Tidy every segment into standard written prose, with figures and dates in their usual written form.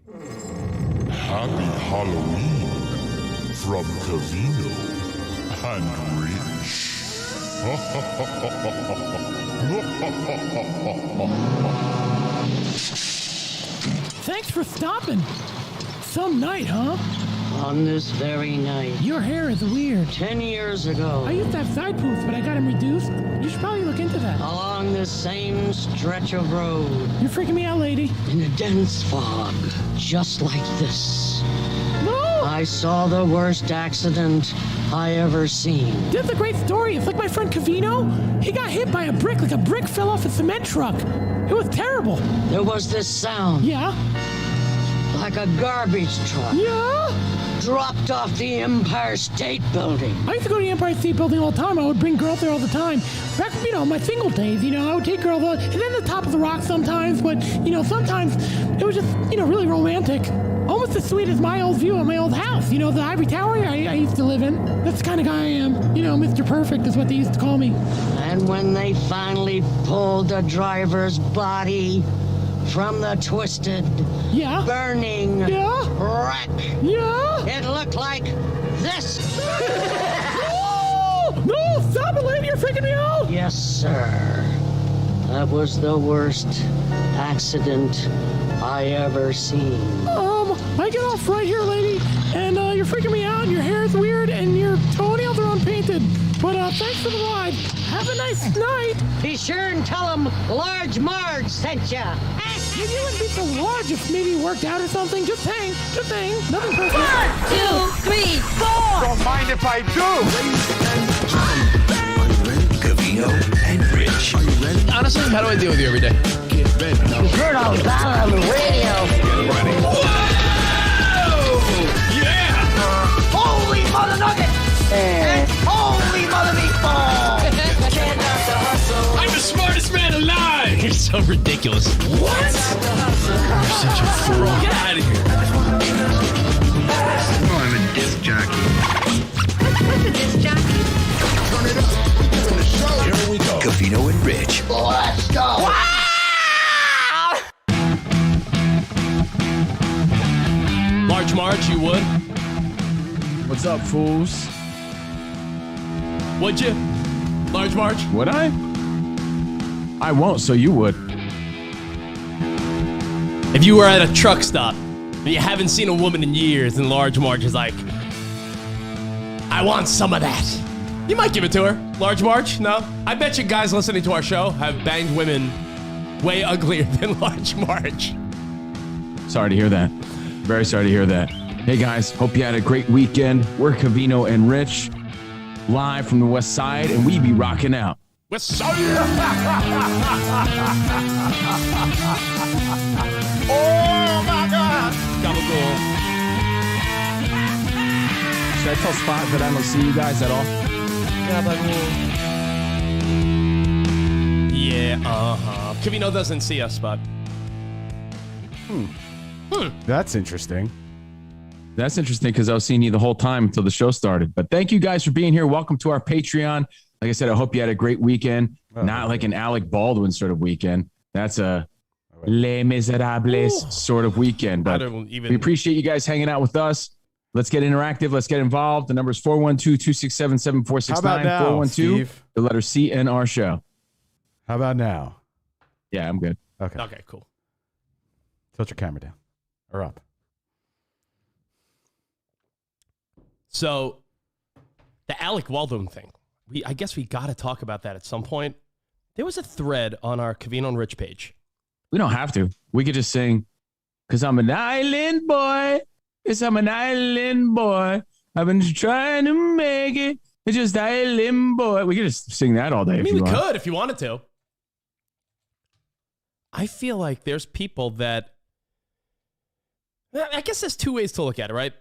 Happy Halloween from Covino and Rich. Thanks for stopping. Some night, huh? On this very night, Your hair is weird. 10 years ago, I used to have side poofs, but I got them reduced. You should probably look into that. along this same stretch of road, You're freaking me out, lady. in a dense fog, just like this, No! I saw the worst accident I ever seen. That's a great story. It's like my friend Covino. He got hit by a brick, like a brick fell off a cement truck. It was terrible. There was this sound, Yeah? like a garbage truck, Yeah? dropped off the Empire State Building. I used to go to the Empire State Building all the time. I would bring girls there all the time. Back, my single days, I would take girls and then the top of the rock sometimes, but, sometimes it was just, really romantic. Almost as sweet as my old view of my old house, the ivory tower I used to live in. That's the kind of guy I am. Mr. Perfect is what they used to call me. And when they finally pulled the driver's body from the twisted, Yeah? burning Yeah? wreck, Yeah? it looked like this. No, stop it, lady. You're freaking me out. Yes, sir. That was the worst accident I ever seen. I get off right here, lady, and you're freaking me out, and your hair is weird, and your toenails are unpainted. But thanks for the ride. Have a nice night. Be sure and tell them Large Marge sent ya. Maybe you wouldn't be so large if maybe you worked out or something. Just saying. Nothing perfect. 1, 2, 3, 4. Don't mind if I do. Covino and Rich. Are you ready? Honestly, how do I deal with you every day? Get ready. You've heard all about it on the radio. Get ready. Yeah! Holy mother nugget! And holy mother meatball! I'm the smartest man alive! You're so ridiculous. What? You're such a fool. Get out of here. Oh, I'm a disc jockey. What's a disc jockey? Here we go. Covino and Rich. Let's go! Large Marge, you would? What's up, fools? Would you? Large Marge? Would I? I won't, so you would. If you were at a truck stop and you haven't seen a woman in years and Large Marge is like, I want some of that, you might give it to her. Large Marge? No? I bet you guys listening to our show have banged women way uglier than Large Marge. Sorry to hear that. Very sorry to hear that. Hey, guys. Hope you had a great weekend. We're Covino and Rich, live from the West Side, and we be rocking out. We're sorry. Oh my God! Gabagool. Should I tell Spot that I don't see you guys at all? Yeah, Covino doesn't see us, Spot. That's interesting. That's interesting because I was seeing you the whole time until the show started. But thank you guys for being here. Welcome to our Patreon. Like I said, I hope you had a great weekend. Not like an Alec Baldwin sort of weekend. That's a Les Miserables sort of weekend. But we appreciate you guys hanging out with us. Let's get interactive. Let's get involved. The number is 412-267-7469. How about now, 412, Steve? the letter C in our show. How about now? Yeah, I'm good. Okay. Okay, cool. Tilt your camera down. Or up. So, the Alec Baldwin thing. I guess we got to talk about that at some point. There was a thread on our Covino and Rich page. We don't have to. We could just sing, because I'm an island boy. Yes, I'm an island boy. I've been trying to make it. It's just island boy. We could just sing that all day. I mean, we could if you wanted to. I feel like there's people that... I guess there's two ways to look at it, right?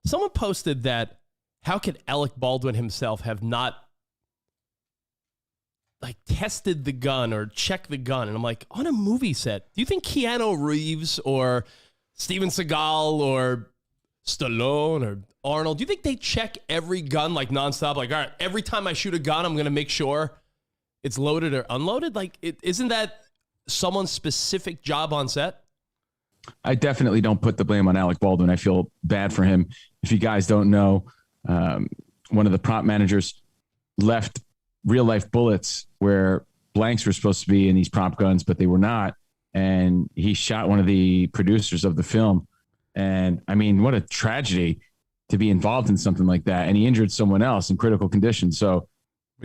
Someone posted that how could Alec Baldwin himself have not tested the gun or checked the gun? And I'm like, on a movie set, do you think Keanu Reeves or Steven Seagal or Stallone or Arnold, do you think they check every gun nonstop? Like, all right, every time I shoot a gun, I'm going to make sure it's loaded or unloaded? Isn't that someone's specific job on set? I definitely don't put the blame on Alec Baldwin. I feel bad for him. If you guys don't know, one of the prop managers left real life bullets where blanks were supposed to be in these prop guns, but they were not. And he shot one of the producers of the film. And I mean, what a tragedy to be involved in something like that. And he injured someone else in critical condition. So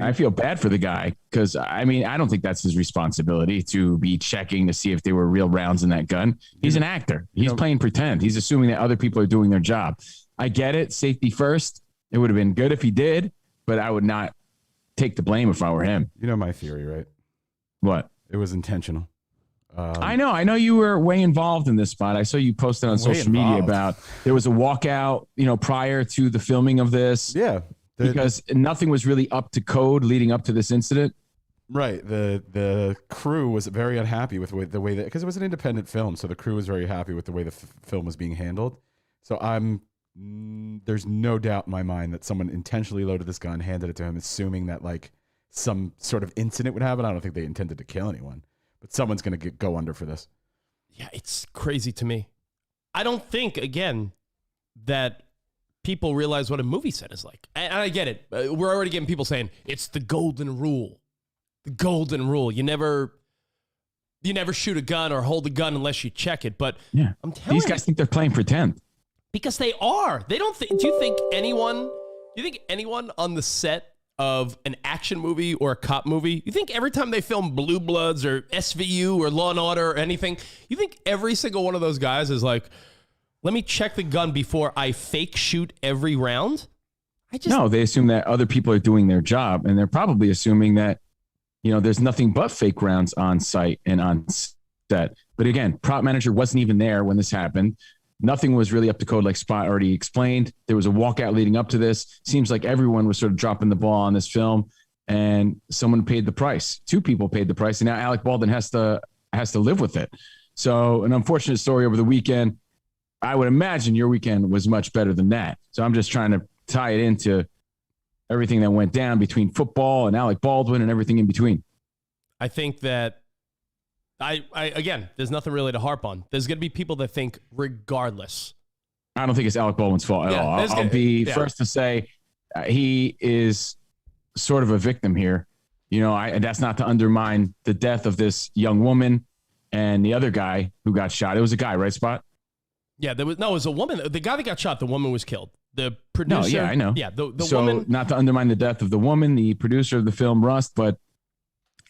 I feel bad for the guy because, I mean, I don't think that's his responsibility to be checking to see if there were real rounds in that gun. He's an actor. He's playing pretend. He's assuming that other people are doing their job. I get it. Safety first. It would have been good if he did, but I would not take the blame if I were him. You know my theory, right? What? It was intentional. I know you were way involved in this spot. I saw you posted on social media about there was a walkout, prior to the filming of this. Yeah. Because nothing was really up to code leading up to this incident. Right. The crew was very unhappy with the way that, because it was an independent film. So the crew was very happy with the way the film was being handled. So there's no doubt in my mind that someone intentionally loaded this gun, handed it to him, assuming that like some sort of incident would happen. I don't think they intended to kill anyone, but someone's going to go under for this. Yeah, it's crazy to me. I don't think, again, that people realize what a movie set is like. And I get it. We're already getting people saying, it's the golden rule. The golden rule. You never shoot a gun or hold a gun unless you check it. But yeah, I'm telling these guys think they're playing pretend. Because they are. They don't think. Do you think anyone on the set of an action movie or a cop movie, you think every time they film Blue Bloods or SVU or Law and Order or anything, you think every single one of those guys is like, let me check the gun before I fake shoot every round? No, they assume that other people are doing their job, and they're probably assuming that, there's nothing but fake rounds on site and on set. But again, prop manager wasn't even there when this happened. Nothing was really up to code, like Spot already explained. There was a walkout leading up to this. Seems like everyone was sort of dropping the ball on this film, and someone paid the price. Two people paid the price, and now Alec Baldwin has to live with it. So an unfortunate story over the weekend. I would imagine your weekend was much better than that. So I'm just trying to tie it into everything that went down between football and Alec Baldwin and everything in between. I think that again, there's nothing really to harp on. There's going to be people that think regardless. I don't think it's Alec Baldwin's fault at all. I'll be first to say he is sort of a victim here. That's not to undermine the death of this young woman and the other guy who got shot. It was a guy, right, Spot? Yeah, it was a woman. The guy that got shot, the woman was killed. The producer. No, yeah, I know. Yeah, the so, woman. Not to undermine the death of the woman, the producer of the film, Rust, but,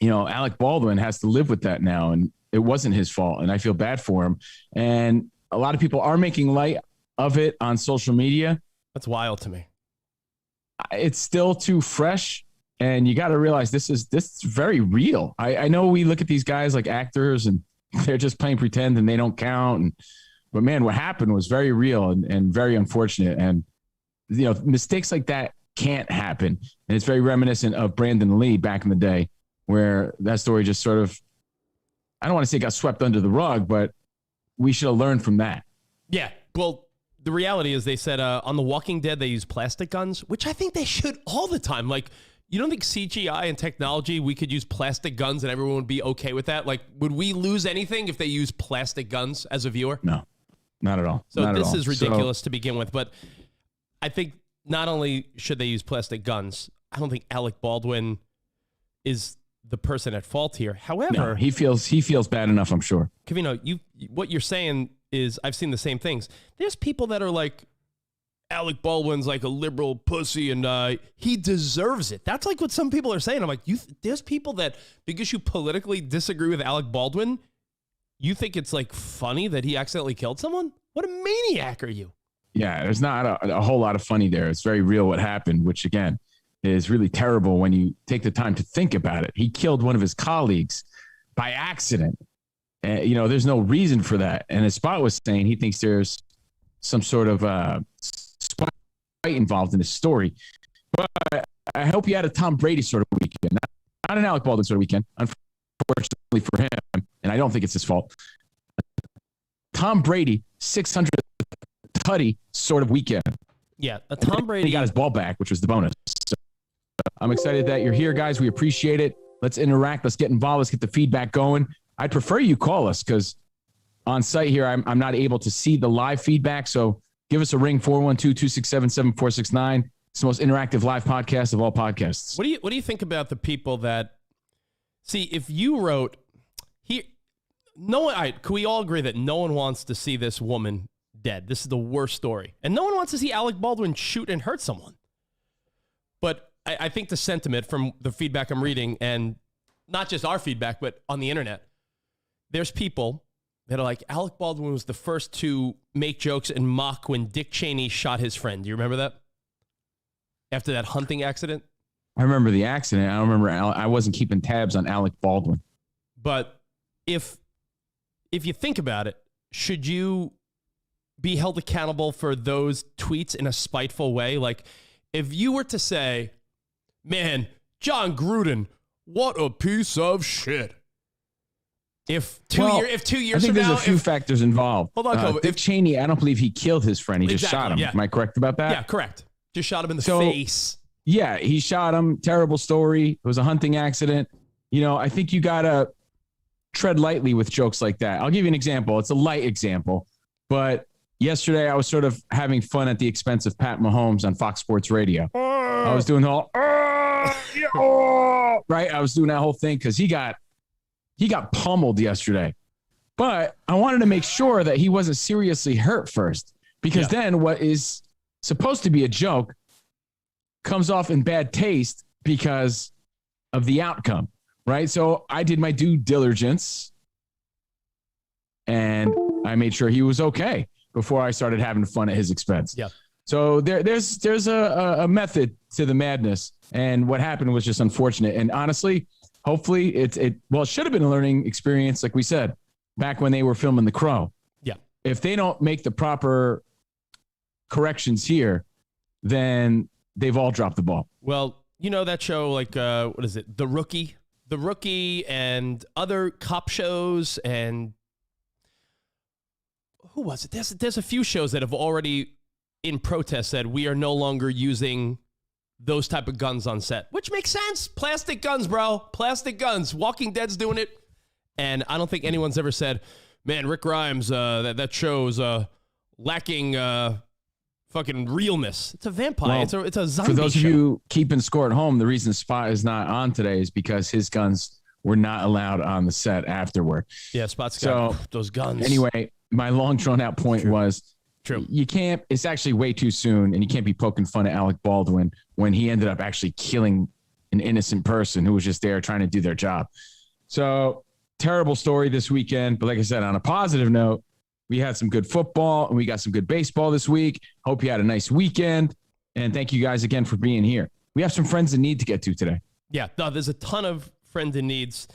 Alec Baldwin has to live with that now, and it wasn't his fault, and I feel bad for him. And a lot of people are making light of it on social media. That's wild to me. It's still too fresh, and you got to realize this is very real. I know we look at these guys like actors, and they're just playing pretend, and they don't count, but man, what happened was very real and very unfortunate. And, mistakes like that can't happen. And it's very reminiscent of Brandon Lee back in the day, where that story just sort of, I don't want to say got swept under the rug, but we should have learned from that. Yeah. Well, the reality is they said on The Walking Dead, they use plastic guns, which I think they should all the time. Like, you don't think CGI and technology, we could use plastic guns and everyone would be okay with that? Like, would we lose anything if they use plastic guns as a viewer? No. Not at all. So this is ridiculous to begin with. But I think not only should they use plastic guns, I don't think Alec Baldwin is the person at fault here. However, no, he feels bad enough, I'm sure. Covino, what you're saying is I've seen the same things. There's people that are like, Alec Baldwin's like a liberal pussy and he deserves it. That's like what some people are saying. I'm like, there's people that, because you politically disagree with Alec Baldwin, you think it's like funny that he accidentally killed someone? What a maniac are you? Yeah, there's not a whole lot of funny there. It's very real what happened, which again is really terrible when you take the time to think about it. He killed one of his colleagues by accident. There's no reason for that. And as Spot was saying, he thinks there's some sort of spite involved in this story. But I hope you had a Tom Brady sort of weekend, not an Alec Baldwin sort of weekend, unfortunately for him. And I don't think it's his fault. Tom Brady, 600 tutty sort of weekend. Yeah, a Tom Brady. He got his ball back, which was the bonus. So I'm excited that you're here, guys. We appreciate it. Let's interact. Let's get involved. Let's get the feedback going. I'd prefer you call us because on site here, I'm not able to see the live feedback. So give us a ring, 412-267-7469. It's the most interactive live podcast of all podcasts. What do you think about the people that see if you wrote here? No one. Can we all agree that no one wants to see this woman dead? This is the worst story, and no one wants to see Alec Baldwin shoot and hurt someone. But I think the sentiment from the feedback I'm reading, and not just our feedback, but on the internet, there's people that are like, Alec Baldwin was the first to make jokes and mock when Dick Cheney shot his friend. Do you remember that? After that hunting accident? I remember the accident. I don't remember. I wasn't keeping tabs on Alec Baldwin. But if you think about it, should you be held accountable for those tweets in a spiteful way? Like, if you were to say, man, John Gruden, what a piece of shit. If 2 years I think from now, there's a few factors involved. Hold on, Kobe. Dick Cheney, I don't believe he killed his friend. He just Exactly, shot him. yeah. Am I correct about that? Yeah, correct. Just shot him in the face. Yeah, he shot him. Terrible story. It was a hunting accident. You know, I think you got to tread lightly with jokes like that. I'll give you an example. It's a light example. But yesterday I was sort of having fun at the expense of Pat Mahomes on Fox Sports Radio. I was doing the whole, right? I was doing that whole thing because he got pummeled yesterday. But I wanted to make sure that he wasn't seriously hurt first, because then what is supposed to be a joke comes off in bad taste because of the outcome, right? So I did my due diligence and I made sure he was okay before I started having fun at his expense. Yeah. So there's a method to the madness, and what happened was just unfortunate. And honestly, hopefully it should have been a learning experience, like we said, back when they were filming The Crow. Yeah. If they don't make the proper corrections here, then they've all dropped the ball. Well, you know that show, like, what is it? The Rookie? The Rookie and other cop shows, and who was it? There's a few shows that have already, in protest, said we are no longer using those type of guns on set, which makes sense. Plastic guns, bro. Plastic guns. Walking Dead's doing it. And I don't think anyone's ever said, man, Rick Grimes, that show's lacking fucking realness. It's a vampire. Well, it's a zombie For those show. of you keeping score at home, the reason Spot is not on today is because his guns were not allowed on the set afterward. Yeah, Spot's got those guns. Anyway, my long drawn out point was, True. You can't, it's actually way too soon, and you can't be poking fun at Alec Baldwin when he ended up actually killing an innocent person who was just there trying to do their job. So terrible story this weekend. But like I said, on a positive note, we had some good football and we got some good baseball this week. Hope you had a nice weekend. And thank you guys again for being here. We have some friends in need to get to today. Yeah, no, there's a ton of friend in needs.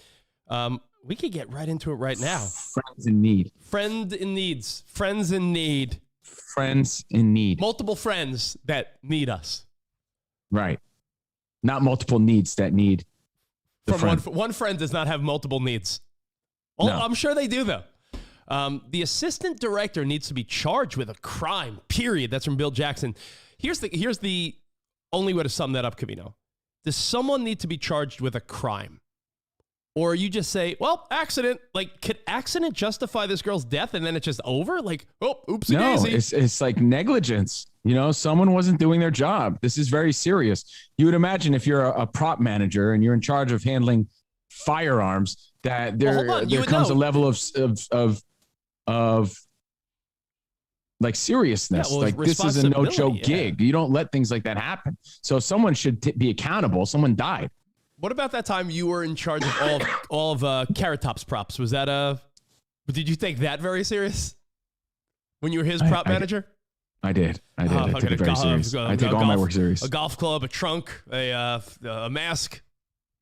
We could get right into it right now. Friends in need. Friend in needs. Friends in need. Friends in need. Multiple friends that need us. Right. Not multiple needs that need the From friend. one friend does not have multiple needs. Oh, No. I'm sure they do, though. The assistant director needs to be charged with a crime, period. That's from Bill Jackson. Here's the only way to sum that up, Covino. Does someone need to be charged with a crime? Or you just say, well, accident. Like, could accident justify this girl's death and then it's just over? Like, oh, oopsie No, daisy. it's like negligence. You know, someone wasn't doing their job. This is very serious. You would imagine if you're a prop manager and you're in charge of handling firearms, that there comes a level of like seriousness. Yeah, well, like this is a no joke responsibility, gig. You don't let things like that happen. So someone should be accountable. Someone died. What about that time you were in charge of all of Carrot Top's props? Was that did you take that very serious when you were his prop manager? I did. I took it very serious. I take all my work serious. A golf club, a trunk, a mask.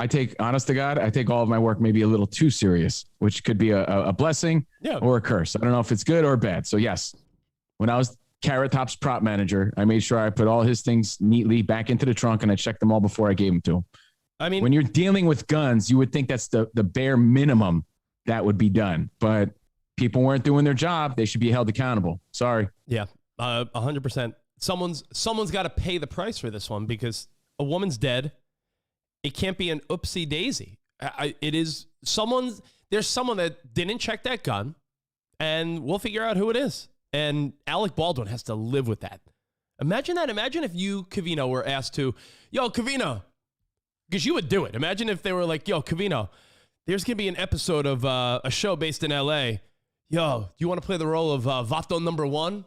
I take, honest to God, I take all of my work maybe a little too serious, which could be a blessing or a curse. I don't know if it's good or bad. So yes, when I was Carrot Top's prop manager, I made sure I put all his things neatly back into the trunk and I checked them all before I gave them to him. I mean, when you're dealing with guns, you would think that's the bare minimum that would be done, but people weren't doing their job. They should be held accountable. Sorry. Yeah, 100%. Someone's got to pay the price for this one because a woman's dead. It can't be an oopsie daisy. It is there's someone that didn't check that gun and we'll figure out who it is. And Alec Baldwin has to live with that. Imagine that. Imagine if you, Covino, were asked to, yo, Covino, because you would do it. Imagine if they were like, yo, Covino, there's going to be an episode of a show based in LA. Yo, do you want to play the role of Vato number 1?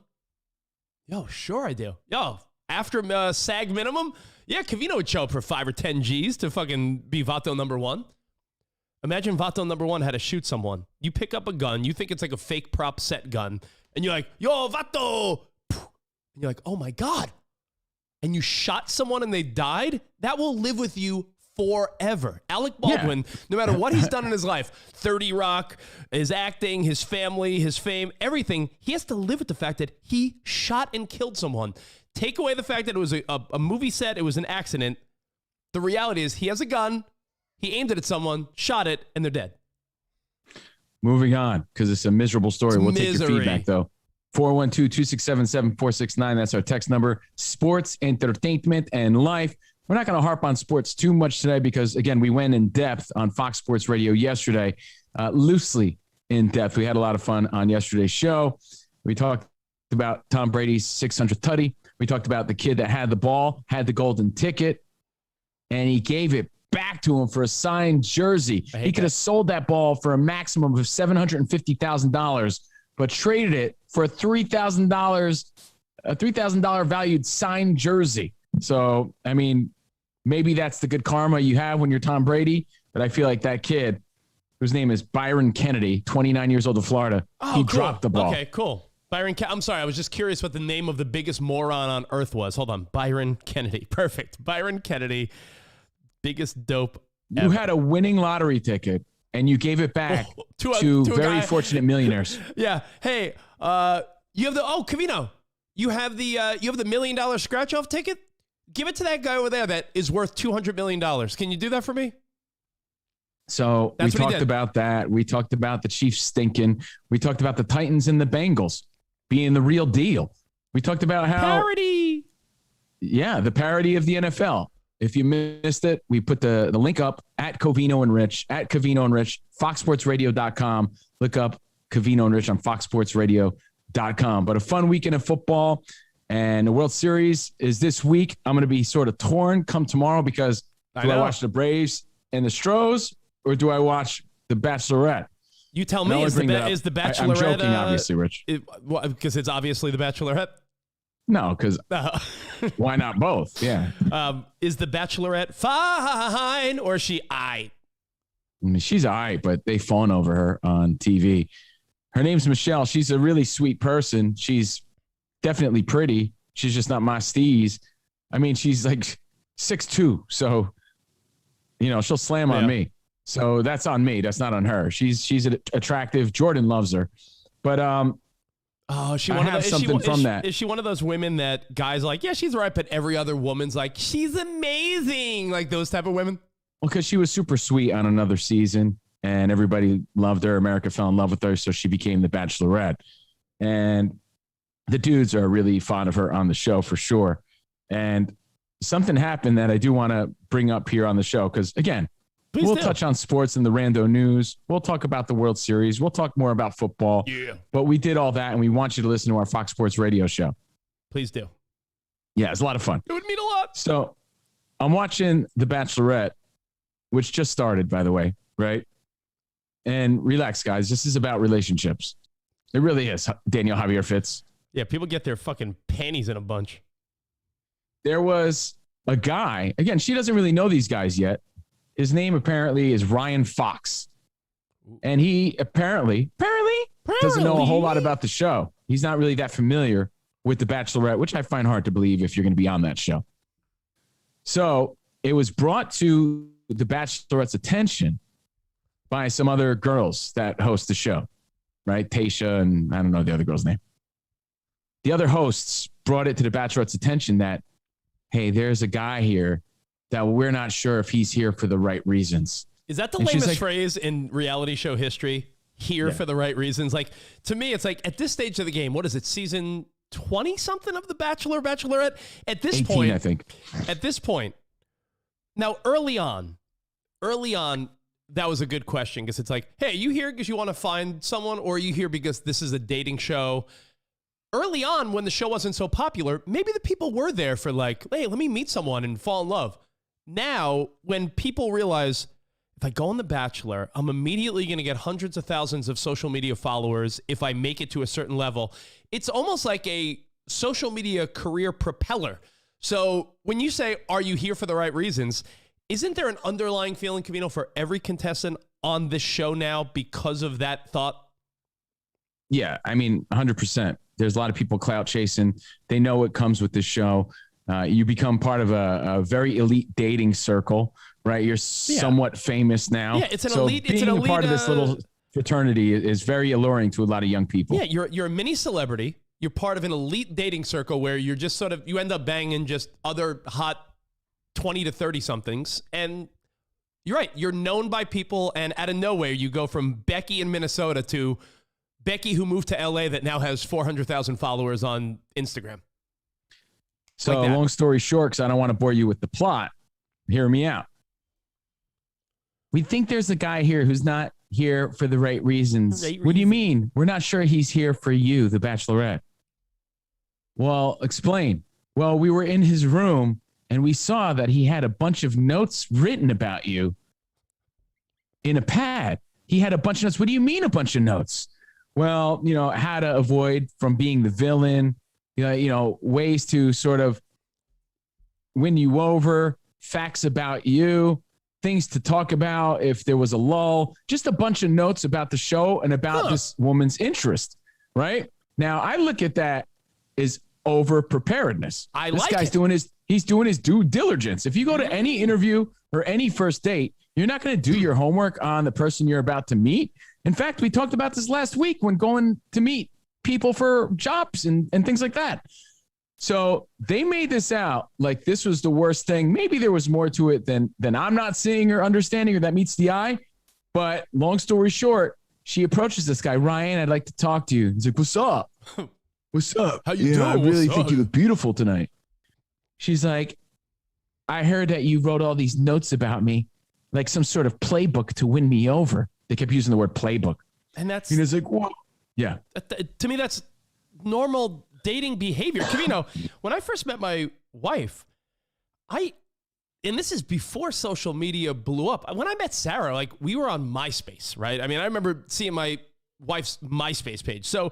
Yo, sure I do. Yo, after SAG minimum, yeah, Covino would show up for 5 or 10 G's to fucking be Vato number 1. Imagine Vato number 1 had to shoot someone. You pick up a gun, you think it's like a fake prop set gun, and you're like, yo, Vato! And you're like, oh my God. And you shot someone and they died? That will live with you forever. Alec Baldwin, no matter what he's done in his life, 30 Rock, his acting, his family, his fame, everything, he has to live with the fact that he shot and killed someone. Take away the fact that it was a movie set, it was an accident. The reality is he has a gun, he aimed it at someone, shot it, and they're dead. Moving on, because it's a miserable story. We'll take your feedback, though. 412-267-7469. That's our text number. Sports, entertainment, and life. We're not going to harp on sports too much today because, again, we went in depth on Fox Sports Radio yesterday, loosely in depth. We had a lot of fun on yesterday's show. We talked about Tom Brady's 600th tutty. We talked about the kid that had the ball, had the golden ticket, and he gave it back to him for a signed jersey. He could have sold that ball for a maximum of $750,000, but traded it for a $3,000 valued signed jersey. So, I mean, maybe that's the good karma you have when you're Tom Brady, but I feel like that kid, whose name is Byron Kennedy, 29 years old of Florida, he dropped the ball. Okay, cool. I'm sorry, I was just curious what the name of the biggest moron on earth was. Hold on. Byron Kennedy. Perfect. Byron Kennedy, biggest dope ever. You had a winning lottery ticket, and you gave it back to very fortunate millionaires. Yeah. Hey, you have the Covino. You have the $1 million scratch off ticket. Give it to that guy over there that is worth $200 million. Can you do that for me? So we talked about that. We talked about the Chiefs stinking. We talked about the Titans and the Bengals being the real deal. We talked about how parody. Yeah, the parody of the NFL. If you missed it, we put the link up at Covino and Rich, foxsportsradio.com. Look up Covino and Rich on foxsportsradio.com. But a fun weekend of football, and the World Series is this week. I'm going to be sort of torn come tomorrow because do I watch the Braves and the Stros, or do I watch the Bachelorette? You tell me. Is the Bachelorette? I'm joking, obviously, Rich. Because it's obviously the Bachelorette. No, because why not both? Yeah. Is the Bachelorette fine or is she aight? I mean, she's aight, but they fawn over her on TV. Her name's Michelle. She's a really sweet person. She's definitely pretty. She's just not my steez. I mean, she's like 6'2", so she'll slam on me. So that's on me. That's not on her. She's attractive. Jordan loves her, but is she one of those women that guys are like, yeah, she's right, but every other woman's like, she's amazing, like those type of women? Well, because she was super sweet on another season, and everybody loved her. America fell in love with her, so she became the Bachelorette. And the dudes are really fond of her on the show for sure. And something happened that I do want to bring up here on the show because, again, we'll touch on sports and the rando news. We'll talk about the World Series. We'll talk more about football. Yeah. But we did all that, and we want you to listen to our Fox Sports Radio show. Please do. Yeah, it's a lot of fun. It would mean a lot. So I'm watching The Bachelorette, which just started, by the way, right? And relax, guys. This is about relationships. It really is. Daniel Javier Fitz. Yeah, people get their fucking panties in a bunch. There was a guy. Again, she doesn't really know these guys yet. His name apparently is Ryan Fox. And he apparently doesn't know a whole lot about the show. He's not really that familiar with The Bachelorette, which I find hard to believe if you're going to be on that show. So it was brought to The Bachelorette's attention by some other girls that host the show, right? Tasha and I don't know the other girl's name. The other hosts brought it to The Bachelorette's attention that, hey, there's a guy here that we're not sure if he's here for the right reasons. Is that the lamest phrase in reality show history? Here for the right reasons? Like, to me, it's like at this stage of the game, what is it, season 20-something of The Bachelor, Bachelorette? At this 18, point, I think. At this point, now early on, that was a good question because it's like, hey, you here because you want to find someone, or are you here because this is a dating show? Early on, when the show wasn't so popular, maybe the people were there for like, hey, let me meet someone and fall in love. Now, when people realize, if I go on The Bachelor, I'm immediately going to get hundreds of thousands of social media followers if I make it to a certain level. It's almost like a social media career propeller. So when you say, are you here for the right reasons? Isn't there an underlying feeling, Covino, for every contestant on this show now because of that thought? Yeah, I mean, 100%. There's a lot of people clout chasing. They know what comes with this show. You become part of a very elite dating circle, right? You're somewhat famous now. Yeah, it's an elite. Being it's an elite, a part of this little fraternity is very alluring to a lot of young people. Yeah, you're a mini celebrity. You're part of an elite dating circle where you're just sort of, you end up banging just other hot 20 to 30 somethings. And you're right. You're known by people. And out of nowhere, you go from Becky in Minnesota to Becky who moved to LA that now has 400,000 followers on Instagram. So long story short, because I don't want to bore you with the plot, hear me out. We think there's a guy here who's not here for the right reasons. What do you mean? We're not sure he's here for you, the Bachelorette. Well, explain. Well, we were in his room and we saw that he had a bunch of notes written about you in a pad. He had a bunch of notes. What do you mean a bunch of notes? Well, how to avoid from being the villain, ways to sort of win you over, facts about you, things to talk about if there was a lull, just a bunch of notes about the show and about this woman's interest, right? Now, I look at that as over preparedness. This guy's doing his due diligence. If you go to any interview or any first date, you're not going to do your homework on the person you're about to meet. In fact, we talked about this last week when going to meet people for jobs and things like that. So they made this out like this was the worst thing. Maybe there was more to it than I'm not seeing or understanding or that meets the eye. But long story short, she approaches this guy, Ryan, I'd like to talk to you. He's like, what's up? What's up? How you doing? I really think you look beautiful tonight. She's like, I heard that you wrote all these notes about me, like some sort of playbook to win me over. They kept using the word playbook. And that's... And it's like, what? Yeah. To me, that's normal dating behavior. Covino, when I first met my wife, and this is before social media blew up. When I met Sarah, like we were on MySpace, right? I mean, I remember seeing my wife's MySpace page. So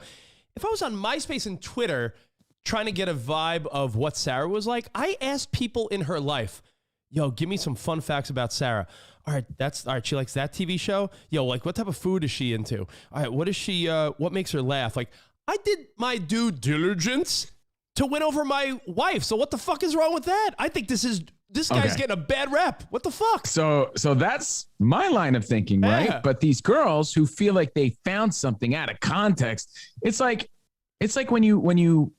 if I was on MySpace and Twitter trying to get a vibe of what Sarah was like, I asked people in her life, yo, give me some fun facts about Sarah. All right. She likes that TV show. Yo, like what type of food is she into? All right. What is she, what makes her laugh? Like I did my due diligence to win over my wife. So what the fuck is wrong with that? I think this guy's getting a bad rep. What the fuck? So that's my line of thinking, right? But these girls who feel like they found something out of context, it's like when you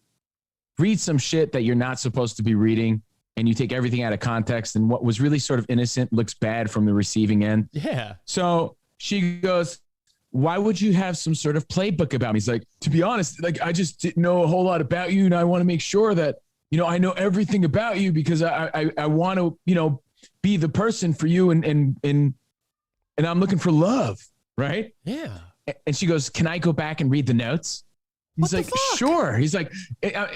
read some shit that you're not supposed to be reading and you take everything out of context and what was really sort of innocent looks bad from the receiving end. Yeah. So she goes, why would you have some sort of playbook about me? He's like, to be honest, like I just didn't know a whole lot about you. And I want to make sure that, I know everything about you because I want to, be the person for you and I'm looking for love. Right. Yeah. And she goes, can I go back and read the notes? He's like, sure. He's like,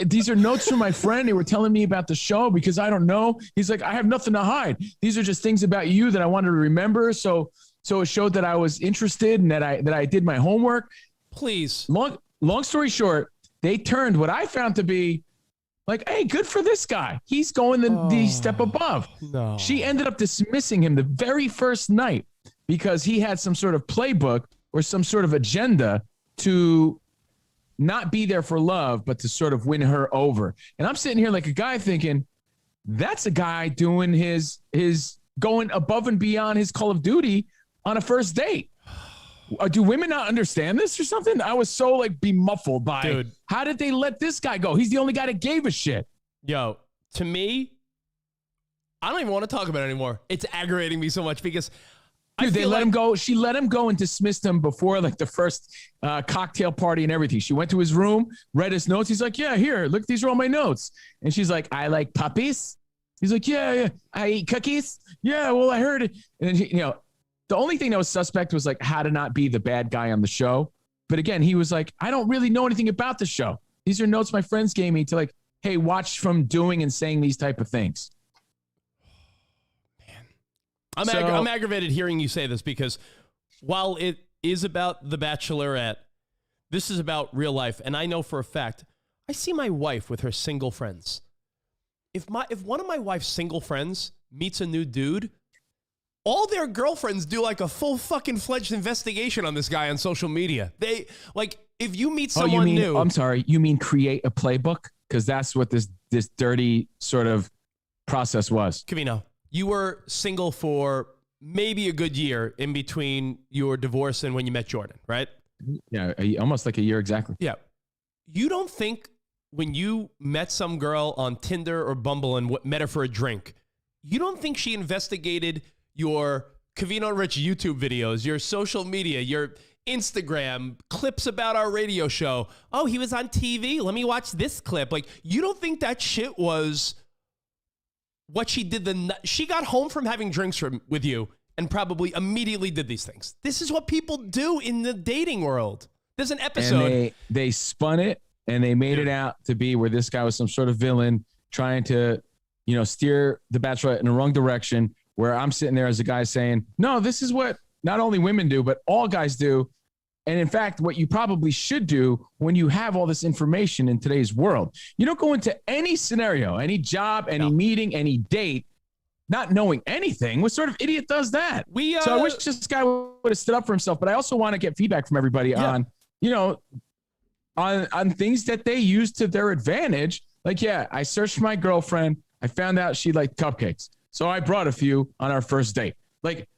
these are notes from my friend. They were telling me about the show because I don't know. He's like, I have nothing to hide. These are just things about you that I wanted to remember. So it showed that I was interested and that I did my homework. Please. Long story short, they turned what I found to be like, hey, good for this guy. He's going the step above. No. She ended up dismissing him the very first night because he had some sort of playbook or some sort of agenda to not be there for love, but to sort of win her over. And I'm sitting here like a guy thinking, that's a guy doing his going above and beyond his Call of Duty on a first date. Do women not understand this or something? I was so like bemuffled by, how did they let this guy go? He's the only guy that gave a shit. Yo, to me, I don't even want to talk about it anymore. It's aggravating me so much because dude, they let him go. She let him go and dismissed him before like the first cocktail party and everything. She went to his room, read his notes. He's like, yeah, here, look, these are all my notes. And she's like, I like puppies. He's like, yeah. I eat cookies. Yeah, well, I heard it. And then, The only thing that was suspect was like how to not be the bad guy on the show. But again, he was like, I don't really know anything about the show. These are notes my friends gave me to like, hey, watch from doing and saying these type of things. Man, I'm aggravated hearing you say this because while it is about The Bachelorette, this is about real life. And I know for a fact, I see my wife with her single friends. If one of my wife's single friends meets a new dude, all their girlfriends do like a full fucking fledged investigation on this guy on social media. They like if you meet someone new. I'm sorry, you mean create a playbook? Because that's what this dirty sort of process was. Covino, you were single for maybe a good year in between your divorce and when you met Jordan, right? Yeah, almost like a year exactly. Yeah. You don't think when you met some girl on Tinder or Bumble and met her for a drink, you don't think she investigated your Covino Rich YouTube videos, your social media, your Instagram, clips about our radio show? Oh, he was on TV. Let me watch this clip. Like, you don't think that shit was what she did? She got home from having drinks with you and probably immediately did these things. This is what people do in the dating world. There's an episode. And they spun it and they made it out to be where this guy was some sort of villain trying to, steer the Bachelorette in the wrong direction, where I'm sitting there as a guy saying, no, this is what not only women do, but all guys do. And in fact, what you probably should do when you have all this information in today's world, you don't go into any scenario, any job, any meeting, any date, not knowing anything. What sort of idiot does that? So I wish this guy would have stood up for himself, but I also want to get feedback from everybody on things that they use to their advantage. Like, I searched my girlfriend. I found out she liked cupcakes. So I brought a few on our first date. Like,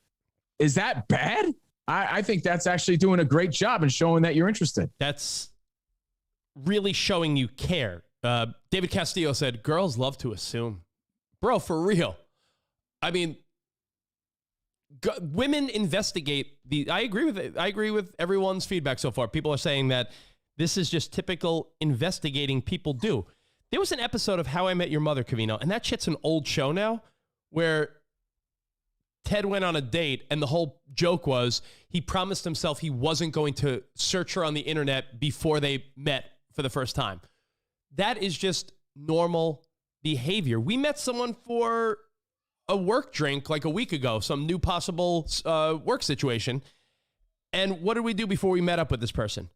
is that bad? I think that's actually doing a great job and showing that you're interested. That's really showing you care. David Castillo said, girls love to assume. Bro, for real. I mean, women investigate I agree with it. I agree with everyone's feedback so far. People are saying that this is just typical investigating people do. There was an episode of How I Met Your Mother, Covino, and that shit's an old show now, where Ted went on a date and the whole joke was he promised himself he wasn't going to search her on the internet before they met for the first time. That is just normal behavior. We met someone for a work drink like a week ago, some new possible work situation. And what did we do before we met up with this person?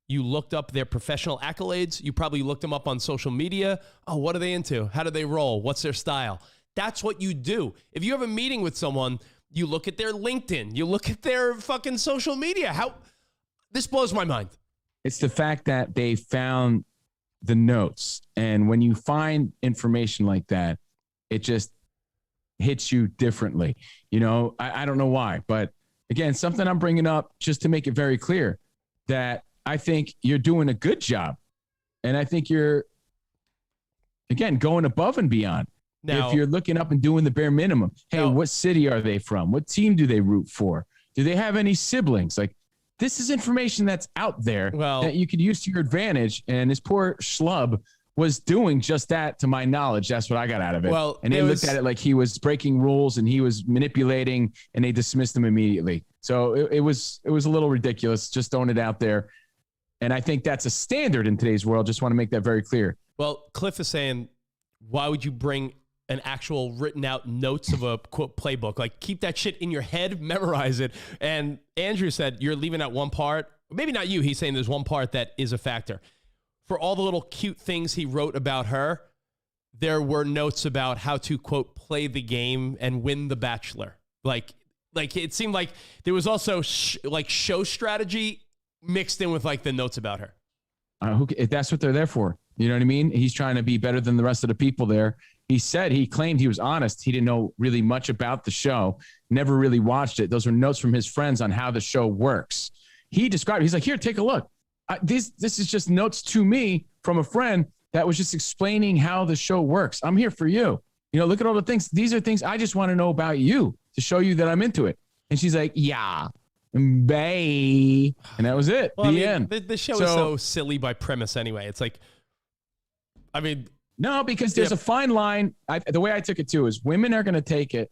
You looked up their professional accolades. You probably looked them up on social media. Oh, what are they into? How do they roll? What's their style? That's what you do. If you have a meeting with someone, you look at their LinkedIn. You look at their fucking social media. This blows my mind. It's the fact that they found the notes. And when you find information like that, it just hits you differently. I don't know why. But again, something I'm bringing up just to make it very clear that I think you're doing a good job. And I think you're, again, going above and beyond. Now, if you're looking up and doing the bare minimum, hey, what city are they from? What team do they root for? Do they have any siblings? Like, this is information that's out there that you could use to your advantage. And this poor schlub was doing just that, to my knowledge. That's what I got out of it. And they looked at it like he was breaking rules and he was manipulating, and they dismissed him immediately. So it was a little ridiculous, just throwing it out there. And I think that's a standard in today's world. Just want to make that very clear. Well, Cliff is saying, why would you bring an actual written out notes of a quote playbook? Like, keep that shit in your head, memorize it. And Andrew said, you're leaving out one part. Maybe not you. He's saying there's one part that is a factor. For all the little cute things he wrote about her, there were notes about how to, quote, play the game and win the Bachelor. Like it seemed like there was also show strategy mixed in with like the notes about her. That's what they're there for. You know what I mean? He's trying to be better than the rest of the people there. He claimed he was honest. He didn't know really much about the show, never really watched it. Those were notes from his friends on how the show works. He's like, here, take a look. This is just notes to me from a friend that was just explaining how the show works. I'm here for you. Look at all the things. These are things I just want to know about you to show you that I'm into it. And she's like, yeah, bye. And that was it. End. The show is so silly by premise anyway. It's like, no, because there's a fine line. The way I took it too is women are going to take it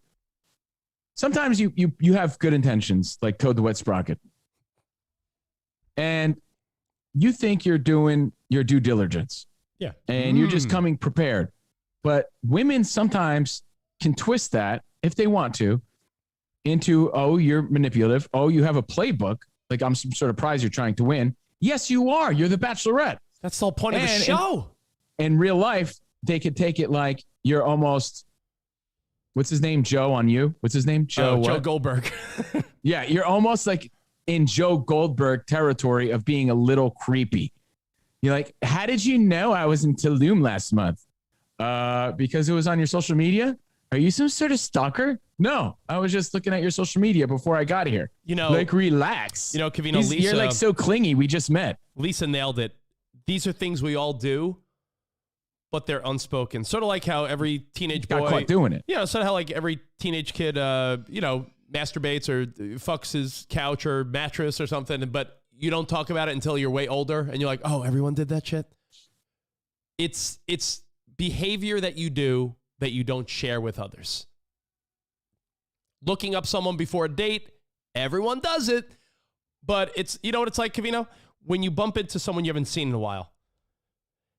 sometimes you have good intentions, like Toad the Wet Sprocket, and you think you're doing your due diligence. Yeah. And you're just coming prepared. But women sometimes can twist that, if they want to, into, oh, you're manipulative. Oh, you have a playbook. Like I'm some sort of prize you're trying to win. Yes, you are. You're the Bachelorette. That's the whole point of the show. In real life, they could take it like you're almost, what's his name? Joe on you? What's his name? Joe Joe Goldberg. Yeah, you're almost like in Joe Goldberg territory of being a little creepy. You're like, how did you know I was in Tulum last month? Because it was on your social media? Are you some sort of stalker? No, I was just looking at your social media before I got here. You know, like, relax. You know, Covino, Lisa, you're like so clingy. We just met. Lisa nailed it. These are things we all do, but they're unspoken. Sort of like how every teenage boy got caught doing it. Yeah, sort of how like every teenage kid, masturbates or fucks his couch or mattress or something, but you don't talk about it until you're way older, and you're like, oh, everyone did that shit. It's behavior that you do that you don't share with others. Looking up someone before a date, everyone does it, but it's, you know what it's like, Covino? When you bump into someone you haven't seen in a while.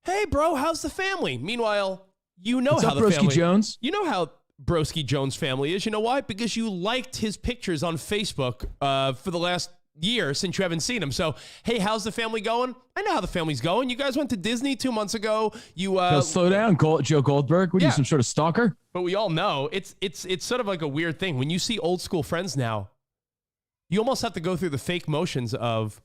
Hey, bro, how's the family? Meanwhile, you know how the family... Jones? You know how Broski Jones' family is. You know why? Because you liked his pictures on Facebook for the last year since you haven't seen him. So, hey, how's the family going? I know how the family's going. You guys went to Disney 2 months ago. You slow down, Joe Goldberg. What are you, some sort of stalker? But we all know it's sort of like a weird thing. When you see old school friends now, you almost have to go through the fake motions of,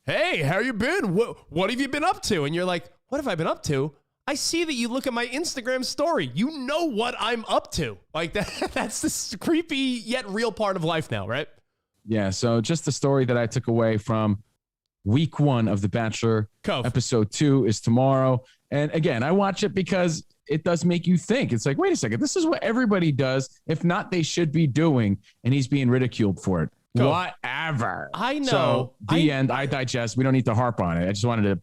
hey, how you been? What have you been up to? And you're like, what have I been up to? I see that you look at my Instagram story. You know what I'm up to. Like that's this creepy yet real part of life now, right? Yeah, so just the story that I took away from week 1 of The Bachelor. Episode 2 is tomorrow. And again, I watch it because it does make you think. It's like, wait a second, this is what everybody does. If not, they should be doing. And he's being ridiculed for it. Whatever. I know. So the end, I digest. We don't need to harp on it. I just wanted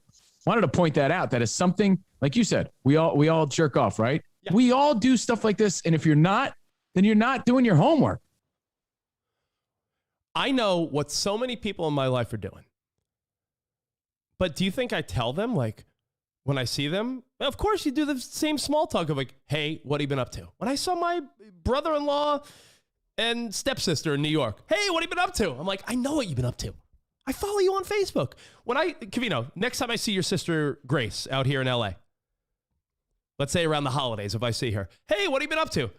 to point that out. That is something, like you said, we all jerk off, right? Yeah. We all do stuff like this. And if you're not, then you're not doing your homework. I know what so many people in my life are doing. But do you think I tell them, like, when I see them? Of course, you do the same small talk of like, hey, what have you been up to? When I saw my brother-in-law and stepsister in New York, hey, what have you been up to? I'm like, I know what you've been up to. I follow you on Facebook. Covino, next time I see your sister Grace out here in LA, let's say around the holidays, if I see her, hey, what have you been up to?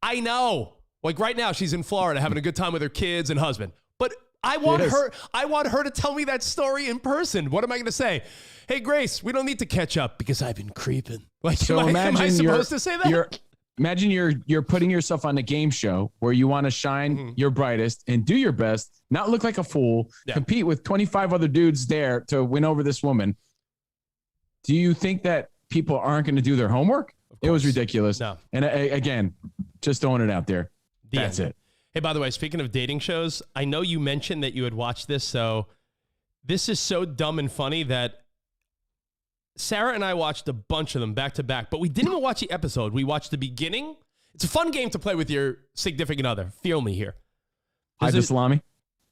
I know. Like right now, she's in Florida having a good time with her kids and husband. But I want her to tell me that story in person. What am I going to say? Hey, Grace, we don't need to catch up because I've been creeping. Like, so am I supposed to say that? Imagine you're putting yourself on a game show where you want to shine your brightest and do your best, not look like a fool, compete with 25 other dudes there to win over this woman. Do you think that people aren't going to do their homework? It was ridiculous. No. And again, just throwing it out there. That's it. Hey, by the way, speaking of dating shows, I know you mentioned that you had watched this, so this is so dumb and funny that Sarah and I watched a bunch of them back to back, but we didn't even watch the episode. We watched the beginning. It's a fun game to play with your significant other. Feel me here. Hide the salami?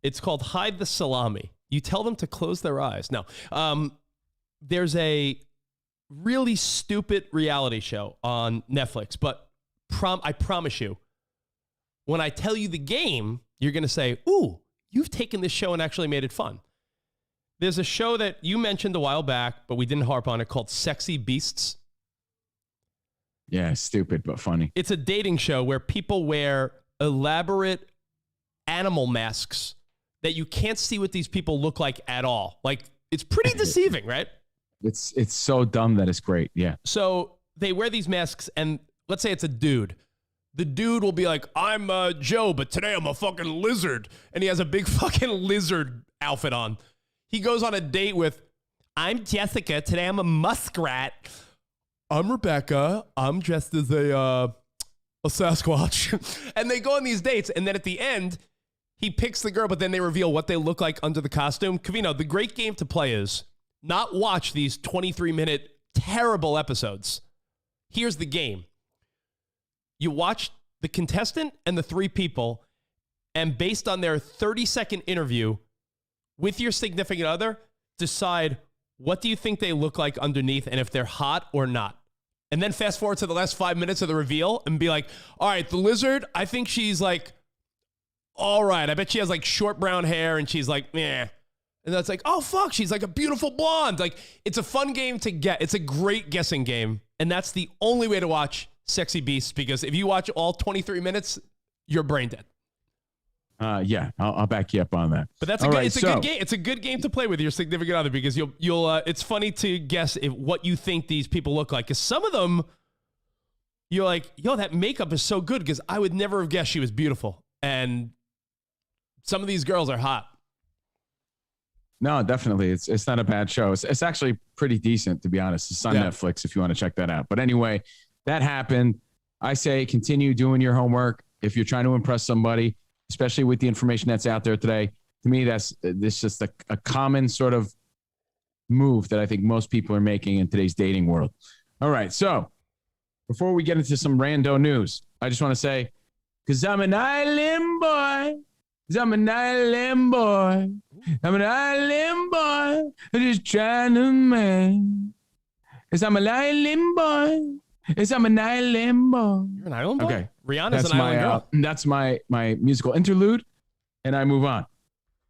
It's called Hide the Salami. You tell them to close their eyes. Now, there's a really stupid reality show on Netflix, but I promise you, when I tell you the game, you're going to say, ooh, you've taken this show and actually made it fun. There's a show that you mentioned a while back, but we didn't harp on it, called Sexy Beasts. Yeah, stupid, but funny. It's a dating show where people wear elaborate animal masks that you can't see what these people look like at all. Like, it's pretty deceiving, right? It's so dumb that it's great, yeah. So they wear these masks, and let's say it's a dude. The dude will be like, I'm Joe, but today I'm a fucking lizard. And he has a big fucking lizard outfit on. He goes on a date with, I'm Jessica. Today I'm a muskrat. I'm Rebecca. I'm dressed as a Sasquatch. And they go on these dates. And then at the end, he picks the girl, but then they reveal what they look like under the costume. Covino, the great game to play is not watch these 23-minute terrible episodes. Here's the game. You watch the contestant and the three people, and based on their 30-second interview with your significant other, decide what do you think they look like underneath and if they're hot or not. And then fast forward to the last 5 minutes of the reveal and be like, all right, the lizard, I think she's like, all right. I bet she has like short brown hair and she's like, meh. And that's like, oh, fuck, she's like a beautiful blonde. Like, it's a fun game to get. It's a great guessing game. And that's the only way to watch Sexy Beasts, because if you watch all 23 minutes, you're brain dead. Yeah, I'll back you up on that. But that's a good game. It's a good game to play with your significant other, because you'll it's funny to guess what you think these people look like. Because some of them, you're like, yo, that makeup is so good, because I would never have guessed she was beautiful. And some of these girls are hot. No, definitely. It's not a bad show. It's actually pretty decent, to be honest. It's on Netflix if you want to check that out. But anyway, that happened. I say continue doing your homework if you're trying to impress somebody, especially with the information that's out there today. To me, this just a common sort of move that I think most people are making in today's dating world. All right, so before we get into some rando news, I just want to say, because I'm an island boy. I'm an island boy. I'm an island boy. I'm just trying to man. Because I'm an island boy. Yes, I'm an island boy. You're an island boy? Okay. Rihanna's that's an island girl. That's my musical interlude, and I move on.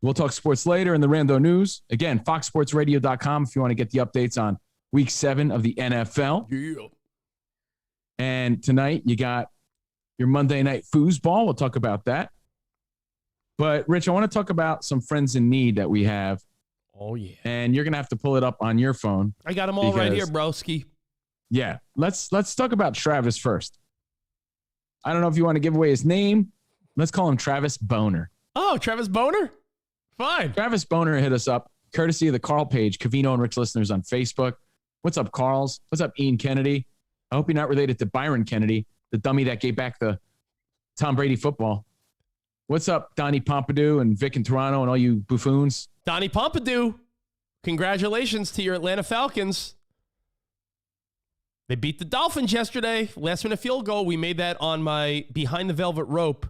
We'll talk sports later in the Rando News. Again, foxsportsradio.com if you want to get the updates on Week 7 of the NFL. Yeah. And tonight you got your Monday Night Foosball. We'll talk about that. But, Rich, I want to talk about some friends in need that we have. Oh, yeah. And you're going to have to pull it up on your phone. I got them all right here, broski. Yeah. Let's talk about Travis first. I don't know if you want to give away his name. Let's call him Travis Boner. Oh, Travis Boner? Fine. Travis Boner hit us up, courtesy of the Carl page, Covino and Rich listeners on Facebook. What's up, Carls? What's up, Ian Kennedy? I hope you're not related to Byron Kennedy, the dummy that gave back the Tom Brady football. What's up, Donnie Pompidou and Vic in Toronto and all you buffoons? Donnie Pompidou, congratulations to your Atlanta Falcons. They beat the Dolphins yesterday. Last-minute field goal. We made that on my Behind the Velvet Rope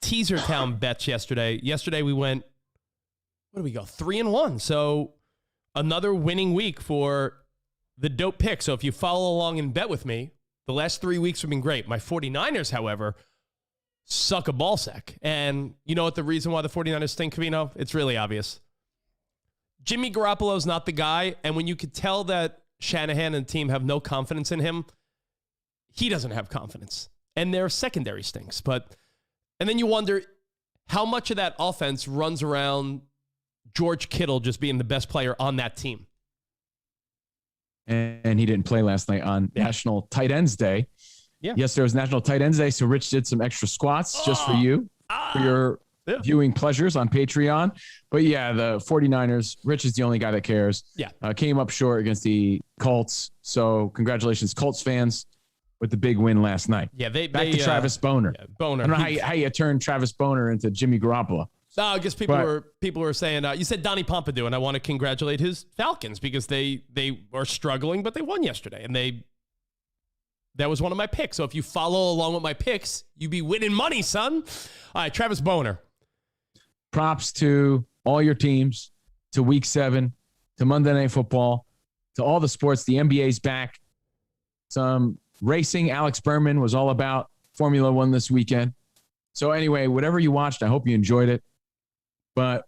teaser town bets yesterday. Yesterday we went, what do we go? 3-1. So another winning week for the dope pick. So if you follow along and bet with me, the last 3 weeks have been great. My 49ers, however, suck a ball sack. And you know what the reason why the 49ers stink, Covino? It's really obvious. Jimmy Garoppolo's not the guy. And when you could tell that Shanahan and the team have no confidence in him, he doesn't have confidence. And their secondary stinks. And then you wonder how much of that offense runs around George Kittle just being the best player on that team. And he didn't play last night on National Tight Ends Day. Yeah. Yes, there was National Tight Ends Day, so Rich did some extra squats just for you, for your viewing pleasures on Patreon. But yeah, the 49ers, Rich is the only guy that cares. Yeah. Came up short against the Colts. So congratulations, Colts fans, with the big win last night. Yeah, Back to Travis Boner. Yeah, Boner. I don't know how you turned Travis Boner into Jimmy Garoppolo. No, I guess people were saying, you said Donnie Pompidou, and I want to congratulate his Falcons because they are struggling, but they won yesterday, and that was one of my picks. So if you follow along with my picks, you be winning money, son. All right, Travis Boner. Props to all your teams, to Week 7, to Monday Night Football, to all the sports. The NBA's back. Some racing. Alex Berman was all about Formula One this weekend. So anyway, whatever you watched, I hope you enjoyed it. But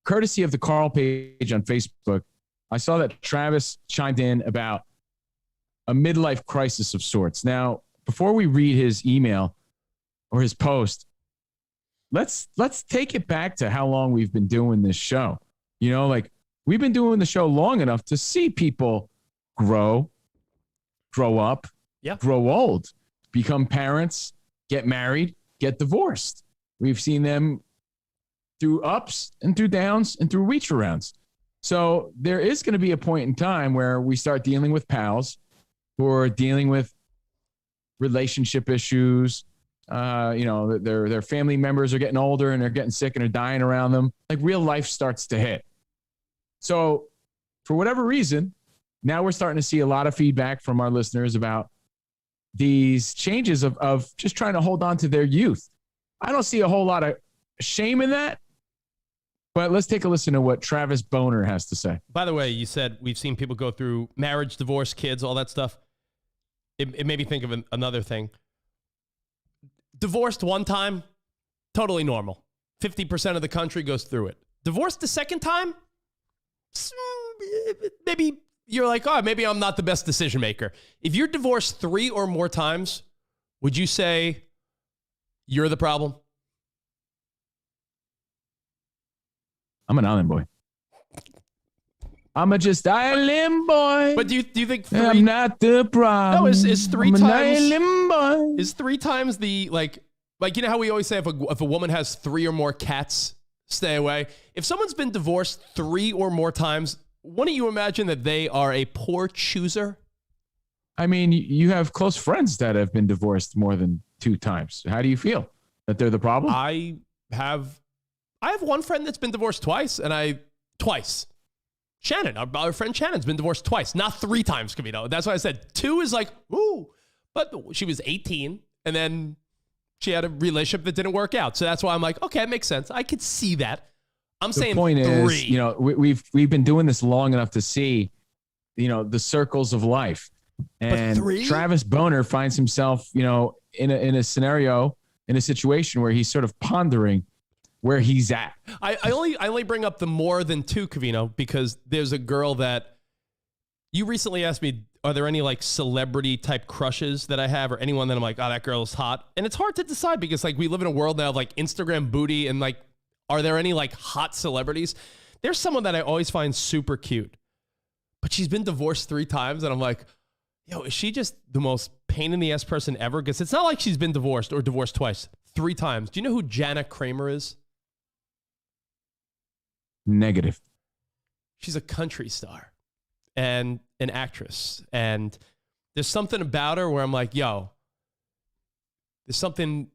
courtesy of the Carl page on Facebook, I saw that Travis chimed in about a midlife crisis of sorts. Now, before we read his email or his post, let's take it back to how long we've been doing this show. You know, like we've been doing the show long enough to see people grow up, grow old, become parents, get married, get divorced. We've seen them through ups and through downs and through reach arounds. So there is going to be a point in time where we start dealing with pals who are dealing with relationship issues. Their family members are getting older and they're getting sick and they're dying around them. Like real life starts to hit. So for whatever reason, now we're starting to see a lot of feedback from our listeners about these changes of just trying to hold on to their youth. I don't see a whole lot of shame in that. But let's take a listen to what Travis Boner has to say. By the way, you said we've seen people go through marriage, divorce, kids, all that stuff. It made me think of another thing. Divorced one time, totally normal. 50% of the country goes through it. Divorced the second time, maybe you're like, oh, maybe I'm not the best decision maker. If you're divorced 3 or more times, would you say you're the problem? I'm an island boy. I'm a just island boy. But do you think I'm not the problem? No, is 3 I'm times an island boy. Is 3 times the like you know how we always say if a woman has 3 or more cats, stay away. If someone's been divorced 3 or more times, wouldn't you imagine that they are a poor chooser? I mean, you have close friends that have been divorced more than 2 times. How do you feel? That they're the problem? I have one friend that's been divorced twice, twice. Shannon, our friend Shannon's been divorced twice, not 3 times, Covino. That's why I said 2 is like, ooh. But she was 18, and then she had a relationship that didn't work out. So that's why I'm like, okay, it makes sense. I could see that. I'm saying 3. The point is, you know, we've been doing this long enough to see, you know, the circles of life. And Travis Boner finds himself, you know, in a scenario, in a situation where he's sort of pondering where he's at. I only bring up the more than 2, Covino, because there's a girl that you recently asked me, are there any like celebrity type crushes that I have or anyone that I'm like, oh, that girl is hot? And it's hard to decide because like we live in a world now of like Instagram booty and like, are there any like hot celebrities? There's someone that I always find super cute, but she's been divorced 3 times. And I'm like, yo, is she just the most pain in the ass person ever? Because it's not like she's been divorced or divorced twice, 3 times. Do you know who Jana Kramer is? Negative. She's a country star and an actress. And there's something about her where I'm like, yo, there's something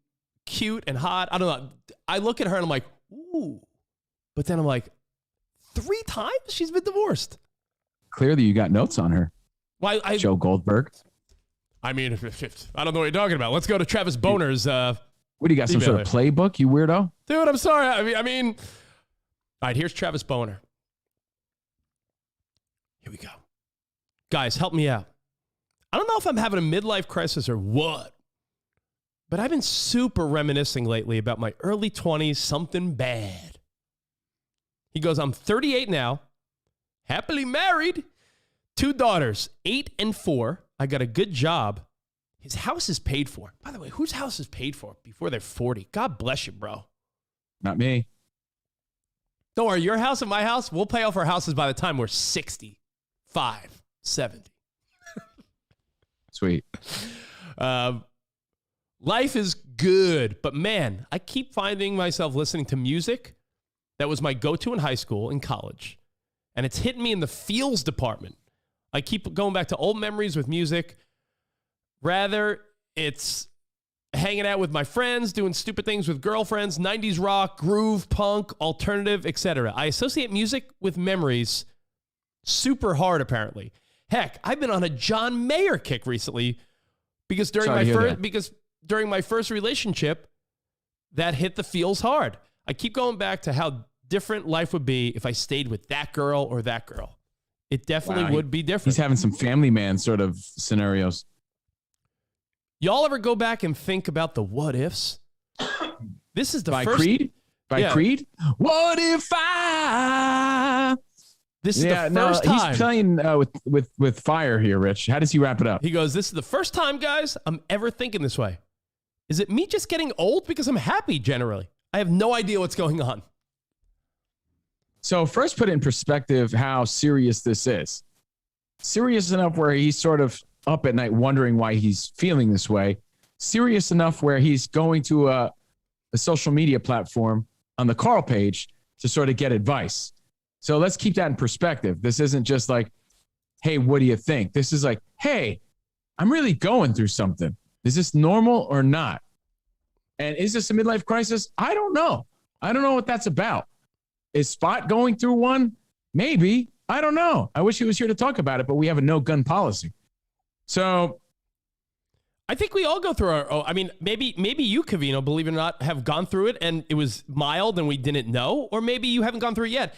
cute and hot. I don't know. I look at her and I'm like, ooh. But then I'm like, 3 times she's been divorced. Clearly you got notes on her. Well, Joe Goldberg. I mean, I don't know what you're talking about. Let's go to Travis Boner's. What do you got? Some sort of playbook, you weirdo? Dude, I'm sorry. I mean, all right, here's Travis Boner. Here we go. Guys, help me out. I don't know if I'm having a midlife crisis or what, but I've been super reminiscing lately about my early 20s, something bad. He goes, I'm 38 now, happily married, 2 daughters, 8 and 4. I got a good job. His house is paid for. By the way, whose house is paid for before they're 40? God bless you, bro. Not me. Don't worry, your house and my house, we'll pay off our houses by the time we're 65, 70. Sweet. Life is good, but man, I keep finding myself listening to music that was my go-to in high school and college, and it's hitting me in the feels department. I keep going back to old memories with music. Rather, it's hanging out with my friends, doing stupid things with girlfriends, 90s rock, groove, punk, alternative, etc. I associate music with memories super hard, apparently. Heck, I've been on a John Mayer kick recently because during my first relationship, that hit the feels hard. I keep going back to how different life would be if I stayed with that girl or that girl. It definitely would be different. He's having some Family Man sort of scenarios. Y'all ever go back and think about the what ifs? This is the By first Creed? Creed? What if I? This is the first time. He's playing with fire here, Rich. How does he wrap it up? He goes, this is the first time, guys, I'm ever thinking this way. Is it me just getting old? Because I'm happy generally. I have no idea what's going on. So first put it in perspective how serious this is. Serious enough where he's sort of up at night wondering why he's feeling this way. Serious enough where he's going to a social media platform on the Carl page to sort of get advice. So let's keep that in perspective. This isn't just like, hey, what do you think? This is like, hey, I'm really going through something. Is this normal or not? And is this a midlife crisis? I don't know. I don't know what that's about. Is Spot going through one? Maybe. I don't know. I wish he was here to talk about it, but we have a no gun policy. So I think we all go through our. I mean, maybe you, Covino, believe it or not, have gone through it and it was mild and we didn't know, or maybe you haven't gone through it yet.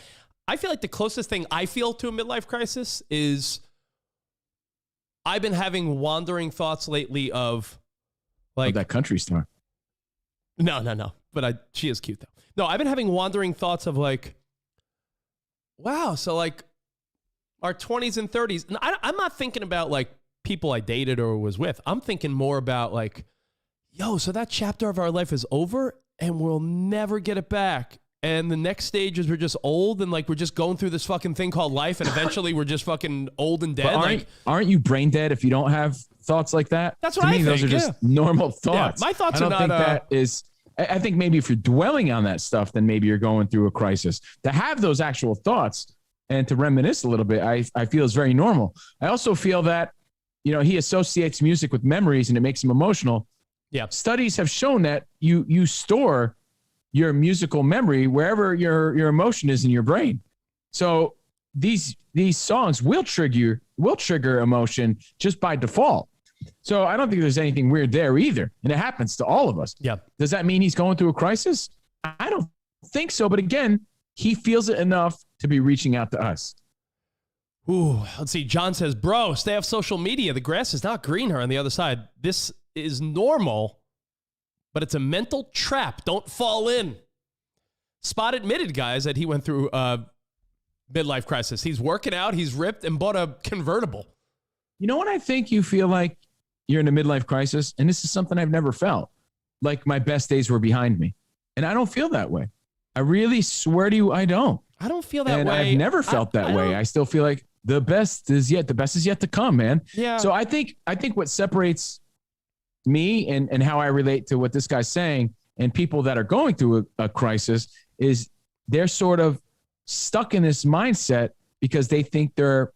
I feel like the closest thing I feel to a midlife crisis is I've been having wandering thoughts lately of like that country star. No. But she is cute though. No, I've been having wandering thoughts of like, wow, so like our 20s and 30s, and I'm not thinking about like people I dated or was with. I'm thinking more about like, yo, so that chapter of our life is over and we'll never get it back. And the next stage is we're just old and like we're just going through this fucking thing called life, and eventually we're just fucking old and dead. But aren't you brain dead if you don't have thoughts like that? That's what to I me, think. Those are just normal thoughts. Yeah, my thoughts I are don't not. think that is. I think maybe if you're dwelling on that stuff, then maybe you're going through a crisis. To have those actual thoughts and to reminisce a little bit, I feel is very normal. I also feel that, he associates music with memories and it makes him emotional. Yeah. Studies have shown that you store your musical memory wherever your emotion is in your brain. So these songs will trigger emotion just by default. So I don't think there's anything weird there either. And it happens to all of us. Yeah. Does that mean he's going through a crisis? I don't think so. But again, he feels it enough to be reaching out to us. Ooh, let's see. John says, bro, stay off social media. The grass is not greener on the other side. This is normal, but it's a mental trap. Don't fall in. Spot admitted, guys, that he went through a midlife crisis. He's working out. He's ripped and bought a convertible. You know what I think you feel like you're in a midlife crisis? And this is something I've never felt. Like my best days were behind me. And I don't feel that way. I really swear to you, I don't. I don't feel that and way. I've never felt that way. I still feel like the best is yet to come, man. Yeah. So I think what separates me and how I relate to what this guy's saying and people that are going through a crisis is they're sort of stuck in this mindset because they think their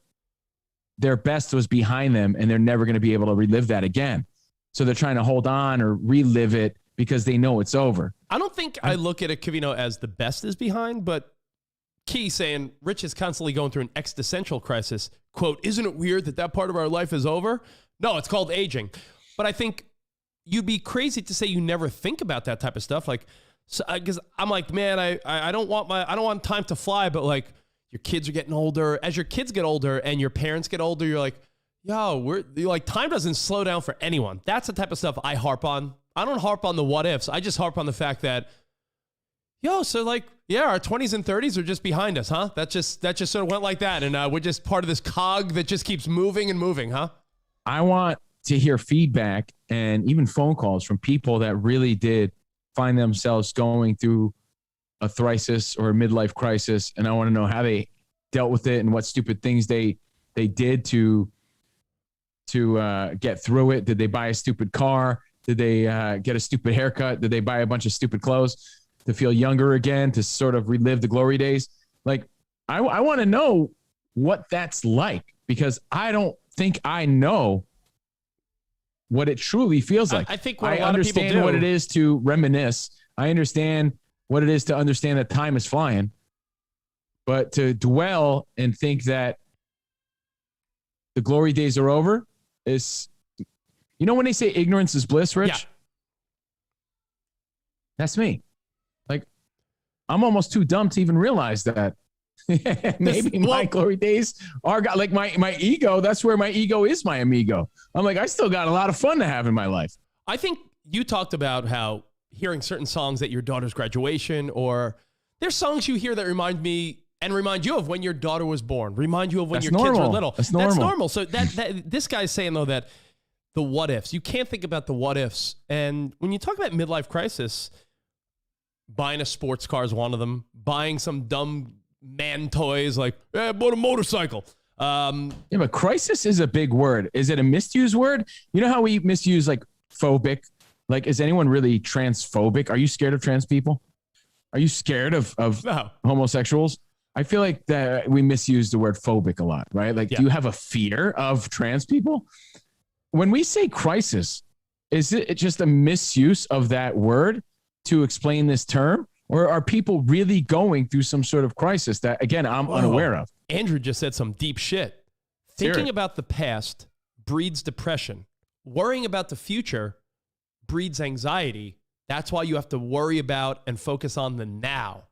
best was behind them and they're never going to be able to relive that again. So they're trying to hold on or relive it because they know it's over. I don't think I look at a Covino as the best is behind, but Key saying Rich is constantly going through an existential crisis. Quote, isn't it weird that part of our life is over? No, it's called aging. But I think you'd be crazy to say you never think about that type of stuff. Like, because I'm like, man, I don't want time to fly, but like your kids are getting older. As your kids get older and your parents get older, you're like, yo, time doesn't slow down for anyone. That's the type of stuff I harp on. I don't harp on the what ifs. I just harp on the fact that, so like, yeah, our 20s and 30s are just behind us, huh? That just sort of went like that. And we're just part of this cog that just keeps moving and moving, huh? I want to hear feedback and even phone calls from people that really did find themselves going through a crisis or a midlife crisis. And I want to know how they dealt with it and what stupid things they did to get through it. Did they buy a stupid car? Did they get a stupid haircut? Did they buy a bunch of stupid clothes to feel younger again, to sort of relive the glory days? Like, I want to know what that's like, because I don't think I know what it truly feels like. I think what I a lot of people understand do. what it is to reminisce. I understand what it is to understand that time is flying, but to dwell and think that the glory days are over is, when they say ignorance is bliss, Rich? Yeah. That's me. Like, I'm almost too dumb to even realize that. Maybe my glory days are like my ego. That's where my ego is my amigo. I'm like, I still got a lot of fun to have in my life. I think you talked about how hearing certain songs at your daughter's graduation, or there's songs you hear that remind me and remind you of when your daughter was born, remind you of when That's your kids were normal. little. That's normal. So that this guy's saying though that the what ifs, you can't think about the what ifs. And when you talk about midlife crisis, buying a sports car is one of them. Buying some dumb man toys like, I bought a motorcycle. Yeah, but crisis is a big word. Is it a misused word? You know how we misuse like phobic? Like, is anyone really transphobic? Are you scared of trans people? Are you scared of No. homosexuals? I feel like that we misuse the word phobic a lot, right? Like, do you have a fear of trans people? When we say crisis, is it just a misuse of that word to explain this term? Or are people really going through some sort of crisis that, again, I'm unaware of? Andrew just said some deep shit. Thinking about the past breeds depression. worrying about the future breeds anxiety. That's why you have to worry about and focus on the now.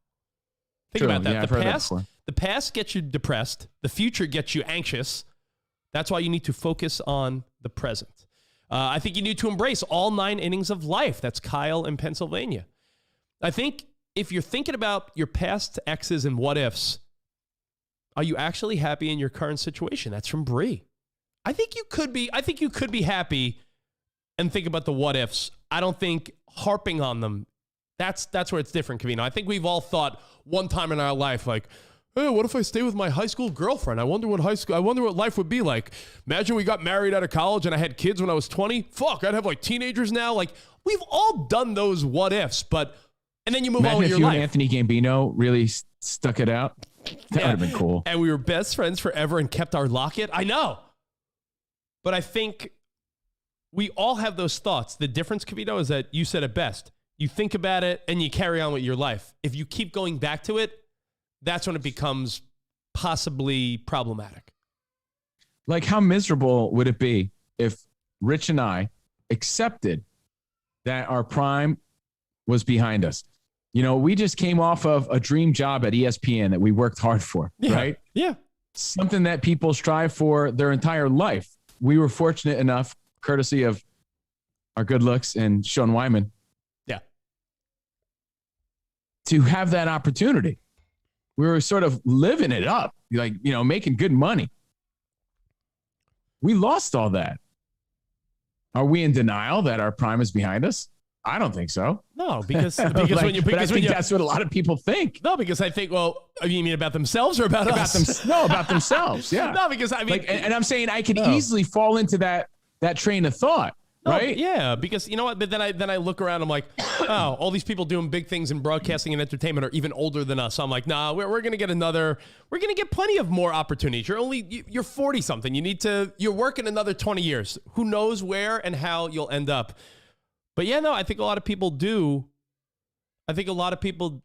Think about that. Yeah, I've heard that before. The past gets you depressed. The future gets you anxious. That's why you need to focus on the present. I think you need to embrace all 9 innings of life. That's Kyle in Pennsylvania. I think if you're thinking about your past exes and what ifs, are you actually happy in your current situation? That's from Bree. I think you could be happy and think about the what ifs. I don't think harping on them, that's where it's different, Covino. I think we've all thought one time in our life, like, hey, what if I stay with my high school girlfriend? I wonder what life would be like. Imagine we got married out of college and I had kids when I was 20. Fuck, I'd have like teenagers now. Like, we've all done those what ifs, and then you move on with your life. Imagine if you and Anthony Gambino really stuck it out. That would have been cool. And we were best friends forever and kept our locket. I know. But I think we all have those thoughts. The difference, Covino, is that you said it best. You think about it and you carry on with your life. If you keep going back to it, that's when it becomes possibly problematic. Like, how miserable would it be if Rich and I accepted that our prime was behind us? You know, we just came off of a dream job at ESPN that we worked hard for, right? Yeah. Something that people strive for their entire life. We were fortunate enough, courtesy of our good looks and Sean Wyman, to have that opportunity. We were sort of living it up, like, you know, making good money. We lost all that. Are we in denial that our prime is behind us? I don't think so. No, because like, that's what a lot of people think. No, because I think, you mean about themselves or about us? About themselves. Yeah. No, because I mean, like, and I'm saying I could easily fall into that train of thought. Right? Yeah, because you know what? But then I look around. I'm like, oh, all these people doing big things in broadcasting and entertainment are even older than us. So I'm like, nah, we're gonna get plenty of more opportunities. You're 40 something. You're working another 20 years. Who knows where and how you'll end up? But yeah, no, I think a lot of people do. I think a lot of people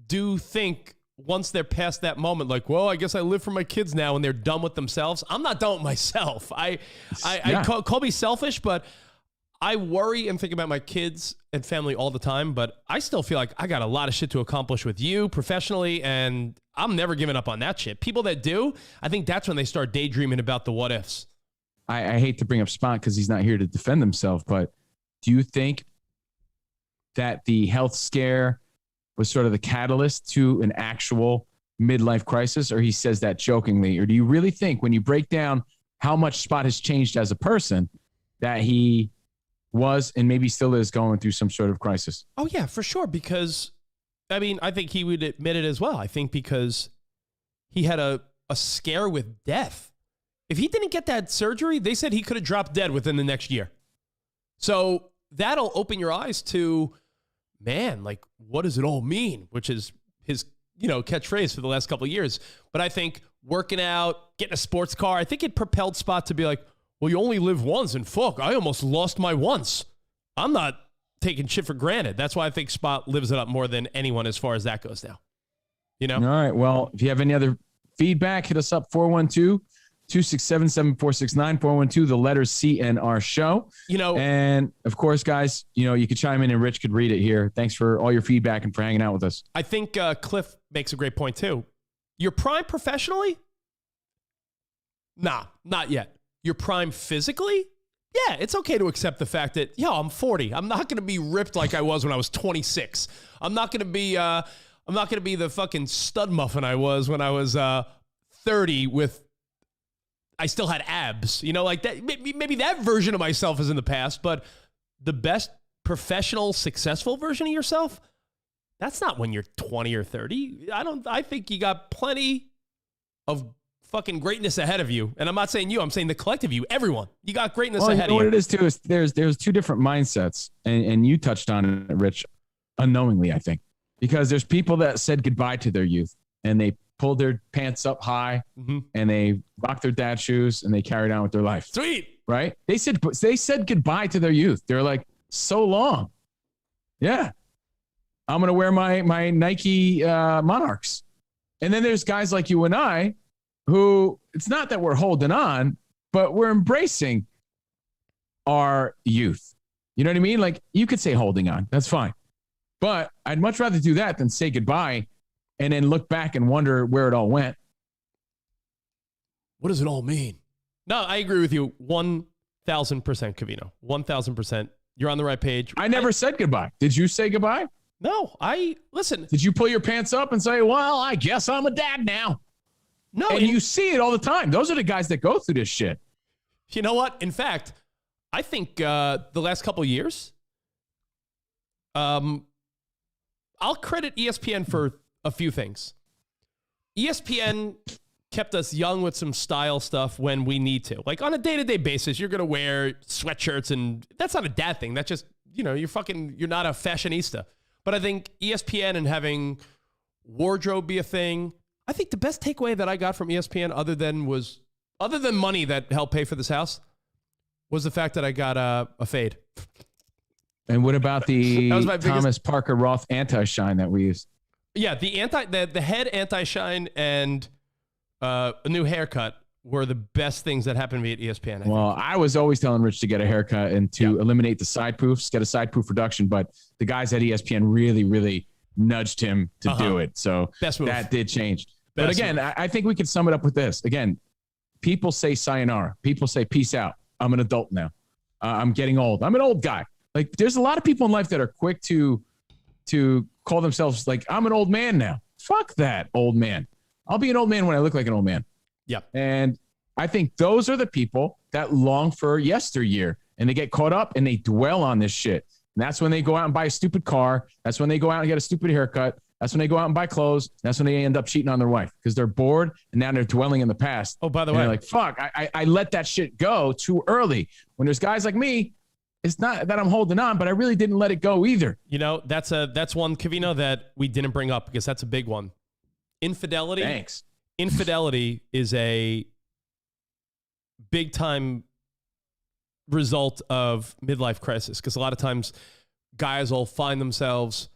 do think once they're past that moment, like, well, I guess I live for my kids now, and they're done with themselves. I'm not done with myself. I call me selfish, but I worry and think about my kids and family all the time. But I still feel like I got a lot of shit to accomplish with you professionally, and I'm never giving up on that shit. People that do, I think that's when they start daydreaming about the what ifs. I hate to bring up Spot because he's not here to defend himself, but do you think that the health scare was sort of the catalyst to an actual midlife crisis, or he says that jokingly? Or do you really think, when you break down how much Spot has changed as a person, that he was and maybe still is going through some sort of crisis? Oh, yeah, for sure. Because, I mean, I think he would admit it as well. I think because he had a scare with death. If he didn't get that surgery, they said he could have dropped dead within the next year. So that'll open your eyes to, man, like, what does it all mean? Which is his, catchphrase for the last couple of years. But I think working out, getting a sports car, I think it propelled Spot to be like, well, you only live once, and fuck, I almost lost my once. I'm not taking shit for granted. That's why I think Spot lives it up more than anyone as far as that goes now. All right. Well, if you have any other feedback, hit us up, 412-267-7469, 412, the letters CNR show. And of course, guys, you could chime in and Rich could read it here. Thanks for all your feedback and for hanging out with us. I think Cliff makes a great point too. Your prime professionally? Nah, not yet. Your prime physically? Yeah, it's okay to accept the fact that, I'm 40. I'm not going to be ripped like I was when I was 26. I'm not going to be the fucking stud muffin I was when I was 30 with, I still had abs, like that. Maybe that version of myself is in the past, but the best professional, successful version of yourself, that's not when you're 20 or 30. I think you got plenty of fucking greatness ahead of you. And I'm not saying you, I'm saying the collective you, everyone. You got greatness ahead of you. What it is too is there's two different mindsets, and you touched on it, Rich, unknowingly, I think, because there's people that said goodbye to their youth and they pulled their pants up high and they rocked their dad shoes and they carried on with their life. Sweet. Right? They said goodbye to their youth. They're like, so long. Yeah. I'm going to wear my Nike Monarchs. And then there's guys like you and I who, it's not that we're holding on, but we're embracing our youth. You know what I mean? Like, you could say holding on. That's fine. But I'd much rather do that than say goodbye and then look back and wonder where it all went. What does it all mean? No, I agree with you 1,000%, Covino. 1,000%. You're on the right page. I never said goodbye. Did you say goodbye? No, listen. Did you pull your pants up and say, well, I guess I'm a dad now? No. And you see it all the time. Those are the guys that go through this shit. You know what? In fact, I think the last couple of years, I'll credit ESPN for a few things. ESPN kept us young with some style stuff when we need to. Like on a day-to-day basis, you're going to wear sweatshirts, and that's not a dad thing. That's just, you're not a fashionista. But I think ESPN and having wardrobe be a thing, I think the best takeaway that I got from ESPN other than money that helped pay for this house was the fact that I got a fade. And what about the Thomas Parker Roth anti-shine that we used? Yeah, the head anti-shine and a new haircut were the best things that happened to me at ESPN. I was always telling Rich to get a haircut and to eliminate the side poofs, get a side poof reduction. But the guys at ESPN really, really nudged him to do it. So that did change. But again, I think we can sum it up with this. Again, people say sayonara. People say peace out. I'm an adult now. I'm getting old. I'm an old guy. Like, there's a lot of people in life that are quick to call themselves like, I'm an old man now. Fuck that, old man. I'll be an old man when I look like an old man. Yeah. And I think those are the people that long for yesteryear, and they get caught up and they dwell on this shit. And that's when they go out and buy a stupid car. That's when they go out and get a stupid haircut. That's when they go out and buy clothes. That's when they end up cheating on their wife because they're bored and now they're dwelling in the past. Oh, by the way, they're like, fuck, I let that shit go too early. When there's guys like me, it's not that I'm holding on, but I really didn't let it go either. That's one, Covino, that we didn't bring up because that's a big one. Infidelity. Thanks. Infidelity is a big time result of midlife crisis because a lot of times guys will find themselves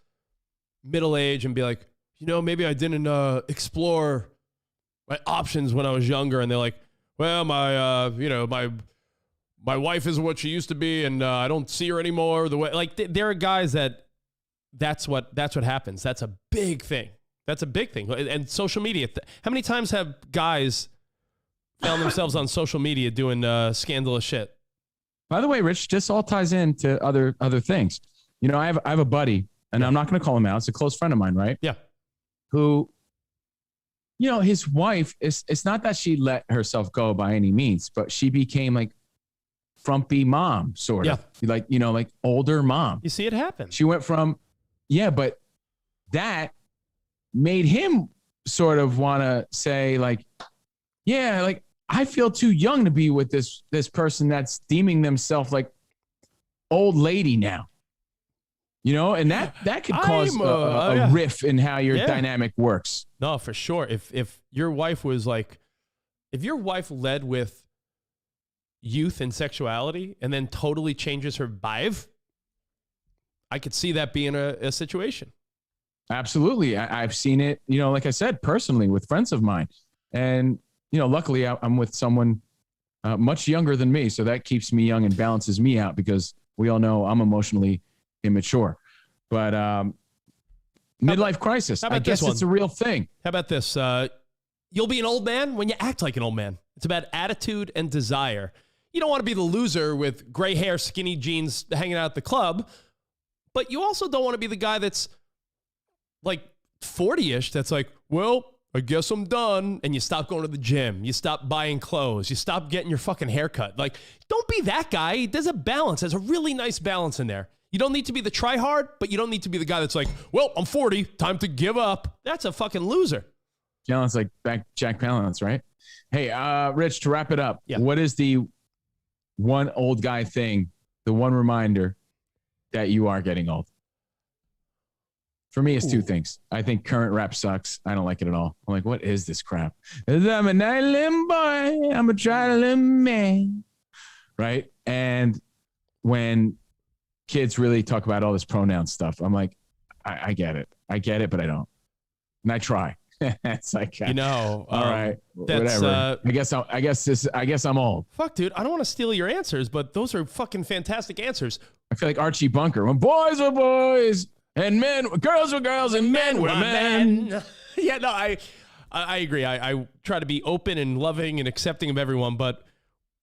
middle age and be like, maybe I didn't explore my options when I was younger, and they're like, well, my wife isn't what she used to be, and I don't see her anymore. There are guys that's what happens. That's a big thing. That's a big thing. And social media. How many times have guys found themselves on social media doing scandalous shit? By the way, Rich, this all ties into other things. I have a buddy, and I'm not going to call him out. It's a close friend of mine, right? Yeah. Who, his wife, it's not that she let herself go by any means, but she became like frumpy mom, sort of. Like older mom. You see it happen. She went from, but that made him sort of want to say like, I feel too young to be with this person that's deeming themselves like old lady now. And that could cause a riff in how your dynamic works. No, for sure. If your wife was like, if your wife led with youth and sexuality and then totally changes her vibe, I could see that being a situation. Absolutely. I've seen it, like I said, personally with friends of mine. And, luckily I'm with someone much younger than me. So that keeps me young and balances me out because we all know I'm emotionally immature. But midlife crisis, I guess it's a real thing. How about this? You'll be an old man when you act like an old man. It's about attitude and desire. You don't want to be the loser with gray hair, skinny jeans, hanging out at the club. But you also don't want to be the guy that's like 40-ish that's like, well, I guess I'm done. And you stop going to the gym. You stop buying clothes. You stop getting your fucking haircut. Like, don't be that guy. There's a balance. There's a really nice balance in there. You don't need to be the try hard, but you don't need to be the guy that's like, well, I'm 40. Time to give up. That's a fucking loser. Sounds like Jack Palance, right? Hey, Rich, to wrap it up, what is the one old guy thing, the one reminder that you are getting old? For me, it's two things. I think current rap sucks. I don't like it at all. I'm like, what is this crap? I'm an island boy. I'm a traveling man. Right? And when kids really talk about all this pronoun stuff, I'm like, I get it. I get it, but I don't. And I try. It's like, all right, whatever. I guess I'm old. Fuck, dude. I don't want to steal your answers, but those are fucking fantastic answers. I feel like Archie Bunker. When boys were boys and girls were girls and men were men. Yeah, no, I agree. I try to be open and loving and accepting of everyone, but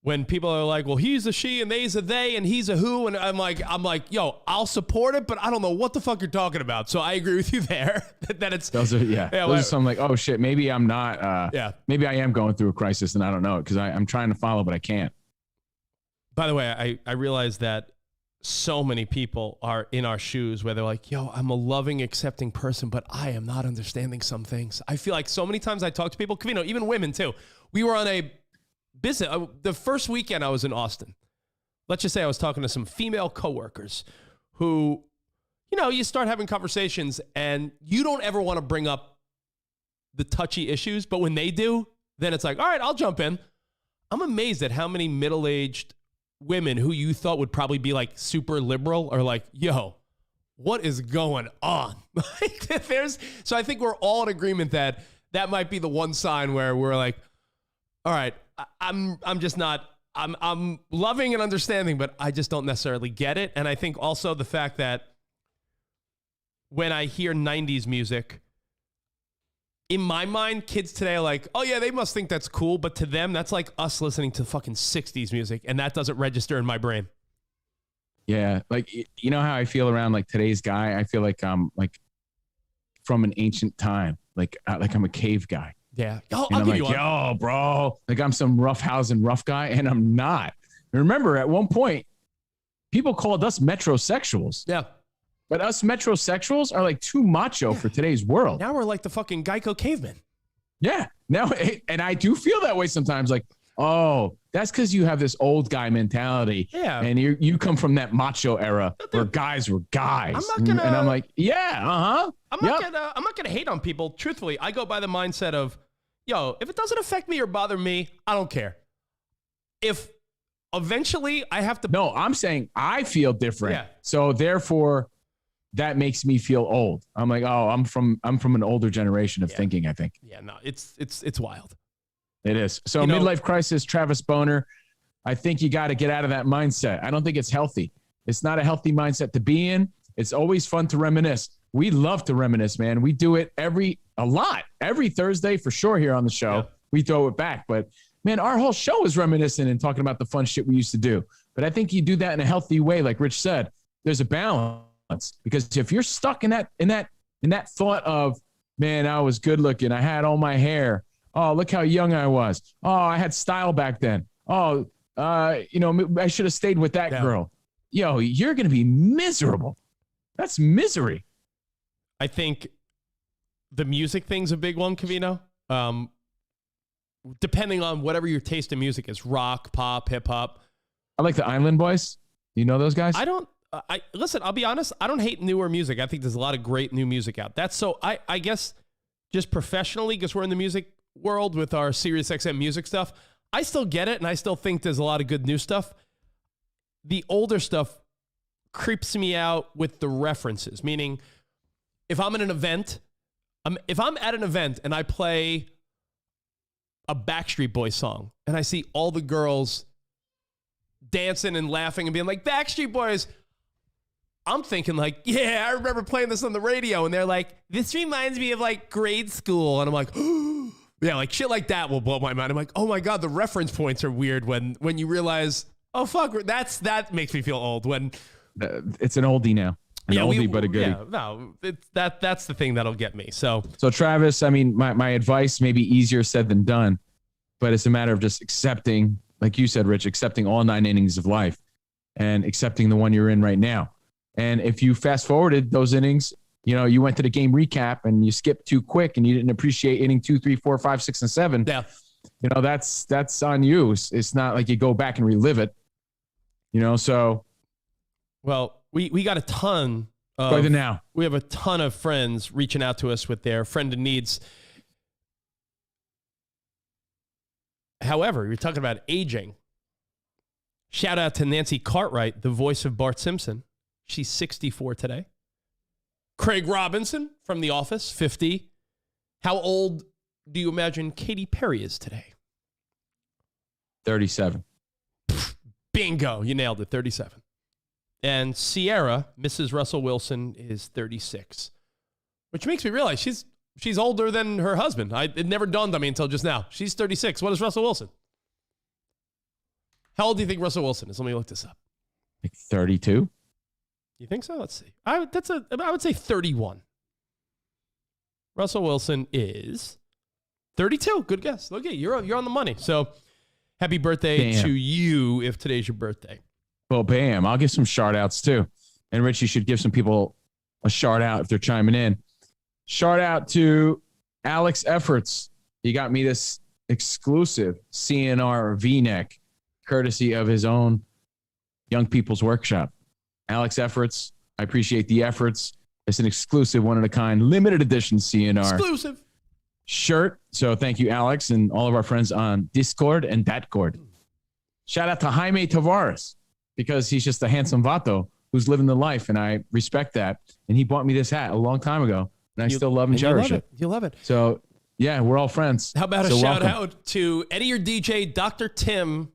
when people are like, well, he's a she and they's a they and he's a who, and I'm like, yo, I'll support it, but I don't know what the fuck you're talking about. So I agree with you there. that it's those are some like, oh shit, maybe I'm not. Maybe I am going through a crisis and I don't know it because I'm trying to follow, but I can't. By the way, I realize that so many people are in our shoes where they're like, yo, I'm a loving, accepting person, but I am not understanding some things. I feel like so many times I talk to people, Covino, even women too. We were on a business. The first weekend I was in Austin, let's just say I was talking to some female coworkers who, you start having conversations and you don't ever want to bring up the touchy issues, but when they do, then it's like, all right, I'll jump in. I'm amazed at how many middle-aged women who you thought would probably be like super liberal are like, yo, what is going on? So I think we're all in agreement that might be the one sign where we're like, all right, I'm just not, I'm loving and understanding, but I just don't necessarily get it. And I think also the fact that when I hear 90s music, in my mind, kids today are like, oh yeah, they must think that's cool. But to them, that's like us listening to fucking 60s music. And that doesn't register in my brain. Yeah. Like, you know how I feel around like today's guy? I feel like I'm like from an ancient time. Like I'm a cave guy. Yeah. Oh, and I'm like, yo, bro, like I'm some roughhousing rough guy, and I'm not. Remember, at one point, people called us metrosexuals. Yeah. But us metrosexuals are like too macho for today's world. Now we're like the fucking Geico cavemen. Yeah. Now, and I do feel that way sometimes. Like, oh, that's because you have this old guy mentality. Yeah. And you come from that macho era where guys were guys. And I'm like, yeah, I'm not gonna hate on people. Truthfully, I go by the mindset of, yo, if it doesn't affect me or bother me, I don't care. If eventually I have to. No, I'm saying I feel different. Yeah. So therefore, that makes me feel old. I'm like, oh, I'm from an older generation of thinking, I think. Yeah, no, it's wild. It is. So midlife crisis, Travis Boner, I think you got to get out of that mindset. I don't think it's healthy. It's not a healthy mindset to be in. It's always fun to reminisce. We love to reminisce, man. We do it every Thursday for sure here on the show. Yeah. We throw it back. But man, our whole show is reminiscing and talking about the fun shit we used to do. But I think you do that in a healthy way. Like Rich said, there's a balance. Because if you're stuck in that thought of, man, I was good looking, I had all my hair, oh, look how young I was, oh, I had style back then, oh, I should have stayed with that girl, yo, you're gonna be miserable. That's misery. I think the music thing's a big one, Covino. Depending on whatever your taste in music is, rock, pop, hip hop. I like the Island Boys. You know those guys? I don't. Listen, I'll be honest. I don't hate newer music. I think there's a lot of great new music out. I guess just professionally, because we're in the music world with our Sirius XM music stuff, I still get it. And I still think there's a lot of good new stuff. The older stuff creeps me out with the references, meaning if I'm at an event and I play a Backstreet Boys song and I see all the girls dancing and laughing and being like, Backstreet Boys, I'm thinking like, yeah, I remember playing this on the radio. And they're like, this reminds me of like grade school. And I'm like, oh, yeah, like shit like that will blow my mind. I'm like, oh my God, the reference points are weird when you realize, oh fuck, that makes me feel old when it's an oldie now. Oldie, but a goodie. Yeah, no, that's the thing that'll get me. So Travis, I mean, my advice may be easier said than done, but it's a matter of just accepting, like you said, Rich, accepting all 9 innings of life and accepting the one you're in right now. And if you fast forwarded those innings, you went to the game recap and you skipped too quick and you didn't appreciate inning 2, 3, 4, 5, 6, and 7. Yeah. That's on you. It's not like you go back and relive it. So. Well, we got a ton of. Right now. We have a ton of friends reaching out to us with their friend in needs. However, you're talking about aging. Shout out to Nancy Cartwright, the voice of Bart Simpson. She's 64 today. Craig Robinson from The Office, 50. How old do you imagine Katy Perry is today? 37. Bingo. You nailed it. 37. And Sierra, Mrs. Russell Wilson, is 36. Which makes me realize she's older than her husband. It never dawned on me until just now. She's 36. What is Russell Wilson? How old do you think Russell Wilson is? Let me look this up. Like 32? You think so? Let's see. I would say 31. Russell Wilson is 32. Good guess. Look at you. You're on the money. So happy birthday to you if today's your birthday. Well, bam. I'll give some shout outs too. And Richie should give some people a shout out if they're chiming in. Shout out to Alex Efforts. He got me this exclusive CNR V-neck courtesy of his own Young People's Workshop. Alex Efforts, I appreciate the efforts. It's an exclusive, one-of-a-kind, limited edition CNR exclusive shirt. So thank you, Alex, and all of our friends on Discord and Datcord. Shout out to Jaime Tavares, because he's just a handsome vato who's living the life, and I respect that. And he bought me this hat a long time ago, and I still love and cherish it. You love it. So, yeah, we're all friends. How about a shout out to Eddie your DJ, Dr. Tim,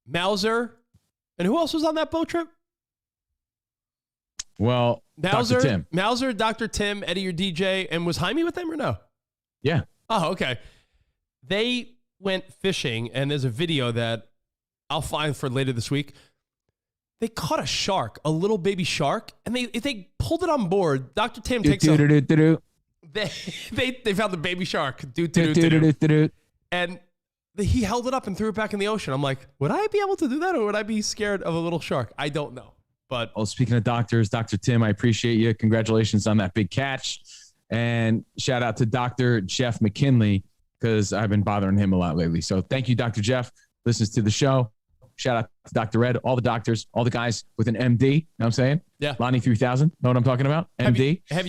Mauser, and who else was on that boat trip? Well, Mauser, Dr. Tim. Mauser, Dr. Tim, Eddie your DJ, and was Jaime with them or no? Yeah. Oh, okay. They went fishing, and there's a video that I'll find for later this week. They caught a shark, a little baby shark, and they pulled it on board. Dr. Tim takes they found the baby shark. And he held it up and threw it back in the ocean. I'm like, would I be able to do that, or would I be scared of a little shark? I don't know. But speaking of doctors, Dr. Tim, I appreciate you. Congratulations on that big catch. And shout out to Dr. Jeff McKinley, because I've been bothering him a lot lately. So thank you, Dr. Jeff. Listens to the show. Shout out to Dr. Red, all the doctors, all the guys with an MD. You know what I'm saying? Yeah. Lonnie 3000. Know what I'm talking about? MD. Have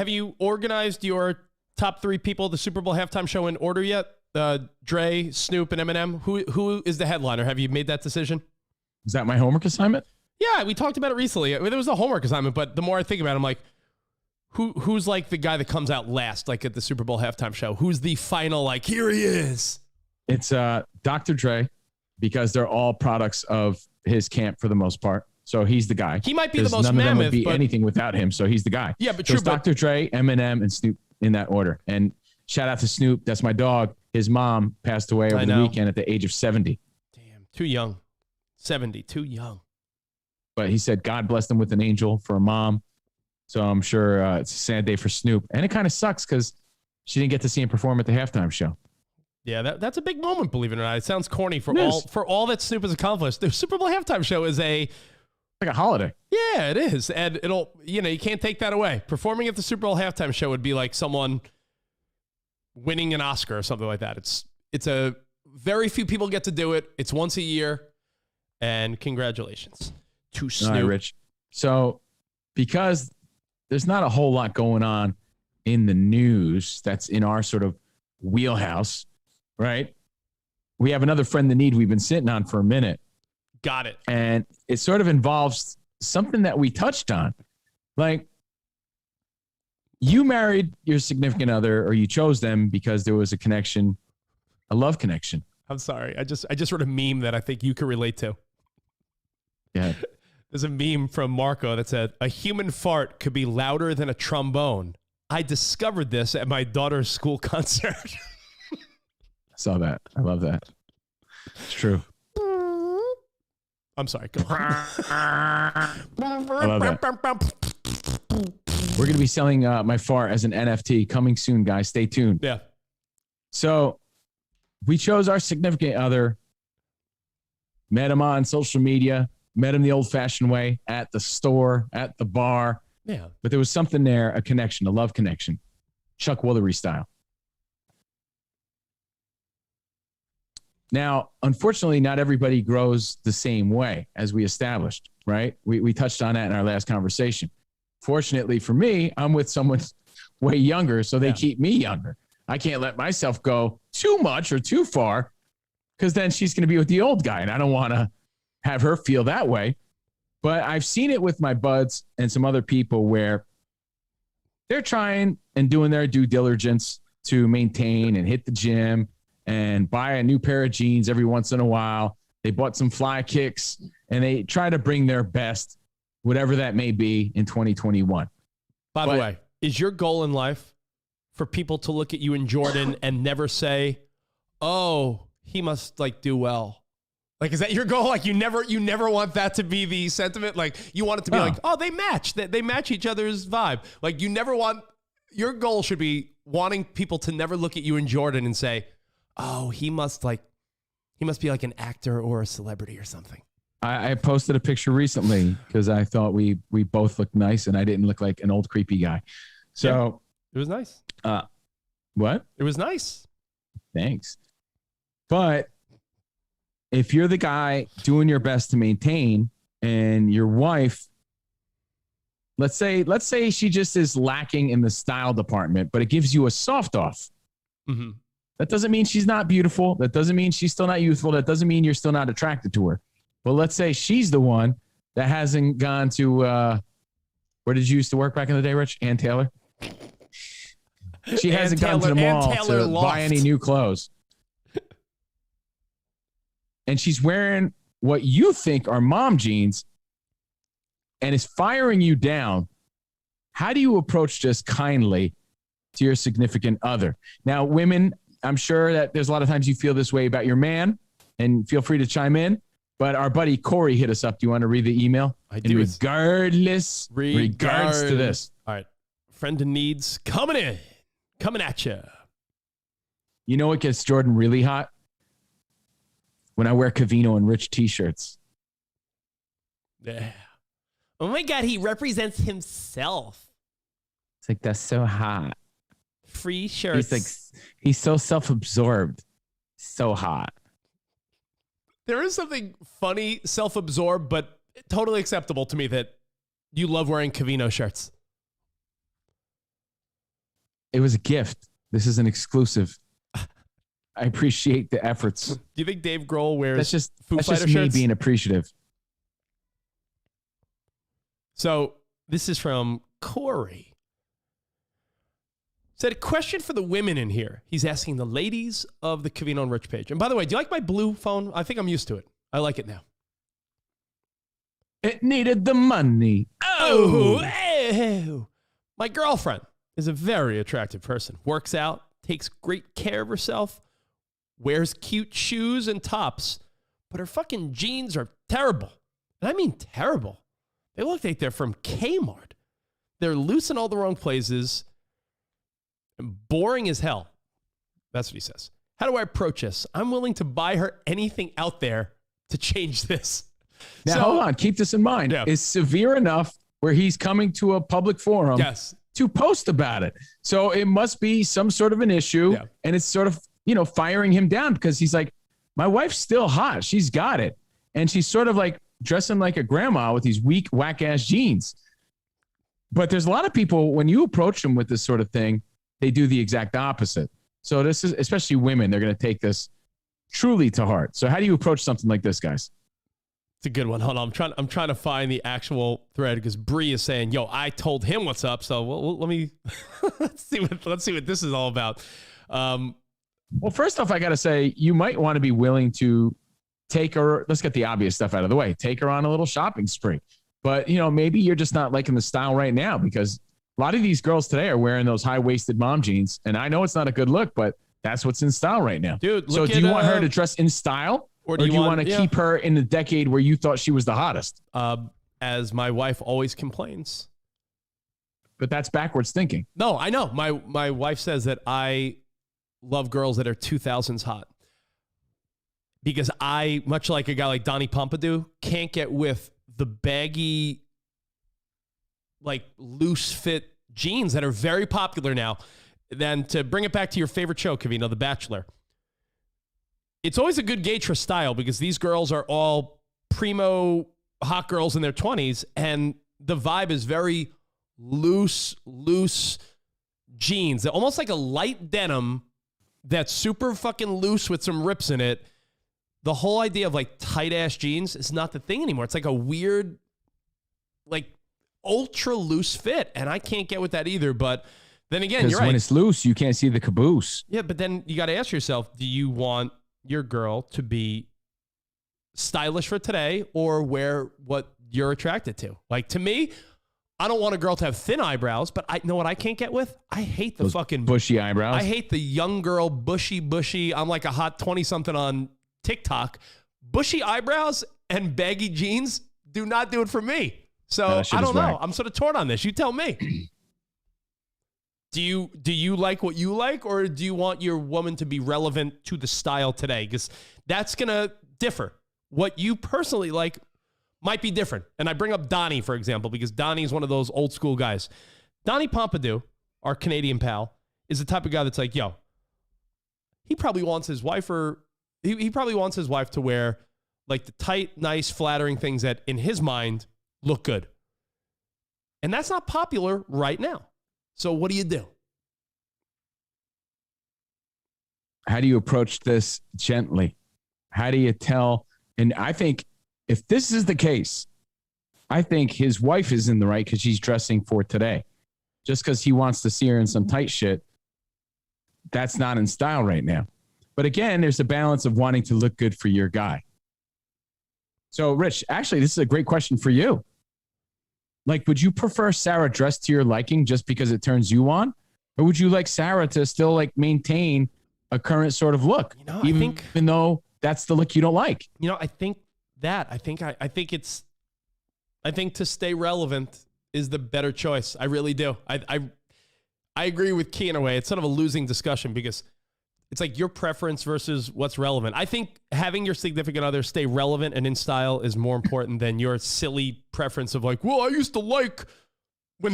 you organized your top 3 people at the Super Bowl halftime show in order yet? Dre, Snoop, and Eminem. Who is the headliner? Have you made that decision? Is that my homework assignment? Yeah, we talked about it recently. There was a homework assignment, but the more I think about it, I'm like, who's like the guy that comes out last, like at the Super Bowl halftime show? Who's the final, like, here he is? It's Dr. Dre, because they're all products of his camp for the most part. So he's the guy. He might be the most none mammoth, of them would be but anything without him. So he's the guy. Yeah, but so true. It's Dr. Dre, Eminem, and Snoop in that order. And shout out to Snoop. That's my dog. His mom passed away over the weekend at the age of 70. Damn, too young. 70, too young. But he said God blessed him with an angel for a mom. So I'm sure it's a sad day for Snoop. And it kind of sucks because she didn't get to see him perform at the halftime show. Yeah, that's a big moment, believe it or not. It sounds corny for all that Snoop has accomplished. The Super Bowl halftime show is like a holiday. Yeah, it is. And you can't take that away. Performing at the Super Bowl halftime show would be like someone winning an Oscar or something like that. It's a very few people get to do it. It's once a year. And congratulations to Snoop. All right, Rich. So because there's not a whole lot going on in the news that's in our sort of wheelhouse, right? We have another friend in need we've been sitting on for a minute. Got it. And it sort of involves something that we touched on. Like, you married your significant other, or you chose them because there was a connection, a love connection. I'm sorry. I just wrote a meme that I think you can relate to. Yeah. There's a meme from Marco that said, a human fart could be louder than a trombone. I discovered this at my daughter's school concert. I saw that. I love that. It's true. I'm sorry. Go on. I love that. We're going to be selling my fart as an NFT coming soon, guys. Stay tuned. Yeah. So we chose our significant other, met him on social media, met him the old-fashioned way, at the store, at the bar. Yeah. But there was something there, a connection, a love connection, Chuck Woolery style. Now, unfortunately, not everybody grows the same way, as we established, right? We touched on that in our last conversation. Fortunately for me, I'm with someone way younger, so they keep me younger. I can't let myself go too much or too far, because then she's going to be with the old guy, and I don't want to have her feel that way. But I've seen it with my buds and some other people where they're trying and doing their due diligence to maintain and hit the gym and buy a new pair of jeans every once in a while. They bought some fly kicks and they try to bring their best, whatever that may be, in 2021. By the way, is your goal in life for people to look at you in Jordan and never say, "Oh, he must like do well"? Like, is that your goal? Like, you never want that to be the sentiment. Like, you want it to be like, "Oh, they match. They match each other's vibe." Like, you never want. Your goal should be wanting people to never look at you in Jordan and say, "Oh, he must be like an actor or a celebrity or something." I posted a picture recently because I thought we both looked nice and I didn't look like an old creepy guy. So it was nice. What? It was nice. Thanks. But if you're the guy doing your best to maintain and your wife, let's say she just is lacking in the style department, but it gives you a soft off. Mm-hmm. That doesn't mean she's not beautiful. That doesn't mean she's still not youthful. That doesn't mean you're still not attracted to her. But let's say she's the one that hasn't gone to, where did you used to work back in the day, Rich? Ann Taylor? She hasn't gone to the mall to buy any new clothes. And she's wearing what you think are mom jeans and is firing you down. How do you approach this kindly to your significant other? Now, women, I'm sure that there's a lot of times you feel this way about your man, and feel free to chime in. But our buddy Corey hit us up. Do you want to read the email? I do. Regards to this. All right. Friend in needs coming at you. You know what gets Jordan really hot? When I wear Covino and Rich t-shirts. Yeah. Oh my God, he represents himself. It's like, that's so hot. Free shirts. He's so self-absorbed. So hot. There is something funny, self-absorbed, but totally acceptable to me that you love wearing Covino shirts. It was a gift. This is an exclusive. I appreciate the efforts. Do you think Dave Grohl wears that's just shirts? Me being appreciative. So this is from Corey. Said, a question for the women in here. He's asking the ladies of the Covino and Rich page. And by the way, do you like my blue phone? I think I'm used to it. I like it now. It needed the money. Oh. My girlfriend is a very attractive person. Works out, takes great care of herself, wears cute shoes and tops, but her fucking jeans are terrible. And I mean terrible. They look like they're from Kmart. They're loose in all the wrong places and boring as hell. That's what he says. How do I approach this? I'm willing to buy her anything out there to change this. Now, hold on. Keep this in mind. Yeah. It's severe enough where he's coming to a public forum to post about it. So it must be some sort of an issue. Yeah. And it's sort of, firing him down because he's like, my wife's still hot. She's got it. And she's sort of like dressing like a grandma with these weak, whack-ass jeans. But there's a lot of people, when you approach them with this sort of thing, they do the exact opposite. So this is, especially women, they're going to take this truly to heart. So how do you approach something like this, guys? It's a good one. Hold on. I'm trying to find the actual thread because Bree is saying, yo, I told him what's up. So let me let's see what this is all about. Well, first off, I got to say, you might want to be willing to take her. Let's get the obvious stuff out of the way. Take her on a little shopping spree. But, maybe you're just not liking the style right now because a lot of these girls today are wearing those high-waisted mom jeans. And I know it's not a good look, but that's what's in style right now. Dude, so do you want her to dress in style? Or do you want to keep her in the decade where you thought she was the hottest? As my wife always complains. But that's backwards thinking. No, I know. My wife says that I love girls that are 2000s hot. Because I, much like a guy like Donnie Pompadour, can't get with the baggy, like loose fit jeans that are very popular now. Then to bring it back to your favorite show, Covino, The Bachelor. It's always a good gauge for style because these girls are all primo hot girls in their 20s, and the vibe is very loose jeans. They're almost like a light denim that's super fucking loose with some rips in it. The whole idea of like tight ass jeans is not the thing anymore. It's like a weird, like ultra loose fit, and I can't get with that either. But then again, you're Because right. when it's loose, you can't see the caboose. Yeah, but then you got to ask yourself, do you want your girl to be stylish for today or wear what you're attracted to? Like, to me, I don't want a girl to have thin eyebrows, but I know what I can't get with? I hate the Those fucking bushy eyebrows. I hate the young girl, bushy. I'm like a hot 20-something on TikTok. Bushy eyebrows and baggy jeans do not do it for me. So that shit I is don't know. whack. I'm sort of torn on this. You tell me. Do you like what you like, or do you want your woman to be relevant to the style today? Because that's going to differ. What you personally like might be different. And I bring up Donnie, for example, because Donnie is one of those old school guys. Donnie Pompidou, our Canadian pal, is the type of guy that's like, yo, he probably wants his wife he probably wants his wife to wear like the tight, nice, flattering things that in his mind look good. And that's not popular right now. So what do you do? How do you approach this gently? How do you tell? And I think if this is the case, I think his wife is in the right because she's dressing for today. Just because he wants to see her in some tight shit, that's not in style right now. But again, there's a balance of wanting to look good for your guy. So, Rich, actually, this is a great question for you. Like, would you prefer Sarah dressed to your liking just because it turns you on? Or would you like Sarah to still like maintain a current sort of look? You know, even though that's the look you don't like. You know, I think to stay relevant is the better choice. I really do. I agree with Key in a way. It's sort of a losing discussion because it's like your preference versus what's relevant. I think having your significant other stay relevant and in style is more important than your silly preference of like, well, I used to like when,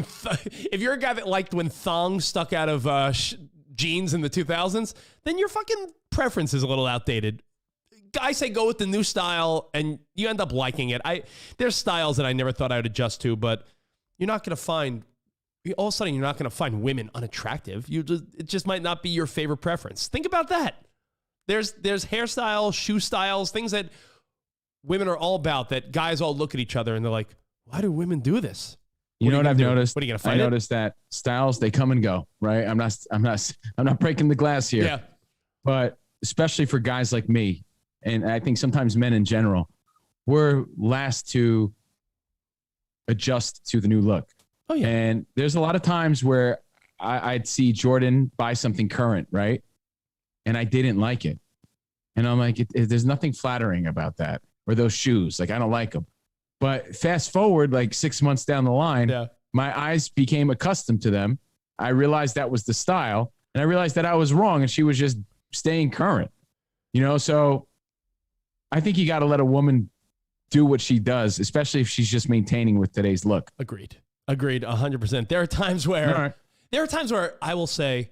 if you're a guy that liked when thongs stuck out of jeans in the 2000s, then your fucking preference is a little outdated. Guys say go with the new style and you end up liking it. There's styles that I never thought I would adjust to, but you're not going to find, all of a sudden you're not going to find women unattractive. It just might not be your favorite preference. Think about that. There's hairstyles, shoe styles, things that women are all about that guys all look at each other and they're like, why do women do this? You know what I've noticed? What are you going to fight? I noticed that styles, they come and go, right? I'm not breaking the glass here. Yeah. But especially for guys like me, and I think sometimes men in general, we're last to adjust to the new look. Oh, yeah. And there's a lot of times where I'd see Jordan buy something current, right? And I didn't like it. And I'm like, there's nothing flattering about that. Or those shoes. Like, I don't like them. But fast forward, like 6 months down the line, my eyes became accustomed to them. I realized that was the style. And I realized that I was wrong and she was just staying current. You know, so I think you got to let a woman do what she does, especially if she's just maintaining with today's look. Agreed 100%. There are times where I will say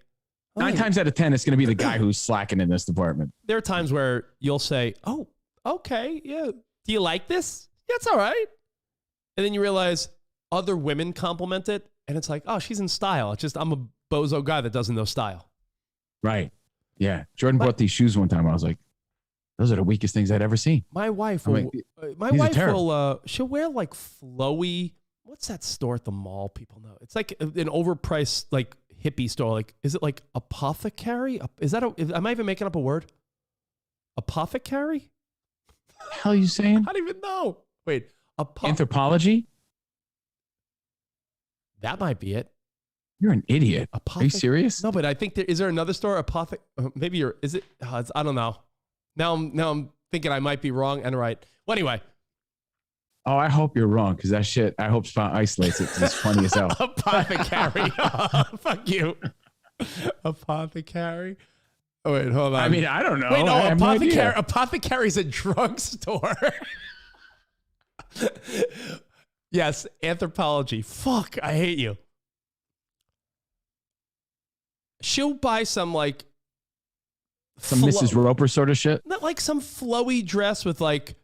9 times out of 10, it's going to be the guy who's slacking in this department. There are times where you'll say, oh, okay, yeah. Do you like this? Yeah, it's all right. And then you realize other women compliment it and it's like, oh, she's in style. It's just, I'm a bozo guy that doesn't know style. Right. Yeah. Jordan bought these shoes one time. I was like, those are the weakest things I'd ever seen. My wife I'm will, like, she'll wear like flowy, what's that store at the mall people know? It's like an overpriced like hippie store. Like, is it like Apothecary? Is that am I even making up a word? Apothecary? What the hell are you saying? I don't even know. Wait, Anthropology? That might be it. You're an idiot. Are you serious? No, but I think is there another store? Maybe is it? I don't know. Now I'm thinking I might be wrong and right. Well, anyway. Oh, I hope you're wrong because that shit, I hope Spot isolates it because it's funny as hell. Apothecary. Oh, fuck you. Apothecary. Oh, wait, hold on. I mean, I don't know. Wait, no, Apothecary. Apothecary's a drugstore. Yes, anthropology. Fuck, I hate you. She'll buy some like some Mrs. Roper sort of shit. Not like some flowy dress with like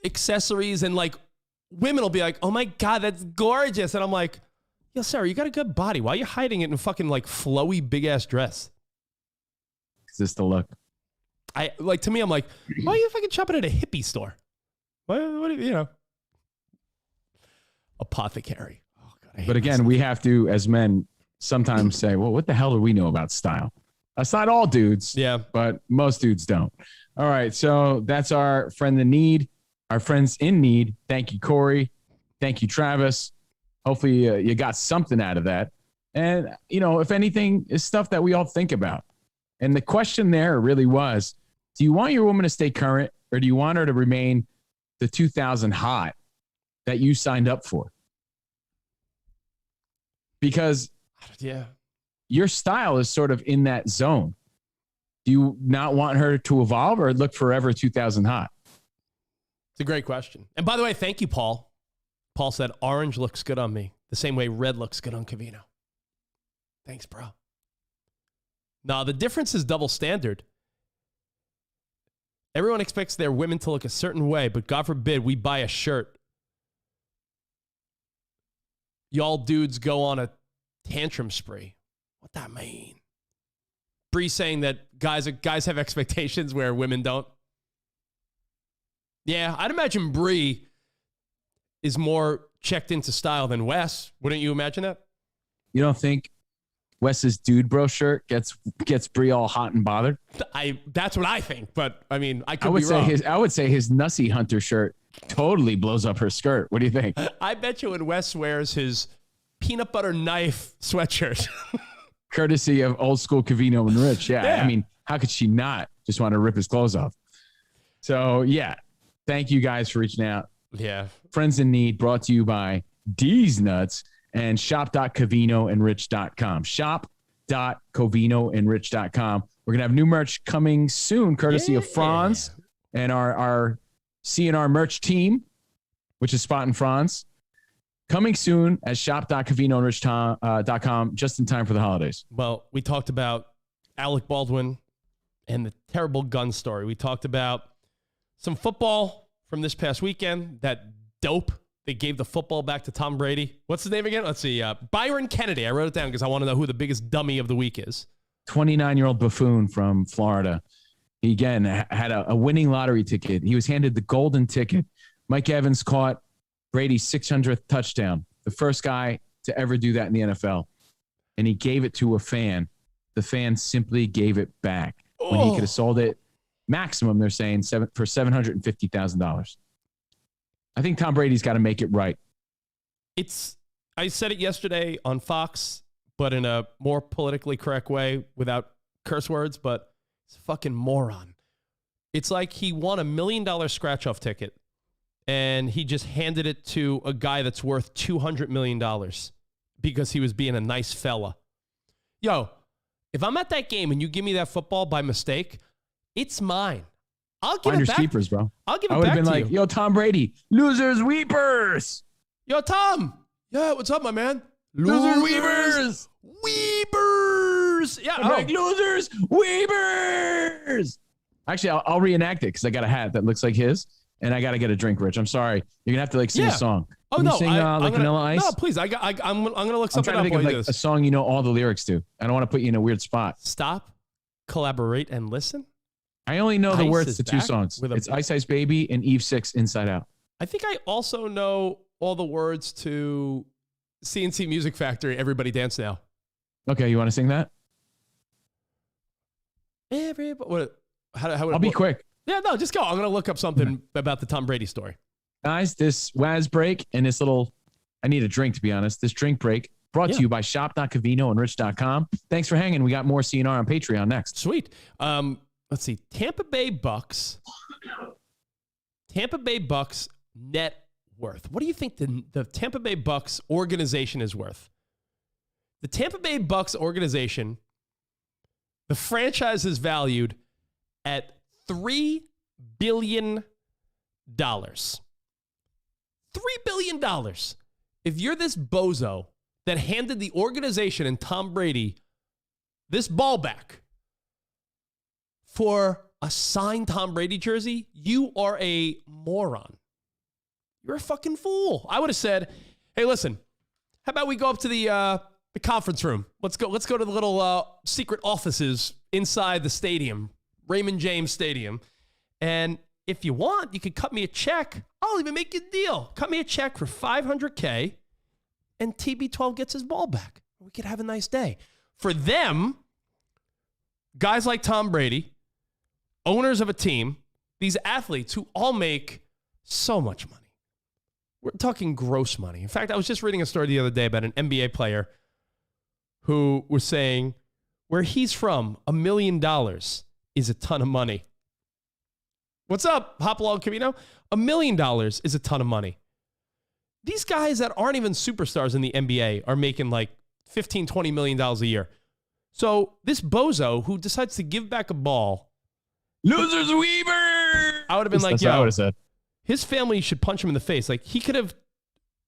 accessories and like women will be like, oh my God, that's gorgeous. And I'm like, yo, Sarah, you got a good body. Why are you hiding it in a fucking like flowy big ass dress? Is this the look? To me, I'm like, why are you fucking shopping at a hippie store? What do you know? Apothecary. Oh, God, I hate But again, we have to, as men, sometimes say, well, what the hell do we know about style? That's not all dudes. Yeah. But most dudes don't. All right. So that's our friend in need, our friends in need. Thank you, Corey. Thank you, Travis. Hopefully you got something out of that. And, if anything, is stuff that we all think about. And the question there really was, do you want your woman to stay current or do you want her to remain the 2000 hot that you signed up for? Because your style is sort of in that zone. Do you not want her to evolve or look forever 2000 hot? It's a great question. And by the way, thank you, Paul. Paul said, orange looks good on me the same way red looks good on Covino. Thanks, bro. No, the difference is double standard. Everyone expects their women to look a certain way, but God forbid we buy a shirt. Y'all dudes go on a tantrum spree. What that mean? Bree saying that guys have expectations where women don't. Yeah, I'd imagine Bree is more checked into style than Wes. Wouldn't you imagine that? You don't think Wes's dude bro shirt gets Bree all hot and bothered? That's what I think, but I mean, I would say his Nussy Hunter shirt totally blows up her skirt. What do you think? I bet you when Wes wears his peanut butter knife sweatshirt, courtesy of old school Covino and Rich. Yeah. I mean, how could she not just want to rip his clothes off? So yeah, thank you guys for reaching out. Yeah. Friends in Need, brought to you by D's Nuts and shop.covinoandrich.com. Shop.covinoandrich.com. We're going to have new merch coming soon, courtesy of Franz and our CNR merch team, which is Spot and Franz. Coming soon at shop.covinoandrich.com, just in time for the holidays. Well, we talked about Alec Baldwin and the terrible gun story. We talked about some football from this past weekend, that dope. They gave the football back to Tom Brady. What's his name again? Let's see. Byron Kennedy. I wrote it down because I want to know who the biggest dummy of the week is. 29-year-old buffoon from Florida. He, again, had a winning lottery ticket. He was handed the golden ticket. Mike Evans caught Brady's 600th touchdown, the first guy to ever do that in the NFL. And he gave it to a fan. The fan simply gave it back when he could have sold it maximum, they're saying, for $750,000. I think Tom Brady's got to make it right. I said it yesterday on Fox, but in a more politically correct way without curse words, but it's a fucking moron. It's like he won $1 million scratch-off ticket and he just handed it to a guy that's worth $200 million because he was being a nice fella. Yo, if I'm at that game and you give me that football by mistake, it's mine. I'll give it back. Keepers, bro. I'll give it back to you. I would have been like, yo, Tom Brady, losers, weepers. Yo, Tom. Yeah, what's up, my man? Losers, weepers. Weepers. Yeah, like losers, weepers. Actually, I'll reenact it because I got a hat that looks like his, and I got to get a drink, Rich. I'm sorry. You're going to have to sing a song. Oh, Can no. you sing Vanilla Ice? No, please. I'm going to look something up. I'm trying to think of a song you know all the lyrics to. I don't want to put you in a weird spot. Stop, collaborate, and listen. I only know the words to two songs. It's Ice Ice Baby and Eve 6 Inside Out. I think I also know all the words to CNC Music Factory, Everybody Dance Now. Okay, you want to sing that? Everybody. I'll be quick. Yeah, no, just go. I'm going to look up something about the Tom Brady story. Guys, this Waz break and this little, I need a drink to be honest, this drink break brought to you by shop.covinoandrich.com. Thanks for hanging. We got more CNR on Patreon next. Sweet. Let's see. Tampa Bay Bucks net worth. What do you think the Tampa Bay Bucks organization is worth? The Tampa Bay Bucks organization, the franchise is valued at $3 billion. $3 billion. If you're this bozo that handed the organization and Tom Brady this ball back for a signed Tom Brady jersey, you are a moron. You're a fucking fool. I would have said, hey, listen, how about we go up to the conference room? Let's go to the little secret offices inside the stadium, Raymond James Stadium. And if you want, you could cut me a check. I'll even make you a deal. Cut me a check for $500K, and TB12 gets his ball back. We could have a nice day. For them, guys like Tom Brady, owners of a team, these athletes who all make so much money. We're talking gross money. In fact, I was just reading a story the other day about an NBA player who was saying where he's from, $1 million is a ton of money. What's up, Hopalong Covino? $1 million is a ton of money. These guys that aren't even superstars in the NBA are making like $15, $20 million a year. So this bozo who decides to give back a ball. Losers Weaver! I would have been like, That's what I yo, would have said. his family should punch him in the face. Like, he could have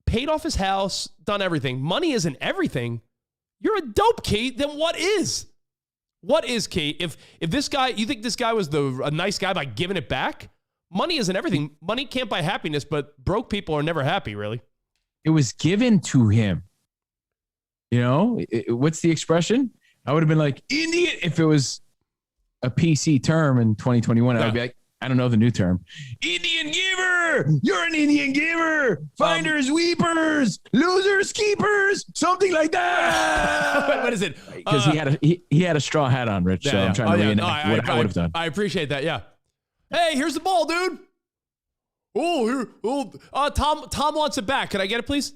paid off his house, done everything. Money isn't everything. You're a dope, Kate. Then what is? What is, Kate? If this guy, you think this guy was a nice guy by giving it back? Money isn't everything. Money can't buy happiness, but broke people are never happy, really. It was given to him. You know, what's the expression? I would have been like, Indian, if it was a PC term in 2021, I would be like, I don't know the new term. Indian giver! You're an Indian giver! Finders, weepers, losers, keepers, something like that. What is it? Because he had a straw hat on, Rich. So I'm trying to reenact what I would have done. I appreciate that. Yeah. Hey, here's the ball, dude. Tom wants it back. Can I get it, please?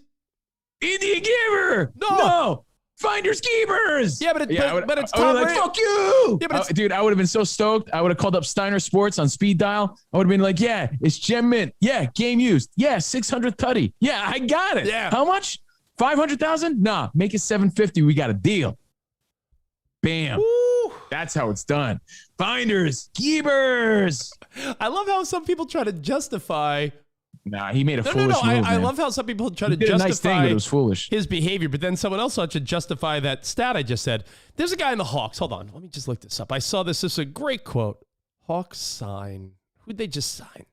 Indian giver! No. Finders keepers. Yeah, but it's Tom like, Brady. fuck you. Yeah, but Dude, I would have been so stoked. I would have called up Steiner Sports on speed dial. I would have been like, yeah, it's Gem Mint. Yeah, game used. Yeah, 600 tutty. Yeah, I got it. Yeah. How much? 500,000? Nah, make it 750. We got a deal. Bam. Woo. That's how it's done. Finders, keepers. I love how some people try to justify. Nah, he made a foolish move. I love how some people try to did a justify nice thing, but it was foolish. his behavior, but then someone else sought to justify that stat I just said. There's a guy in the Hawks. Hold on. Let me just look this up. I saw this. This is a great quote. Hawks sign. Who'd they just sign?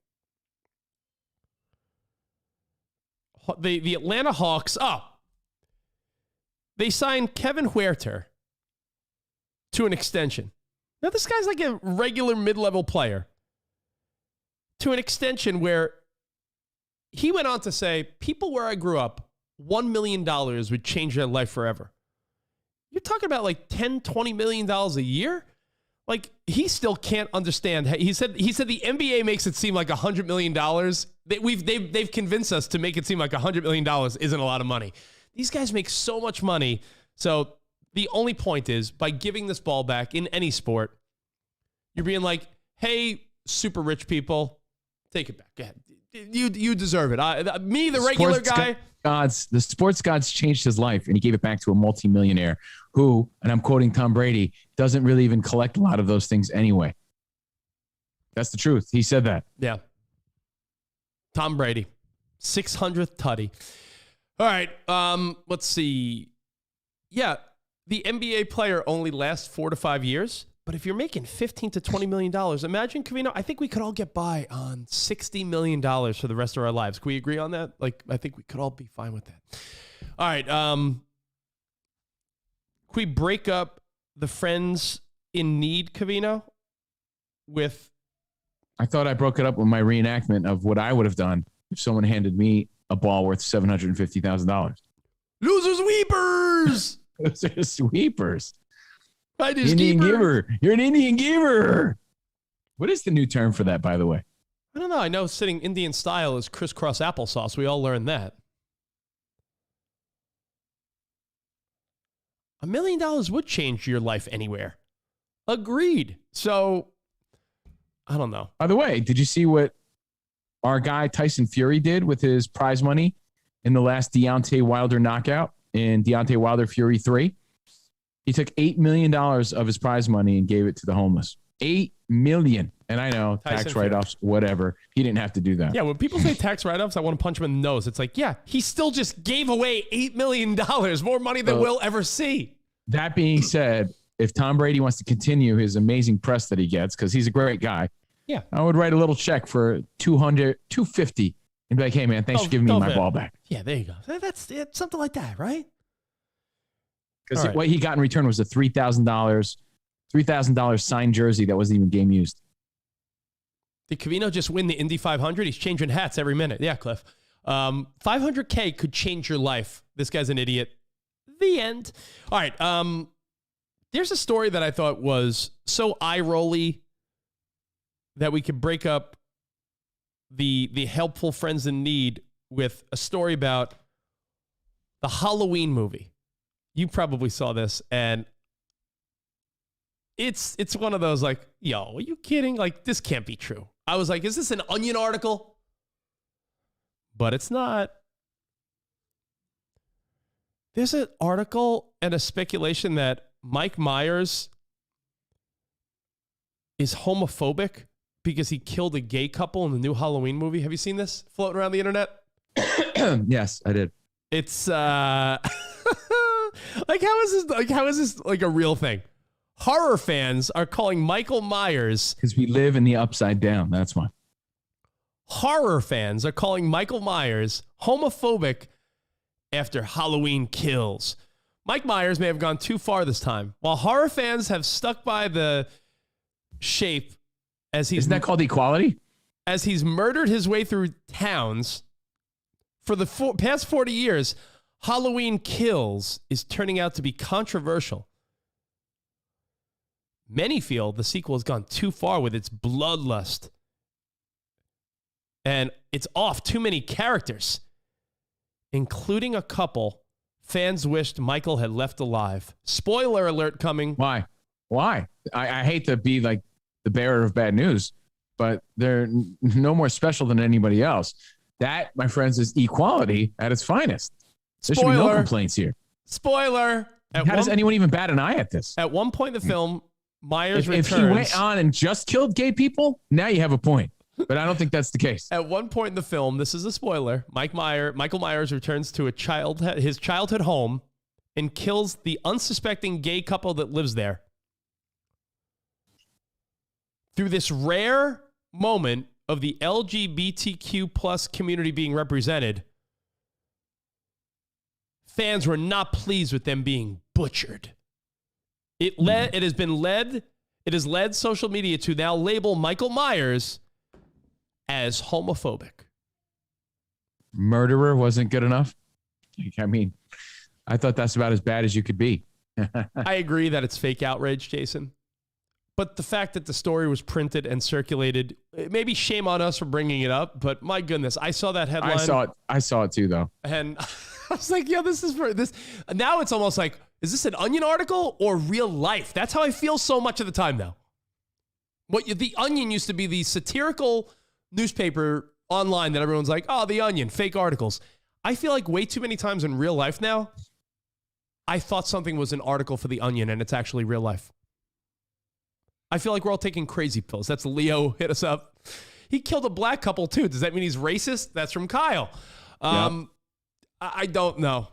The Atlanta Hawks. Oh. They signed Kevin Huerter to an extension. Now, this guy's like a regular mid-level player. To an extension where he went on to say, people where I grew up, $1 million would change their life forever. You're talking about like $10, $20 million a year? Like, he still can't understand. He said the NBA makes it seem like $100 million. They've convinced us to make it seem like $100 million isn't a lot of money. These guys make so much money. So the only point is, by giving this ball back in any sport, you're being like, hey, super rich people, take it back. Go ahead. You deserve it. Me, the regular guy. The sports gods changed his life, and he gave it back to a multimillionaire who, and I'm quoting Tom Brady, doesn't really even collect a lot of those things anyway. That's the truth. He said that. Yeah. Tom Brady, 600th tutty. All right. Let's see. Yeah, the NBA player only lasts 4 to 5 years. But if you're making $15 to $20 million, imagine, Covino, I think we could all get by on $60 million for the rest of our lives. Can we agree on that? Like, I think we could all be fine with that. All right. Can we break up the friends in need, Covino, with... I thought I broke it up with my reenactment of what I would have done if someone handed me a ball worth $750,000. Losers weepers! Losers weepers. Indian giver. You're an Indian giver. What is the new term for that, by the way? I don't know. I know sitting Indian style is crisscross applesauce. We all learned that. $1 million would change your life anywhere. Agreed. So, I don't know. By the way, did you see what our guy Tyson Fury did with his prize money in the last Deontay Wilder knockout in Deontay Wilder Fury 3? He took $8 million of his prize money and gave it to the homeless. $8 million. And I know, tax write-offs, whatever. He didn't have to do that. Yeah, when people say tax write-offs, I want to punch him in the nose. It's like, yeah, he still just gave away $8 million, more money than we'll ever see. That being said, if Tom Brady wants to continue his amazing press that he gets, because he's a great guy, yeah, I would write a little check for $200, $250 and be like, hey, man, thanks for giving me my ball back. Yeah, there you go. That's something like that, right? Because what he got in return was a $3,000 signed jersey that wasn't even game used. Did Covino just win the Indy 500? He's changing hats every minute. Yeah, Cliff. 500K could change your life. This guy's an idiot. The end. All right. There's a story that I thought was so eye-rolly that we could break up the helpful friends in need with a story about the Halloween movie. You probably saw this, and it's one of those like, yo, are you kidding? Like, this can't be true. I was like, is this an Onion article? But it's not. There's an article and a speculation that Mike Myers is homophobic because he killed a gay couple in the new Halloween movie. Have you seen this floating around the internet? Yes, I did. It's like, how is this like a real thing? Horror fans are calling Michael Myers, because we live in the upside down. That's why. Horror fans are calling Michael Myers homophobic after Halloween Kills. Mike Myers may have gone too far this time, while horror fans have stuck by the shape as he's... Isn't that called equality? As he's murdered his way through towns for the past 40 years, Halloween Kills is turning out to be controversial. Many feel the sequel has gone too far with its bloodlust, and it's off too many characters, including a couple fans wished Michael had left alive. Spoiler alert coming. Why? I hate to be like the bearer of bad news, but they're no more special than anybody else. That, my friends, is equality at its finest. There should be no complaints here. Spoiler. How does anyone even bat an eye at this? At one point in the film, Myers if returns. he went on and just killed gay people, now you have a point. But I don't think that's the case. At one point in the film, this is a spoiler, Michael Myers returns to his childhood home and kills the unsuspecting gay couple that lives there. Through this rare moment of the LGBTQ plus community being represented, fans were not pleased with them being butchered. It has led social media to now label Michael Myers as homophobic. Murderer wasn't good enough. I mean, I thought that's about as bad as you could be. I agree that it's fake outrage, Jason. But the fact that the story was printed and circulated, maybe shame on us for bringing it up, but my goodness, I saw that headline. I saw it too, though. And I was like, yeah, this is for this. Now it's almost like, is this an Onion article or real life? That's how I feel so much of the time now. The Onion used to be the satirical newspaper online that everyone's like, oh, the Onion, fake articles. I feel like way too many times in real life now, I thought something was an article for the Onion and it's actually real life. I feel like we're all taking crazy pills. That's Leo, hit us up. He killed a black couple too. Does that mean he's racist? That's from Kyle. Yep. I don't know.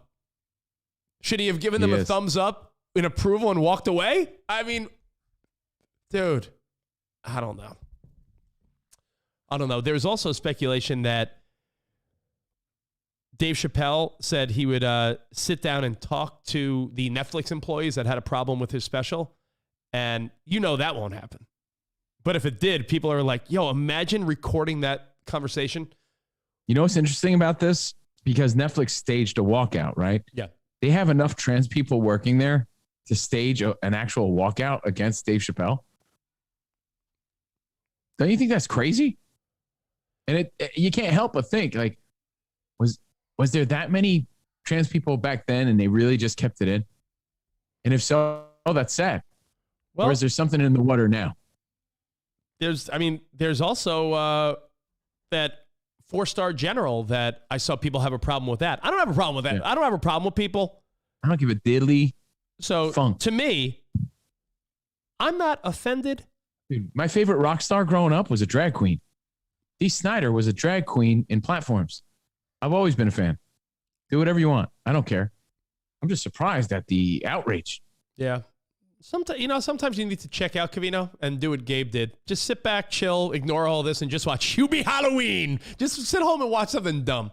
Should he have given them a thumbs up in approval and walked away? I mean, dude, I don't know. There's also speculation that Dave Chappelle said he would sit down and talk to the Netflix employees that had a problem with his special. And you know that won't happen. But if it did, people are like, yo, imagine recording that conversation. You know what's interesting about this? Because Netflix staged a walkout, right? Yeah. They have enough trans people working there to stage an actual walkout against Dave Chappelle. Don't you think that's crazy? And you can't help but think, like, was there that many trans people back then and they really just kept it in? And if so, that's sad. Well, or is there something in the water now? There's also that 4-star general that I saw people have a problem with that. I don't have a problem with that. Yeah. I don't have a problem with people. I don't give a diddly funk. To me, I'm not offended. Dude, my favorite rock star growing up was a drag queen. Dee Snider was a drag queen in Platforms. I've always been a fan. Do whatever you want. I don't care. I'm just surprised at the outrage. Yeah. Sometimes you need to check out Covino and do what Gabe did. Just sit back, chill, ignore all this, and just watch Hubie Halloween. Just sit home and watch something dumb.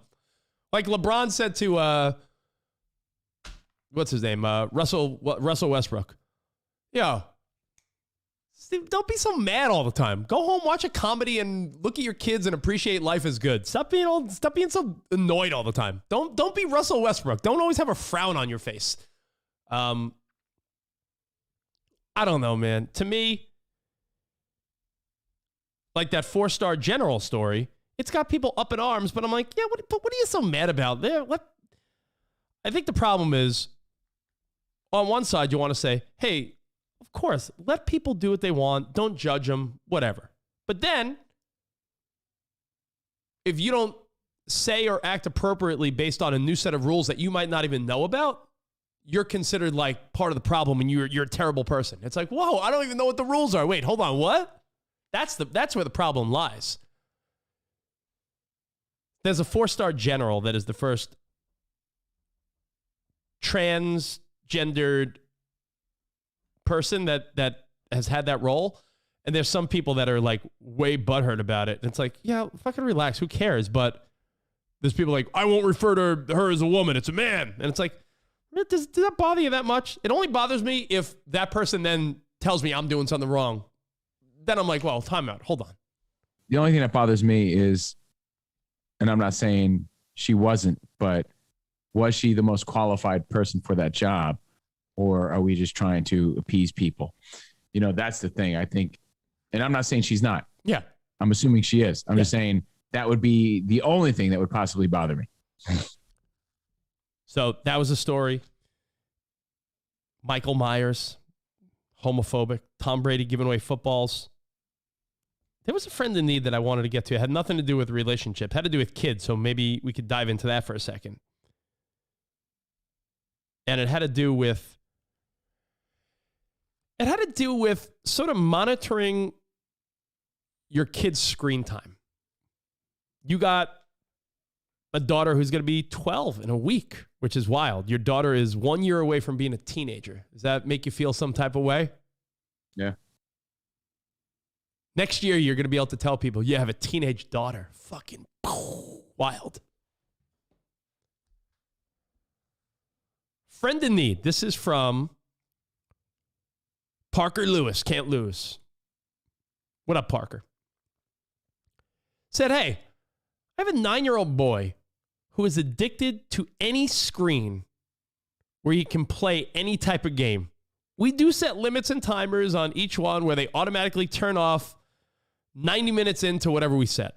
Like LeBron said to, what's his name? Russell Westbrook. Yo, Steve, don't be so mad all the time. Go home, watch a comedy, and look at your kids and appreciate life as good. Stop being so annoyed all the time. Don't be Russell Westbrook. Don't always have a frown on your face. I don't know, man. To me, like that 4-star general story, it's got people up in arms, but I'm like, yeah, what are you so mad about there? I think the problem is, on one side, you want to say, hey, of course, let people do what they want. Don't judge them, whatever. But then, if you don't say or act appropriately based on a new set of rules that you might not even know about, you're considered like part of the problem and you're a terrible person. It's like, whoa, I don't even know what the rules are. Wait, hold on, what? That's where the problem lies. There's a 4-star general that is the first transgendered person that has had that role. And there's some people that are like way butthurt about it. And it's like, yeah, fucking relax. Who cares? But there's people like, I won't refer to her as a woman. It's a man. And it's like, does that bother you that much? It only bothers me if that person then tells me I'm doing something wrong. Then I'm like, well, time out. Hold on. The only thing that bothers me is, and I'm not saying she wasn't, but was she the most qualified person for that job? Or are we just trying to appease people? You know, that's the thing. I think, and I'm not saying she's not. Yeah. I'm assuming she is. I'm just saying that would be the only thing that would possibly bother me. So that was a story. Michael Myers, homophobic. Tom Brady giving away footballs. There was a friend in need that I wanted to get to. It had nothing to do with relationship. It had to do with kids. So maybe we could dive into that for a second. And it had to do with sort of monitoring your kid's screen time. You got a daughter who's going to be 12 in a week, which is wild. Your daughter is 1 year away from being a teenager. Does that make you feel some type of way? Yeah. Next year, you're going to be able to tell people you have a teenage daughter. Fucking wild. Friend in need. This is from Parker Lewis. Can't lose. What up, Parker? Said, hey, I have a 9-year-old boy who is addicted to any screen where he can play any type of game. We do set limits and timers on each one where they automatically turn off 90 minutes into whatever we set.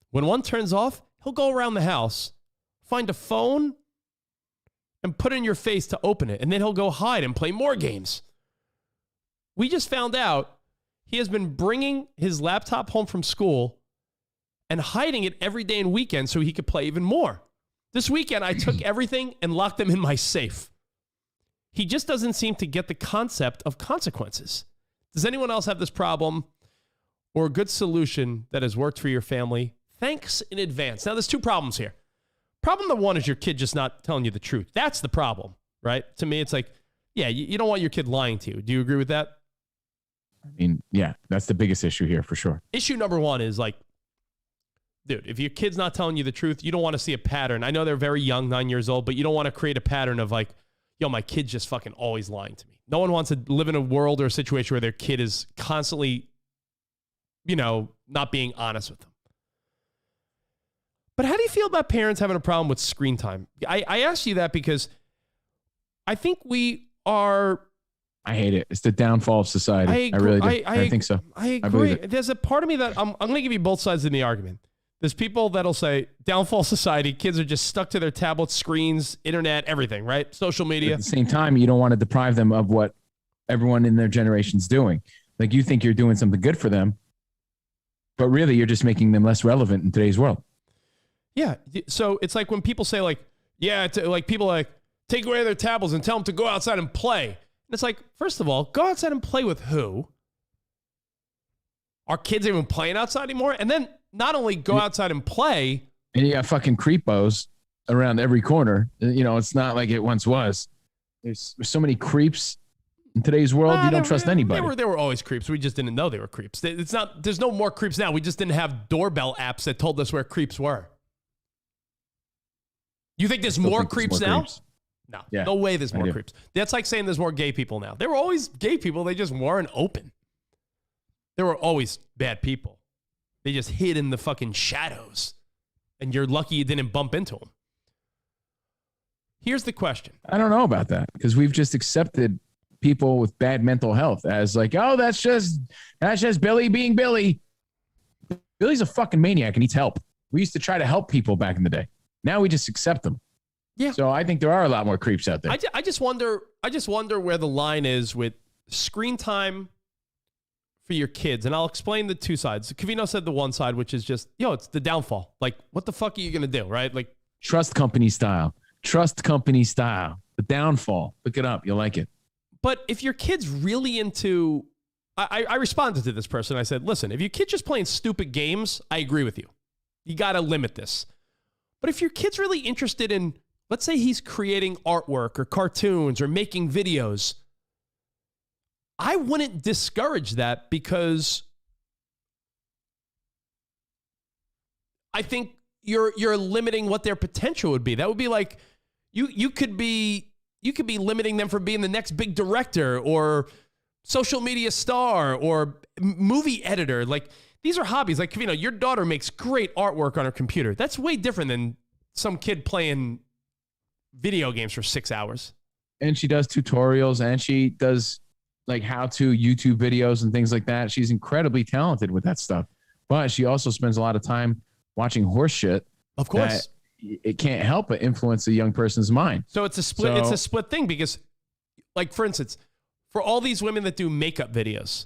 When one turns off, he'll go around the house, find a phone, and put it in your face to open it, and then he'll go hide and play more games. We just found out he has been bringing his laptop home from school and hiding it every day and weekend so he could play even more. This weekend, I took everything and locked them in my safe. He just doesn't seem to get the concept of consequences. Does anyone else have this problem or a good solution that has worked for your family? Thanks in advance. Now, there's 2 problems here. Problem number 1 is your kid just not telling you the truth. That's the problem, right? To me, it's like, yeah, you don't want your kid lying to you. Do you agree with that? I mean, yeah, that's the biggest issue here for sure. Issue number 1 is like, dude, if your kid's not telling you the truth, you don't want to see a pattern. I know they're very young, 9 years old, but you don't want to create a pattern of like, yo, my kid's just fucking always lying to me. No one wants to live in a world or a situation where their kid is constantly, not being honest with them. But how do you feel about parents having a problem with screen time? I asked you that because I think we are... I hate it. It's the downfall of society. I really do. I think so. I agree. There's a part of me that I'm going to give you both sides in the argument. There's people that'll say downfall society. Kids are just stuck to their tablets, screens, internet, everything, right? Social media. At the same time, you don't want to deprive them of what everyone in their generation's doing. Like you think you're doing something good for them, but really you're just making them less relevant in today's world. Yeah. So it's like when people say like, people like take away their tablets and tell them to go outside and play. And it's like, first of all, go outside and play with who? Are kids even playing outside anymore? And then not only go outside and play. And you got fucking creepos around every corner. It's not like it once was. There's so many creeps in today's world. You don't trust anybody. They were always creeps. We just didn't know they were creeps. There's no more creeps now. We just didn't have doorbell apps that told us where creeps were. You think there's more creeps now? Creeps. No, no way there's more creeps. That's like saying there's more gay people now. There were always gay people. They just weren't open. There were always bad people. They just hid in the fucking shadows. And you're lucky you didn't bump into them. Here's the question. I don't know about that because we've just accepted people with bad mental health as like, oh, that's just Billy being Billy. Billy's a fucking maniac and needs help. We used to try to help people back in the day. Now we just accept them. Yeah. So I think there are a lot more creeps out there. I just wonder where the line is with screen time for your kids. And I'll explain the two sides. Covino said the one side, which is just, it's the downfall. Like, what the fuck are you going to do, right? Like, Trust company style. The downfall. Look it up. You'll like it. But if your kid's really into, I responded to this person. I said, listen, if your kid's just playing stupid games, I agree with you. You got to limit this. But if your kid's really interested in, let's say he's creating artwork or cartoons or making videos, I wouldn't discourage that because I think you're limiting what their potential would be. That would be like you could be limiting them from being the next big director or social media star or movie editor. Like, these are hobbies. Like, your daughter makes great artwork on her computer. That's way different than some kid playing video games for 6 hours. And she does tutorials and she does like how-to YouTube videos and things like that. She's incredibly talented with that stuff. But she also spends a lot of time watching horse shit. Of course. It can't help but influence a young person's mind. So it's a split. It's a split thing because, like, for instance, for all these women that do makeup videos,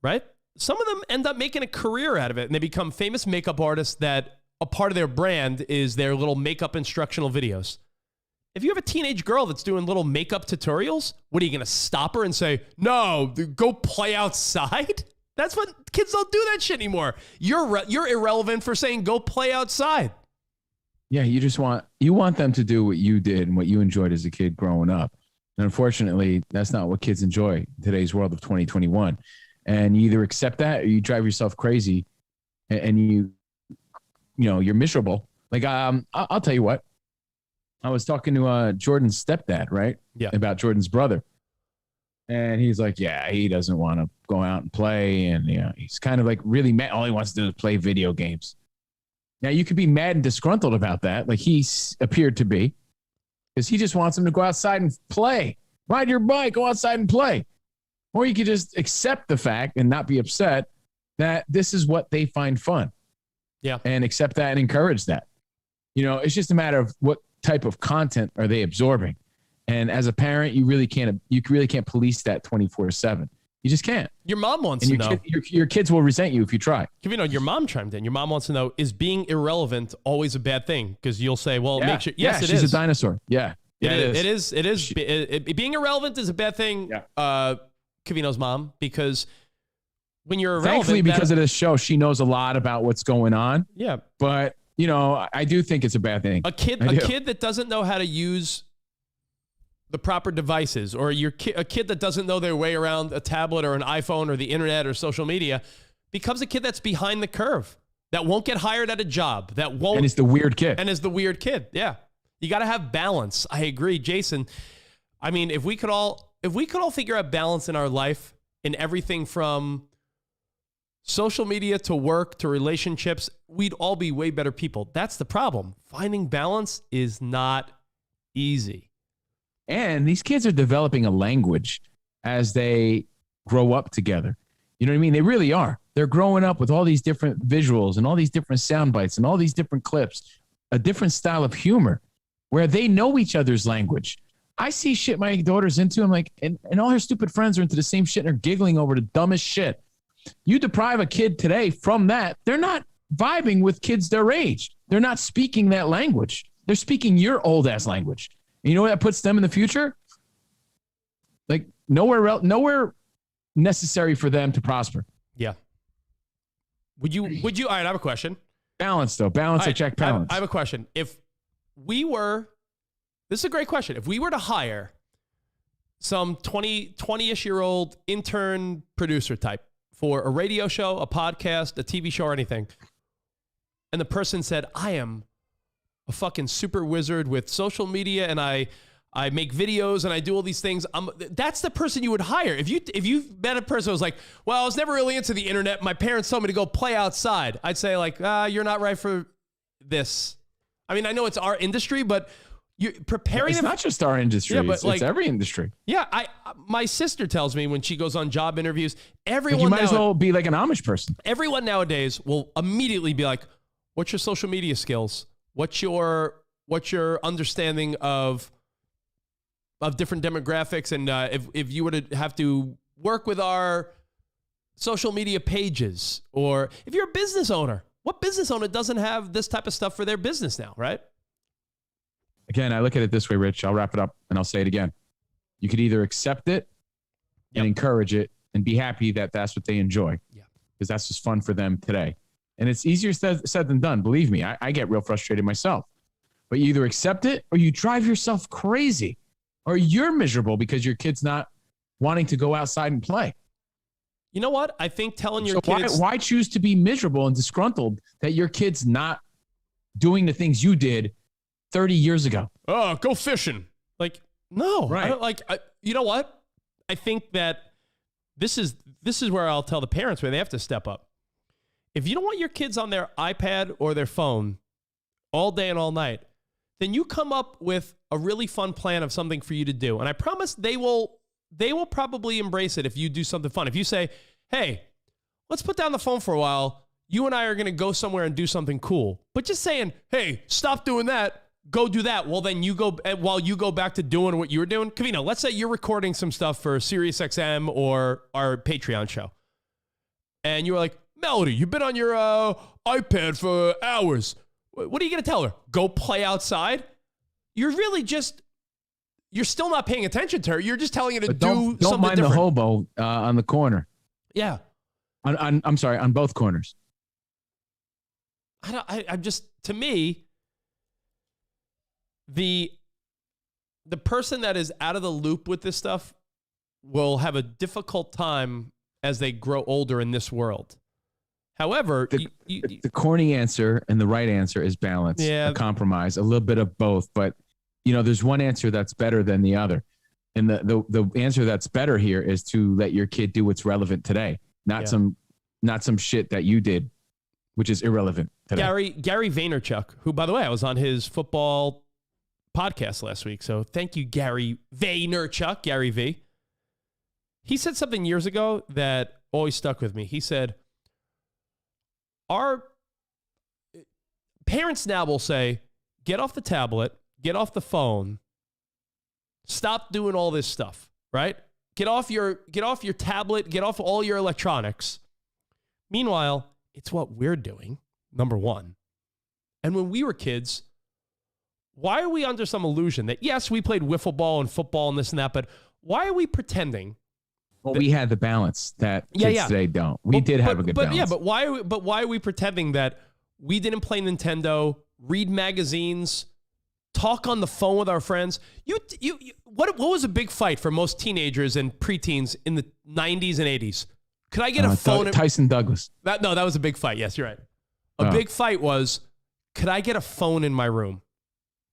right? Some of them end up making a career out of it, and they become famous makeup artists that a part of their brand is their little makeup instructional videos. If you have a teenage girl that's doing little makeup tutorials, what are you going to stop her and say, no, go play outside? That's what kids don't do that shit anymore. You're irrelevant for saying go play outside. Yeah, you want them to do what you did and what you enjoyed as a kid growing up. And unfortunately, that's not what kids enjoy in today's world of 2021. And you either accept that or you drive yourself crazy and you're miserable. Like, I'll tell you what. I was talking to Jordan's stepdad, right? Yeah. About Jordan's brother. And he's like, yeah, he doesn't want to go out and play. And he's kind of like really mad. All he wants to do is play video games. Now, you could be mad and disgruntled about that, like he appeared to be, because he just wants him to go outside and play. Ride your bike, go outside and play. Or you could just accept the fact and not be upset that this is what they find fun. Yeah. And accept that and encourage that. It's just a matter of what type of content are they absorbing. And as a parent, you really can't police that 24/7. You just can't. Your mom wants to know. Your kids will resent you if you try. Your mom chimed in. Your mom wants to know, is being irrelevant always a bad thing? Because you'll say, well, make sure. Yes, it is. She's a dinosaur. Yeah. It is. Being irrelevant is a bad thing, Covino's mom, because when you're irrelevant. Thankfully, because of this show, she knows a lot about what's going on. Yeah. But, I do think it's a bad thing. A kid that doesn't know how to use the proper devices, or a kid that doesn't know their way around a tablet or an iPhone or the internet or social media, becomes a kid that's behind the curve, that won't get hired at a job, and is the weird kid. Yeah. You got to have balance. I agree, Jason. I mean, if we could all figure out balance in our life, in everything from social media to work to relationships, we'd all be way better people. That's the problem. Finding balance is not easy. And these kids are developing a language as they grow up together. You know what I mean? They really are. They're growing up with all these different visuals and all these different sound bites and all these different clips, a different style of humor where they know each other's language. I see shit my daughter's into. I'm like, and all her stupid friends are into the same shit and are giggling over the dumbest shit. You deprive a kid today from that, they're not vibing with kids their age. They're not speaking that language. They're speaking your old ass language. And you know where that puts them in the future? Like nowhere necessary for them to prosper. Yeah. Would you, all right, I have a question. Balance though. Balance, I check balance. I have a question. This is a great question. If we were to hire some 20-ish year old intern producer type for a radio show, a podcast, a TV show, or anything, and the person said, I am a fucking super wizard with social media, and I I make videos and I do all these things. That's the person you would hire. If you met a person who was like, well, I was never really into the internet. My parents told me to go play outside. I'd say like, you're not right for this. I mean, I know it's our industry, but you're preparing. It's not just our industry. Yeah, but it's every industry. Yeah, my sister tells me when she goes on job interviews, everyone you might as well be like an Amish person. Everyone nowadays will immediately be like, "What's your social media skills? What's your understanding of different demographics? And if you were to have to work with our social media pages, or if you're a business owner, what business owner doesn't have this type of stuff for their business now, right?" Again, I look at it this way, Rich. I'll wrap it up and I'll say it again. You could either accept it and encourage it and be happy that that's what they enjoy. Yeah. Because that's just fun for them today. And it's easier said than done. Believe me, I get real frustrated myself. But you either accept it or you drive yourself crazy, or you're miserable because your kid's not wanting to go outside and play. You know what? I think telling your kids... Why choose to be miserable and disgruntled that your kid's not doing the things you did 30 years ago? Oh, go fishing. Like, no. Right. You know what? I think that this is where I'll tell the parents where they have to step up. If you don't want your kids on their iPad or their phone all day and all night, then you come up with a really fun plan of something for you to do. And I promise they will probably embrace it if you do something fun. If you say, hey, let's put down the phone for a while. You and I are going to go somewhere and do something cool. But just saying, hey, stop doing that. Go do that. Well, then while you go back to doing what you were doing. Covino, let's say you're recording some stuff for SiriusXM or our Patreon show. And you were like, Melody, you've been on your iPad for hours. What are you going to tell her? Go play outside? You're still not paying attention to her. You're just telling her to do something different. Don't mind the hobo on the corner. Yeah. I'm sorry, on both corners. I'm just, to me, the person that is out of the loop with this stuff will have a difficult time as they grow older in this world. However, the corny answer and the right answer is balance, a compromise, a little bit of both. But, there's one answer that's better than the other. And the answer that's better here is to let your kid do what's relevant today, not some shit that you did, which is irrelevant today. Gary Vaynerchuk, who, by the way, I was on his football podcast last week. So thank you, Gary Vaynerchuk, Gary V. He said something years ago that always stuck with me. He said, our parents now will say, get off the tablet, get off the phone, stop doing all this stuff, right? Get off your tablet, get off all your electronics. Meanwhile, it's what we're doing, number one. And when we were kids, why are we under some illusion that, yes, we played wiffle ball and football and this and that, but why are we pretending? Well, we had the balance that kids today don't. We did have a good balance. Yeah, but why are we pretending that we didn't play Nintendo, read magazines, talk on the phone with our friends? What was a big fight for most teenagers and preteens in the 90s and 80s? Could I get a phone? Tyson Douglas. That was a big fight. Yes, you're right. A big fight was, could I get a phone in my room?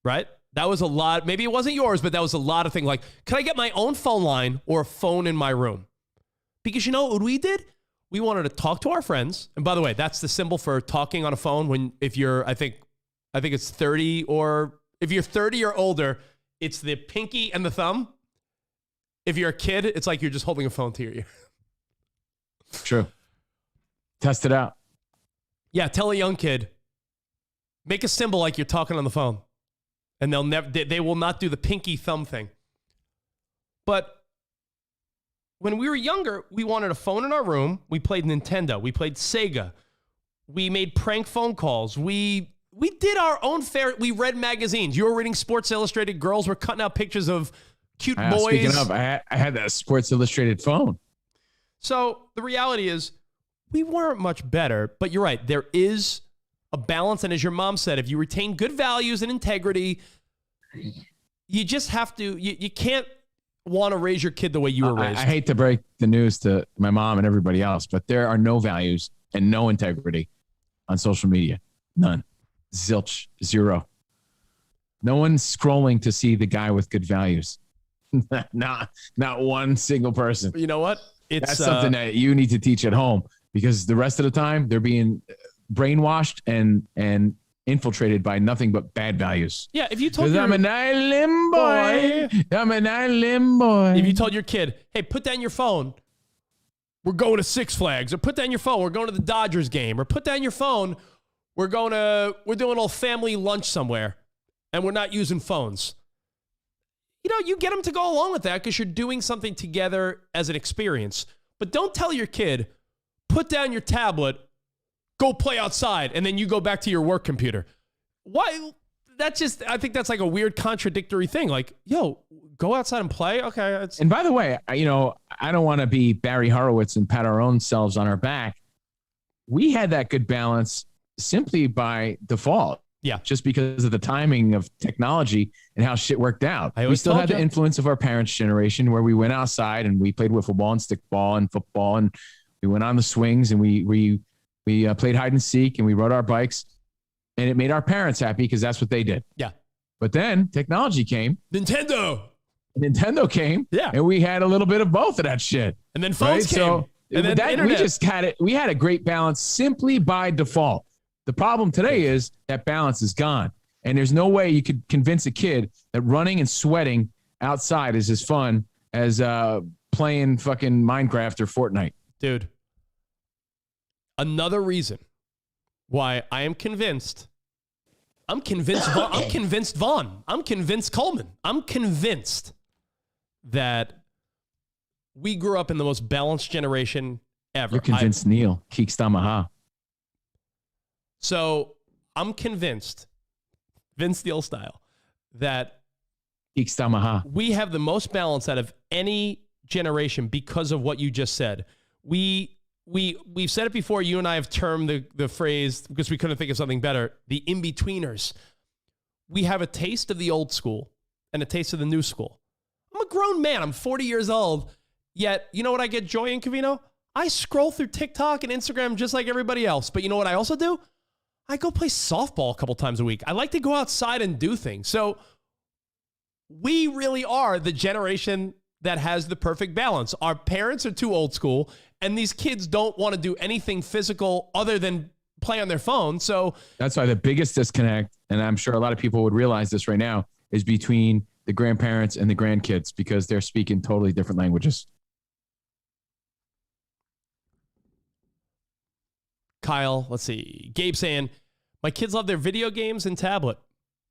Right? That was a lot. Maybe it wasn't yours, but that was a lot of things. Like, could I get my own phone line or a phone in my room? Because you know what we did? We wanted to talk to our friends. And by the way, that's the symbol for talking on a phone. If you're, I think it's 30, or if you're 30 or older, it's the pinky and the thumb. If you're a kid, it's like you're just holding a phone to your ear. True. Test it out. Yeah, tell a young kid, make a symbol like you're talking on the phone. And they will not do the pinky thumb thing. But when we were younger, we wanted a phone in our room. We played Nintendo. We played Sega. We made prank phone calls. We did our own we read magazines. You were reading Sports Illustrated. Girls were cutting out pictures of cute boys. Speaking of, I had that Sports Illustrated phone. So the reality is, we weren't much better. But you're right. There is a balance. And as your mom said, if you retain good values and integrity, you just have to, you can't want to raise your kid the way you were raised. I hate to break the news to my mom and everybody else, but there are no values and no integrity on social media. None. Zilch. Zero. No one's scrolling to see the guy with good values. not one single person. You know what? That's something that you need to teach at home, because the rest of the time they're being brainwashed and infiltrated by nothing but bad values. Yeah, if you told I'm an island boy. I'm an island boy. If you told your kid, hey, put down your phone, we're going to Six Flags, or put down your phone, we're going to the Dodgers game, or put down your phone, we're doing a little family lunch somewhere, and we're not using phones. You get them to go along with that because you're doing something together as an experience. But don't tell your kid, put down your tablet, go play outside, and then you go back to your work computer. Why? I think that's like a weird contradictory thing. Like, yo, go outside and play. Okay. And by the way, I don't want to be Barry Horowitz and pat our own selves on our back. We had that good balance simply by default. Yeah. Just because of the timing of technology and how shit worked out. We still had the influence of our parents' generation, where we went outside and we played wiffle ball and stickball and football, and we went on the swings, and we played hide and seek, and we rode our bikes, and it made our parents happy because that's what they did. Yeah. But then technology came. Nintendo came. Yeah. And we had a little bit of both of that shit. And then phones came. So and then the internet. We just had it. We had a great balance simply by default. The problem today is that balance is gone. And there's no way you could convince a kid that running and sweating outside is as fun as playing fucking Minecraft or Fortnite. Dude, another reason why I am convinced. I'm convinced Vaughn. I'm convinced Coleman. I'm convinced that we grew up in the most balanced generation ever. You're convinced, Neil. Keekstamaha. So I'm convinced, Vince Steele style, that we have the most balance out of any generation because of what you just said. We've said it before. You and I have termed the phrase, because we couldn't think of something better, the in-betweeners. We have a taste of the old school and a taste of the new school. I'm a grown man. I'm 40 years old. Yet, you know what I get joy in, Covino? I scroll through TikTok and Instagram just like everybody else. But you know what I also do? I go play softball a couple times a week. I like to go outside and do things. So we really are the generation that has the perfect balance. Our parents are too old school, and these kids don't want to do anything physical other than play on their phone. So that's why the biggest disconnect, and I'm sure a lot of people would realize this right now, is between the grandparents and the grandkids, because they're speaking totally different languages. Kyle, let's see. Gabe saying, my kids love their video games and tablet,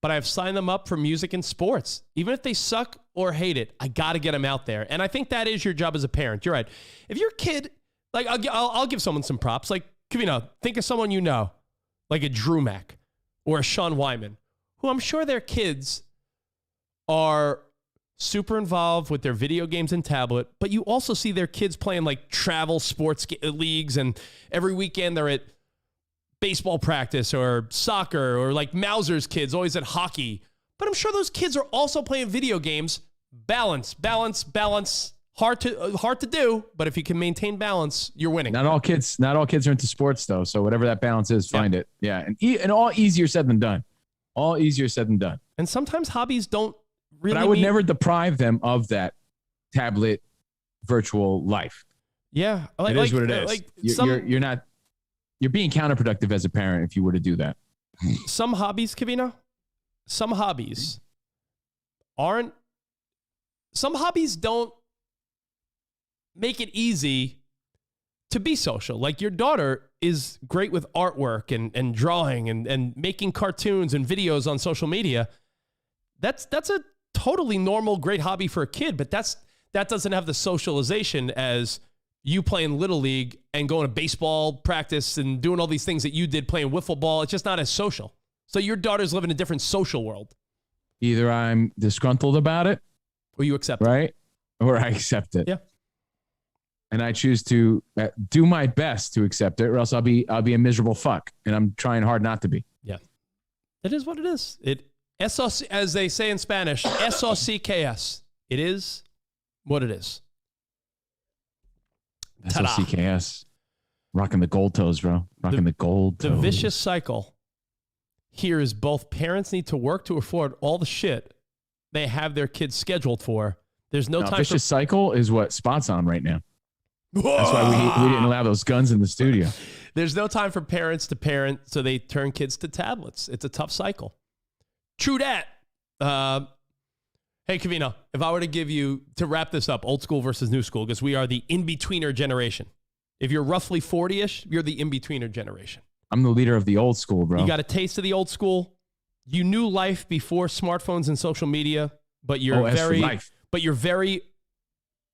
but I've signed them up for music and sports. Even if they suck or hate it, I got to get them out there. And I think that is your job as a parent. You're right. If your kid, like, I'll give someone some props. Like, Covino, think of someone you know, like a Drew Mack or a Sean Wyman, who I'm sure their kids are super involved with their video games and tablet, but you also see their kids playing like travel sports leagues, and every weekend they're at baseball practice or soccer, or like Mauser's kids always at hockey. But I'm sure those kids are also playing video games. Balance. Hard to do, but if you can maintain balance, you're winning. Not all kids are into sports though. So whatever that balance is, find it. Yeah. And all easier said than done. And sometimes hobbies don't really. But I would never deprive them of that tablet virtual life. Yeah. It is what it is. You're being counterproductive as a parent if you were to do that. Some hobbies, Covino, some hobbies don't make it easy to be social. Like your daughter is great with artwork and drawing and making cartoons and videos on social media. That's a totally normal, great hobby for a kid, but that doesn't have the socialization as you playing Little League and going to baseball practice and doing all these things that you did playing wiffle ball. It's just not as social. So your daughter's living a different social world. Either I'm disgruntled about it, or you accept it. Right? Or I accept it. Yeah. And I choose to do my best to accept it, or else I'll be a miserable fuck. And I'm trying hard not to be. Yeah. It is what it is. SOC, as they say in Spanish, SOCKS. It is what it is. SOCKS. Rocking the gold toes, bro. Rocking the gold toes. The vicious cycle. here is both parents need to work to afford all the shit they have their kids scheduled for. There's no time. Vicious cycle is what Spot's on right now. That's why we didn't allow those guns in the studio. There's no time for parents to parent, so they turn kids to tablets. It's a tough cycle. True that. Hey, Covino, if I were to give you, to wrap this up, old school versus new school, because we are the in-betweener generation. If you're roughly 40-ish, you're the in-betweener generation. I'm the leader of the old school, bro. You got a taste of the old school. You knew life before smartphones and social media, but you're very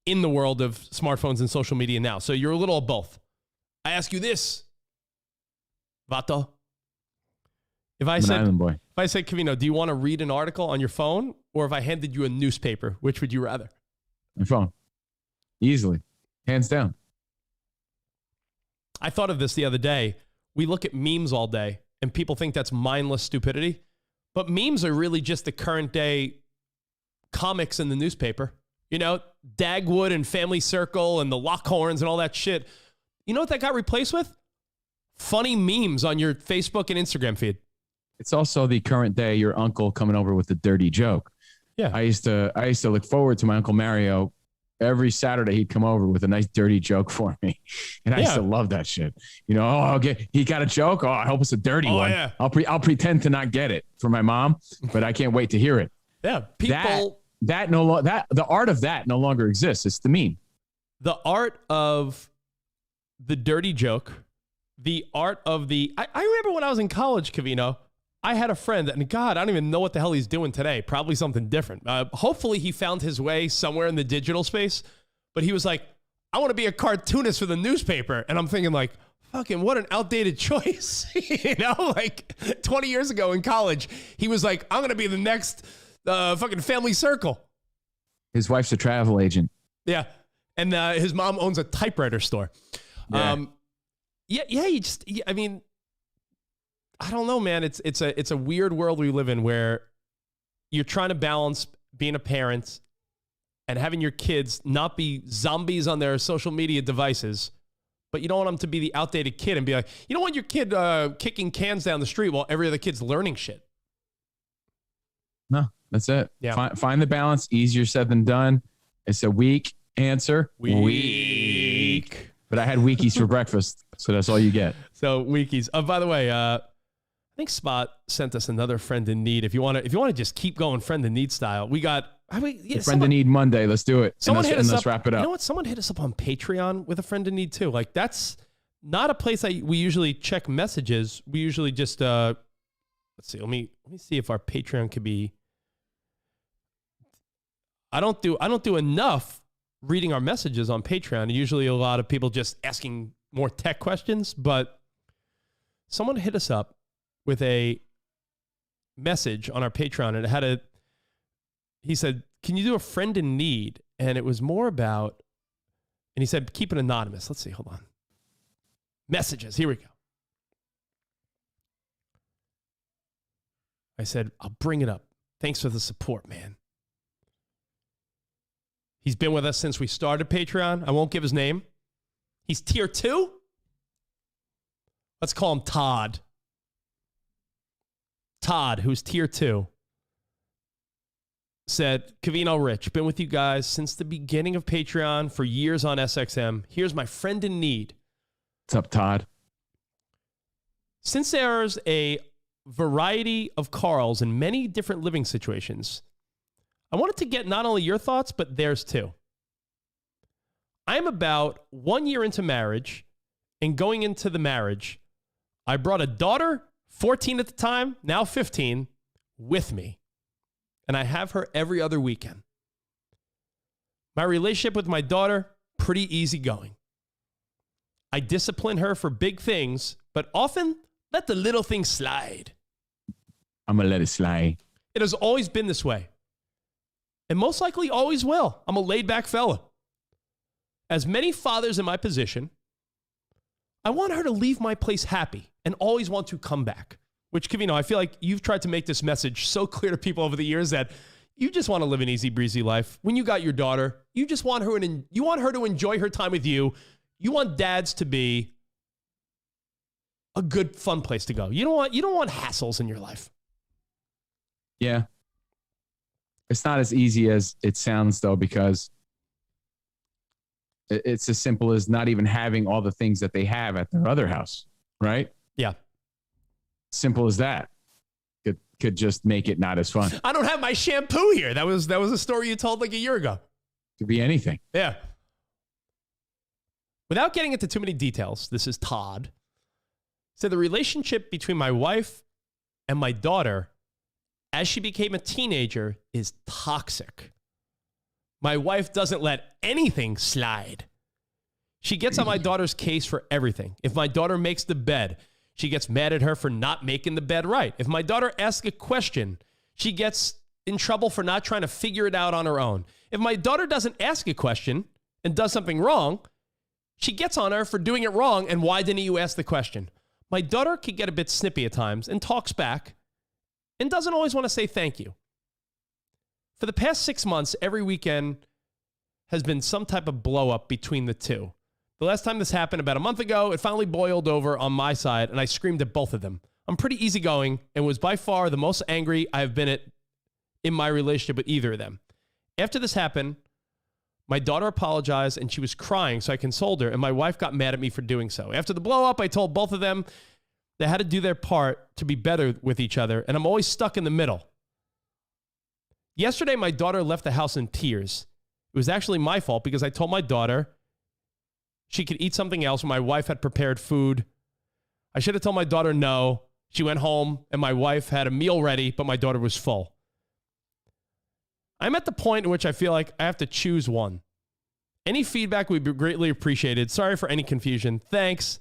in the world of smartphones and social media now. So you're a little of both. I ask you this, Vato. If I said, Covino, do you want to read an article on your phone, or if I handed you a newspaper, which would you rather? My phone. Easily. Hands down. I thought of this the other day. We look at memes all day, and people think that's mindless stupidity. But memes are really just the current day comics in the newspaper. You know, Dagwood and Family Circle and the Lockhorns and all that shit. You know what that got replaced with? Funny memes on your Facebook and Instagram feed. It's also the current day, your uncle coming over with a dirty joke. Yeah. I used to look forward to my Uncle Mario. Every Saturday he'd come over with a nice dirty joke for me. And I used to love that shit. You know, he got a joke. Oh, I hope it's a dirty one. Yeah. I'll pretend to not get it for my mom, but I can't wait to hear it. Yeah. People the art of that no longer exists. It's the meme. The art of the dirty joke, the art of I remember when I was in college, Covino, I had a friend, and God, I don't even know what the hell he's doing today. Probably something different. Hopefully he found his way somewhere in the digital space, but he was like, I want to be a cartoonist for the newspaper. And I'm thinking like, fucking what an outdated choice. You know, like 20 years ago in college, he was like, I'm going to be the next fucking Family Circle. His wife's a travel agent. Yeah. And his mom owns a typewriter store. Yeah. I don't know, man. It's a weird world we live in where you're trying to balance being a parent and having your kids not be zombies on their social media devices, but you don't want them to be the outdated kid and be like, you don't want your kid kicking cans down the street while every other kid's learning shit. No, that's it. Yeah. Find the balance. Easier said than done. It's a weak answer. Weak. But I had Weekies for breakfast, so that's all you get. So Weekies. By the way, I think Spot sent us another friend in need. If you want to just keep going friend in need style, we got friend in need Monday. Let's do it. Let's wrap it up. You know what? Someone hit us up on Patreon with a friend in need too. Like that's not a place we usually check messages. We usually just let's see. Let me see if our Patreon could be. I don't do enough reading our messages on Patreon. Usually a lot of people just asking more tech questions, but someone hit us up with a message on our Patreon, and he said, can you do a friend in need? And it was more about, and he said, keep it anonymous. Let's see, hold on. Messages, here we go. I said, I'll bring it up. Thanks for the support, man. He's been with us since we started Patreon. I won't give his name. He's tier 2. Let's call him Todd. Todd, who's tier 2, said, Covino Rich, been with you guys since the beginning of Patreon for years on SXM. Here's my friend in need. What's up, Todd? Since there's a variety of Carls in many different living situations, I wanted to get not only your thoughts, but theirs too. I'm about 1 year into marriage, and going into the marriage, I brought a daughter, 14 at the time, now 15, with me. And I have her every other weekend. My relationship with my daughter, pretty easygoing. I discipline her for big things, but often let the little things slide. I'm going to let it slide. It has always been this way. And most likely always will. I'm a laid-back fella. As many fathers in my position, I want her to leave my place happy and always want to come back. Which, Covino, I feel like you've tried to make this message so clear to people over the years that you just want to live an easy breezy life. When you got your daughter, you just want her to enjoy her time with you. You want dads to be a good, fun place to go. You don't want hassles in your life. Yeah. It's not as easy as it sounds, though, because it's as simple as not even having all the things that they have at their other house, right? Yeah. Simple as that. Could just make it not as fun. I don't have my shampoo here. That was a story you told like a year ago. Could be anything. Yeah. Without getting into too many details, this is Todd. So the relationship between my wife and my daughter as she became a teenager is toxic. My wife doesn't let anything slide. She gets on my daughter's case for everything. If my daughter makes the bed, she gets mad at her for not making the bed right. If my daughter asks a question, she gets in trouble for not trying to figure it out on her own. If my daughter doesn't ask a question and does something wrong, she gets on her for doing it wrong and why didn't you ask the question? My daughter can get a bit snippy at times and talks back and doesn't always want to say thank you. For the past 6 months, every weekend has been some type of blow up between the two. The last time this happened about a month ago, it finally boiled over on my side and I screamed at both of them. I'm pretty easygoing and was by far the most angry I've been at in my relationship with either of them. After this happened, my daughter apologized and she was crying, so I consoled her and my wife got mad at me for doing so. After the blow up, I told both of them they had to do their part to be better with each other and I'm always stuck in the middle. Yesterday, my daughter left the house in tears. It was actually my fault because I told my daughter she could eat something else when my wife had prepared food. I should have told my daughter no. She went home and my wife had a meal ready, but my daughter was full. I'm at the point in which I feel like I have to choose one. Any feedback would be greatly appreciated. Sorry for any confusion. Thanks.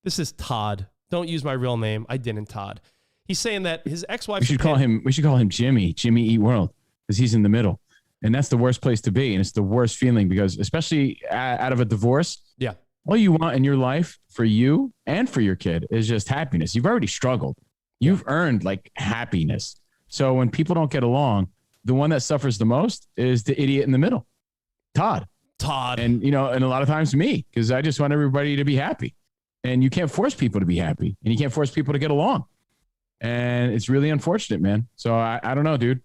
This is Todd. Don't use my real name. I didn't, Todd. He's saying that his ex-wife... We should call him Jimmy Eat World, because he's in the middle. And that's the worst place to be. And it's the worst feeling because especially out of a divorce, yeah, all you want in your life for you and for your kid is just happiness. You've already struggled. You've earned like happiness. So when people don't get along, the one that suffers the most is the idiot in the middle, Todd. And, and a lot of times me, because I just want everybody to be happy. And you can't force people to be happy and you can't force people to get along. And it's really unfortunate, man. So I don't know, dude.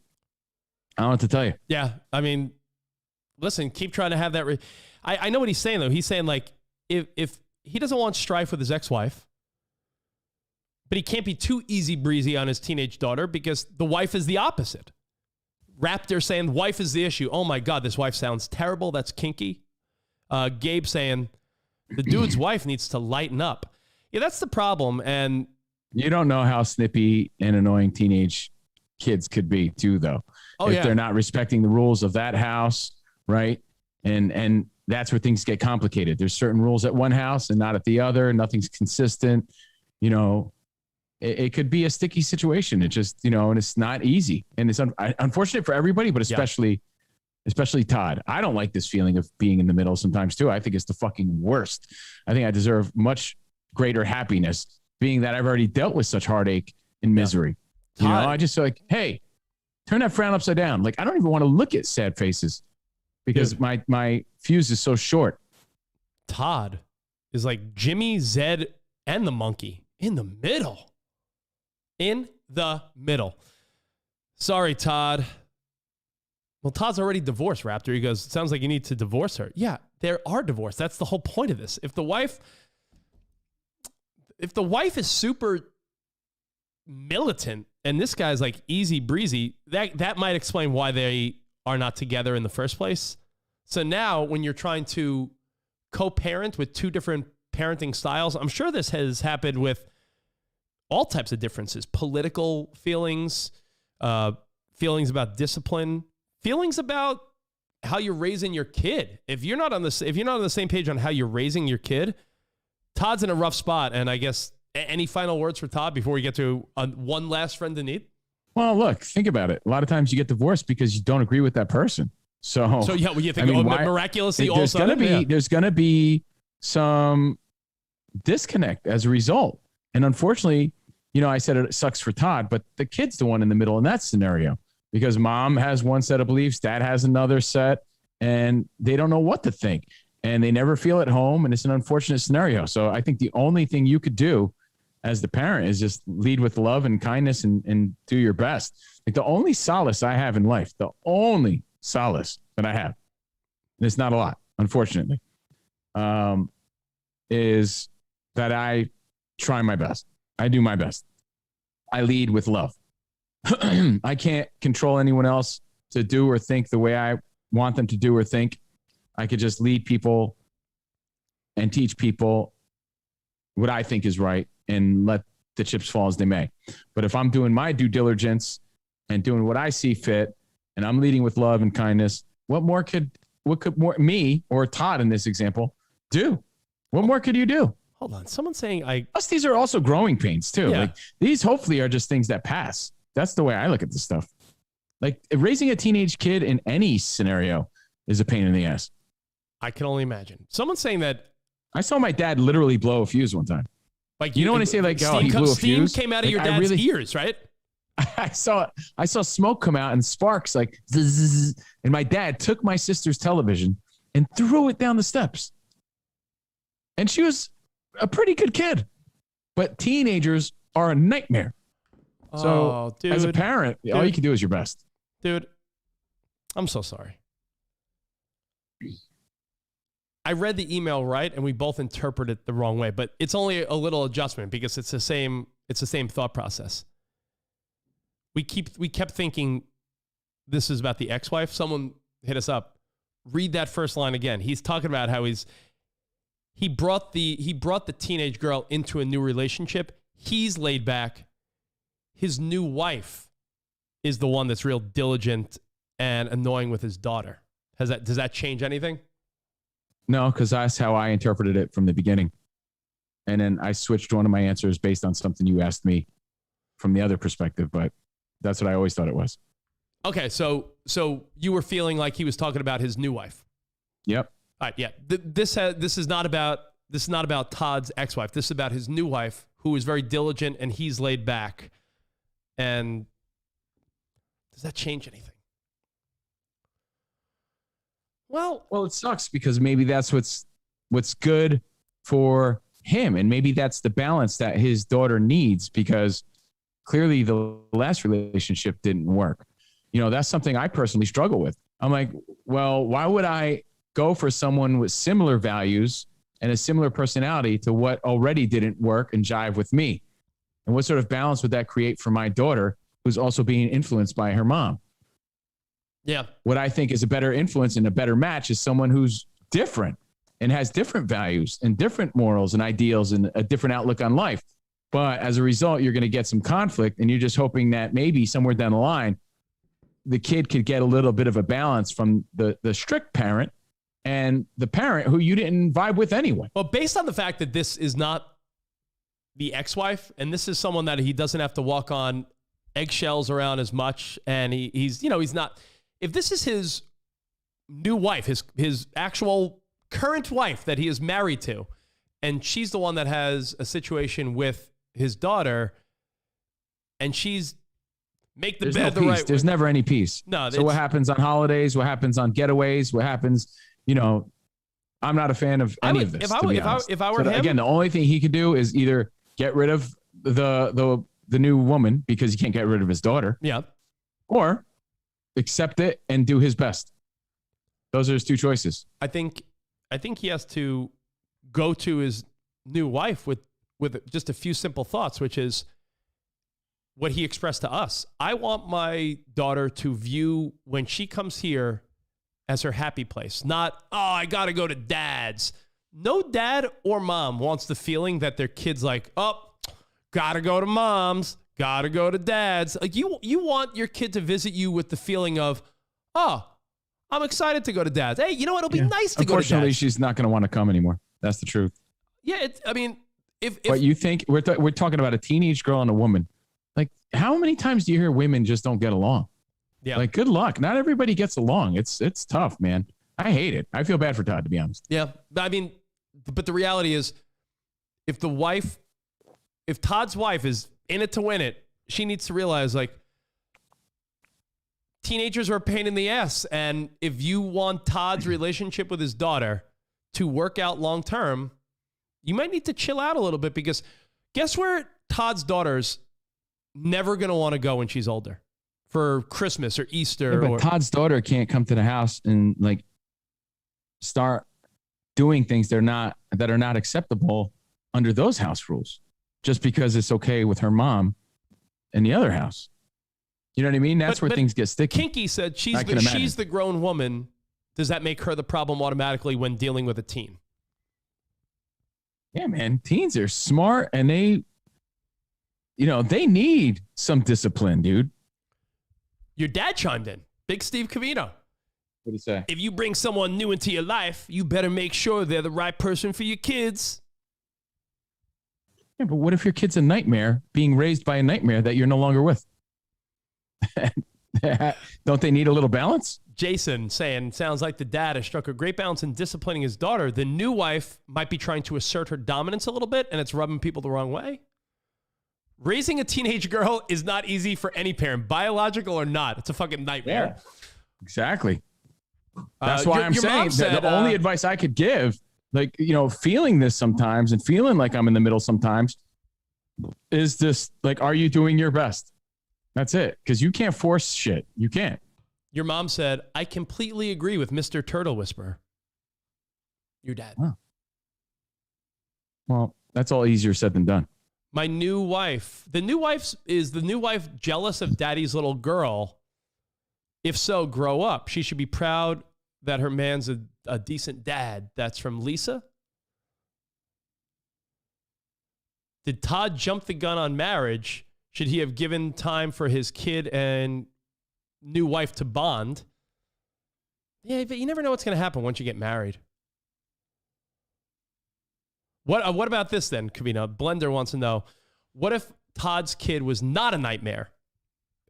I don't know what to tell you. Yeah. I mean, listen, keep trying to have that. I know what he's saying, though. He's saying, like, if he doesn't want strife with his ex-wife, but he can't be too easy breezy on his teenage daughter because the wife is the opposite. Raptor saying wife is the issue. Oh, my God, this wife sounds terrible. That's kinky. Gabe saying the dude's wife needs to lighten up. Yeah, that's the problem. And you don't know how snippy and annoying teenage kids could be, too, though. Oh, if they're not respecting the rules of that house, right? And that's where things get complicated. There's certain rules at one house and not at the other. Nothing's consistent. It could be a sticky situation. It just, and it's not easy. And it's unfortunate for everybody, but especially Todd. I don't like this feeling of being in the middle sometimes, too. I think it's the fucking worst. I think I deserve much greater happiness, being that I've already dealt with such heartache and misery. I just feel like, hey, turn that frown upside down. Like, I don't even want to look at sad faces because my fuse is so short. Todd is like Jimmy, Zed, and the monkey in the middle. In the middle. Sorry, Todd. Well, Todd's already divorced, Raptor. He goes, it sounds like you need to divorce her. Yeah, there are divorced. That's the whole point of this. If the wife is super militant and this guy's like easy breezy, that might explain why they are not together in the first place. So now when you're trying to co-parent with two different parenting styles, I'm sure this has happened with all types of differences, political feelings, feelings about discipline, feelings about how you're raising your kid. If you're not on the same page on how you're raising your kid, Todd's in a rough spot. And I guess any final words for Todd before we get to one last friend in need? Well, look, think about it. A lot of times you get divorced because you don't agree with that person. So yeah, well, you think miraculously there's going to be some disconnect as a result. And unfortunately, I said it sucks for Todd, but the kid's the one in the middle in that scenario because mom has one set of beliefs, dad has another set, and they don't know what to think. And they never feel at home, and it's an unfortunate scenario. So I think the only thing you could do as the parent is just lead with love and kindness and do your best. Like the only solace I have in life, the only solace that I have, and it's not a lot, unfortunately, is that I try my best. I do my best. I lead with love. I can't control anyone else to do or think the way I want them to do or think. I could just lead people and teach people what I think is right and let the chips fall as they may. But if I'm doing my due diligence and doing what I see fit and I'm leading with love and kindness, what could me or Todd in this example do? What more could you do? Hold on. Someone's saying Plus, these are also growing pains too. Yeah. Like these hopefully are just things that pass. That's the way I look at this stuff. Like raising a teenage kid in any scenario is a pain in the ass. I can only imagine. Someone's saying that I saw my dad literally blow a fuse one time. like You know when I say like, oh, he blew a steam fuse? came out of Like, your I dad's really- ears, right? I saw smoke come out and sparks like zzz, and my dad took my sister's television and threw it down the steps. And she was a pretty good kid, but teenagers are a nightmare. So dude, as a parent, all you can do is your best. Dude, I'm so sorry. I read the email right, and we both interpreted it the wrong way, but it's only a little adjustment because it's the same thought process. We kept thinking this is about the ex-wife. Someone hit us up. Read that first line again. He's talking about how he brought the teenage girl into a new relationship. He's laid back. His new wife is the one that's real diligent and annoying with his daughter. Does that change anything? No, because that's how I interpreted it from the beginning. And then I switched one of my answers based on something you asked me from the other perspective, but that's what I always thought it was. Okay, so you were feeling like he was talking about his new wife. Yep. All right, yeah. This is not about Todd's ex-wife. This is about his new wife, who is very diligent and he's laid back. And does that change anything? Well, it sucks because maybe that's what's good for him, and maybe that's the balance that his daughter needs because clearly the last relationship didn't work. You know, that's something I personally struggle with. I'm like, well, why would I go for someone with similar values and a similar personality to what already didn't work and jive with me? And what sort of balance would that create for my daughter, who's also being influenced by her mom? yeah. What I think is a better influence and a better match is someone who's different and has different values and different morals and ideals and a different outlook on life. But as a result, you're going to get some conflict, and you're just hoping that maybe somewhere down the line, the kid could get a little bit of a balance from the strict parent and the parent who you didn't vibe with anyway. Well, based on the fact that this is not the ex-wife, and this is someone that he doesn't have to walk on eggshells around as much, and he's not. If this is his new wife, his actual current wife that he is married to, and she's the one that has a situation with his daughter, and she's make the There's bed no the peace. right There's way. never any peace. No. So what happens on holidays? What happens on getaways? What happens? I'm not a fan of any of this. If I were him, again, the only thing he could do is either get rid of the new woman because he can't get rid of his daughter. Yeah. Or accept it and do his best. Those are his two choices. I think he has to go to his new wife with just a few simple thoughts, which is what he expressed to us. I want my daughter to view when she comes here as her happy place, not, oh, I got to go to dad's. No dad or mom wants the feeling that their kid's like, oh, got to go to mom's, got to go to dad's. Like you want your kid to visit you with the feeling of, oh, I'm excited to go to dad's. Hey, you know what? It'll be nice to go to Unfortunately, dad's. she's not going to want to come anymore. That's the truth. Yeah, if But you think we're talking about a teenage girl and a woman. Like, how many times do you hear women just don't get along? Yeah. Like, good luck. Not everybody gets along. It's tough, man. I hate it. I feel bad for Todd, to be honest. Yeah. But the reality is, if Todd's wife is in it to win it, she needs to realize, like, teenagers are a pain in the ass. And if you want Todd's relationship with his daughter to work out long term, you might need to chill out a little bit because Guess where Todd's daughter's never going to want to go when she's older for Christmas or Easter? Yeah, but Todd's daughter can't come to the house and like start doing things that are not acceptable under those house rules just because it's okay with her mom in the other house. You know what I mean? That's where things get sticky. Kinky said she's the grown woman. Does that make her the problem automatically when dealing with a teen? Yeah, man. Teens are smart and they need some discipline, dude. Your dad chimed in. Big Steve Covino. What did he say? If you bring someone new into your life, you better make sure they're the right person for your kids. Yeah, but what if your kid's a nightmare being raised by a nightmare that you're no longer with? Don't they need a little balance? Jason saying, sounds like the dad has struck a great balance in disciplining his daughter. The new wife might be trying to assert her dominance a little bit, and it's rubbing people the wrong way. Raising a teenage girl is not easy for any parent, biological or not. It's a fucking nightmare. Yeah, exactly. That's why I'm saying that the only advice I could give, like, feeling this sometimes and feeling like I'm in the middle sometimes, is just like, are you doing your best? That's it. Because you can't force shit. You can't. Your mom said, I completely agree with Mr. Turtle Whisperer. Your dad. Huh. Well, that's all easier said than done. My new wife. The new wife jealous of daddy's little girl? If so, grow up. She should be proud that her man's a decent dad. That's from Lisa. Did Todd jump the gun on marriage? Should he have given time for his kid and new wife to bond? Yeah, but you never know what's going to happen once you get married. What about this then, Covino? Blender wants to know, what if Todd's kid was not a nightmare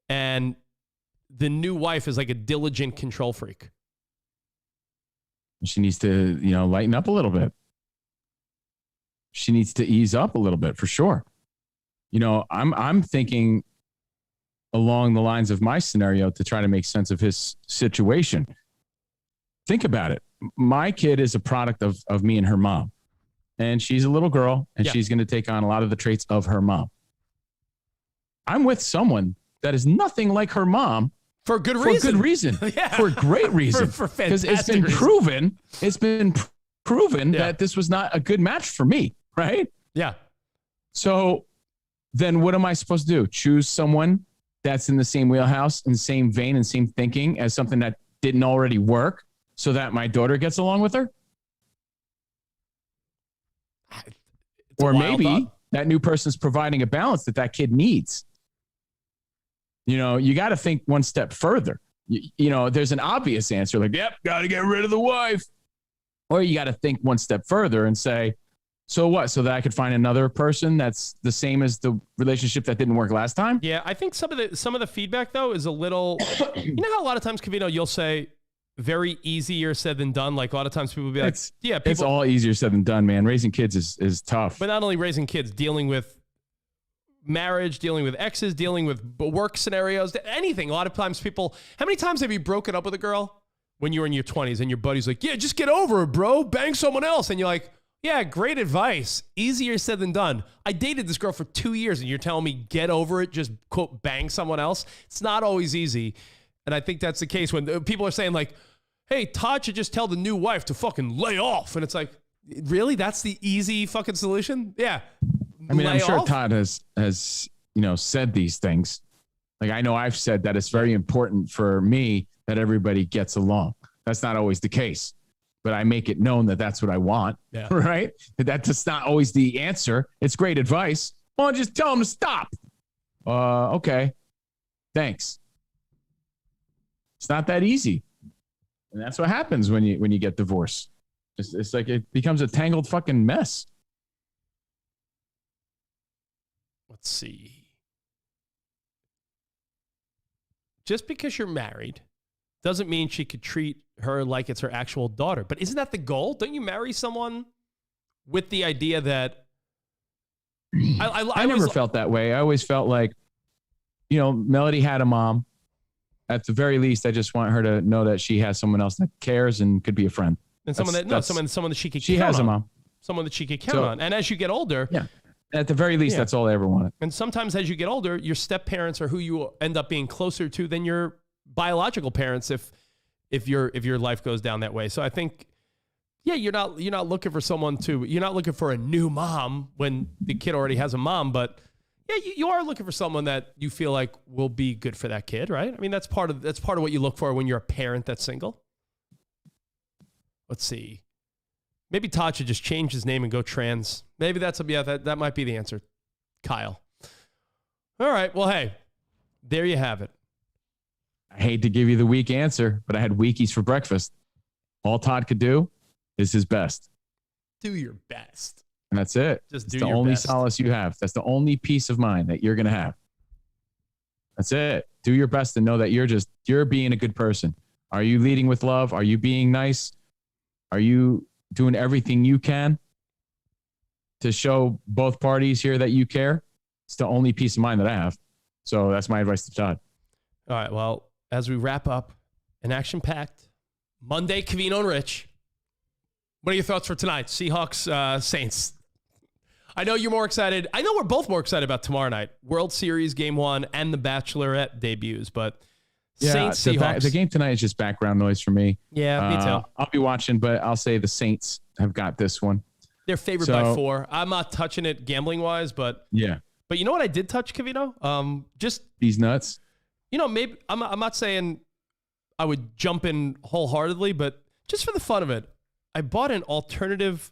and the new wife is like a diligent control freak? She needs to, lighten up a little bit. She needs to ease up a little bit for sure. I'm thinking along the lines of my scenario to try to make sense of his situation. Think about it. My kid is a product of me and her mom. And she's a little girl, and she's going to take on a lot of the traits of her mom. I'm with someone that is nothing like her mom. For good reason. For good reason. Yeah. For great reason. For fantastic it's been reason. proven. It's been proven that this was not a good match for me, right? Yeah. So then what am I supposed to do? Choose someone that's in the same wheelhouse, in the same vein and same thinking as something that didn't already work so that my daughter gets along with her? Or maybe that new person's providing a balance that kid needs. You got to think one step further. There's an obvious answer like, yep, got to get rid of the wife. Or you got to think one step further and say, so what? So that I could find another person that's the same as the relationship that didn't work last time? Yeah, I think some of the feedback though is a little. You know how a lot of times, Covino, you'll say very easier said than done. Like a lot of times people will be like, it's all easier said than done, man. Raising kids is tough. But not only raising kids, dealing with marriage, dealing with exes, dealing with work scenarios, anything. A lot of times how many times have you broken up with a girl when you were in your 20s and your buddy's like, yeah, just get over it, bro. Bang someone else. And you're like, yeah, great advice. Easier said than done. I dated this girl for 2 years and you're telling me get over it, just quote, bang someone else. It's not always easy. And I think that's the case when people are saying like, hey, Todd should just tell the new wife to fucking lay off. And it's like, really? That's the easy fucking solution? Yeah. I mean, I'm sure Todd has said these things. Like, I know I've said that it's very important for me that everybody gets along. That's not always the case, but I make it known that that's what I want, right? That's not always the answer. It's great advice. Well, just tell them to stop. Okay. Thanks. It's not that easy. And that's what happens when you get divorced. It's like it becomes a tangled fucking mess. Let's see. Just because you're married doesn't mean she could treat her like it's her actual daughter. But isn't that the goal? Don't you marry someone with the idea that... I never felt that way. I always felt like, Melody had a mom. At the very least, I just want her to know that she has someone else that cares and could be a friend. And someone that she could count on. She has a mom. Someone that she could count on. And as you get older, At the very least, Yeah. that's all I ever wanted. And sometimes as you get older, your step parents are who you end up being closer to than your biological parents if your life goes down that way. So I think, yeah, you're not looking for you're not looking for a new mom when the kid already has a mom, but yeah, you are looking for someone that you feel like will be good for that kid, right? I mean, that's part of what you look for when you're a parent that's single. Let's see. Maybe Todd should just change his name and go trans. Maybe that might be the answer. Kyle. All right. Well, hey, there you have it. I hate to give you the weak answer, but I had Weekies for breakfast. All Todd could do is his best. Do your best. And that's it. Just it's do the your only best. solace you have. That's the only peace of mind that you're going to have. That's it. Do your best and know that you're being a good person. Are you leading with love? Are you being nice? Are you doing everything you can to show both parties here that you care? It's the only peace of mind that I have. So that's my advice to Todd. All right. Well, as we wrap up an action-packed Monday, Covino and Rich, what are your thoughts for tonight? Seahawks, Saints. I know you're more excited. I know we're both more excited about tomorrow night. World Series Game 1 and the Bachelorette debuts, but Saints, Seahawks. The game tonight is just background noise for me. Yeah, me too. I'll be watching, but I'll say the Saints have got this one. They're favored by 4. I'm not touching it gambling-wise, but yeah. But you know what I did touch, Covino? Just these nuts. You know, maybe I'm not saying I would jump in wholeheartedly, but just for the fun of it, I bought an alternative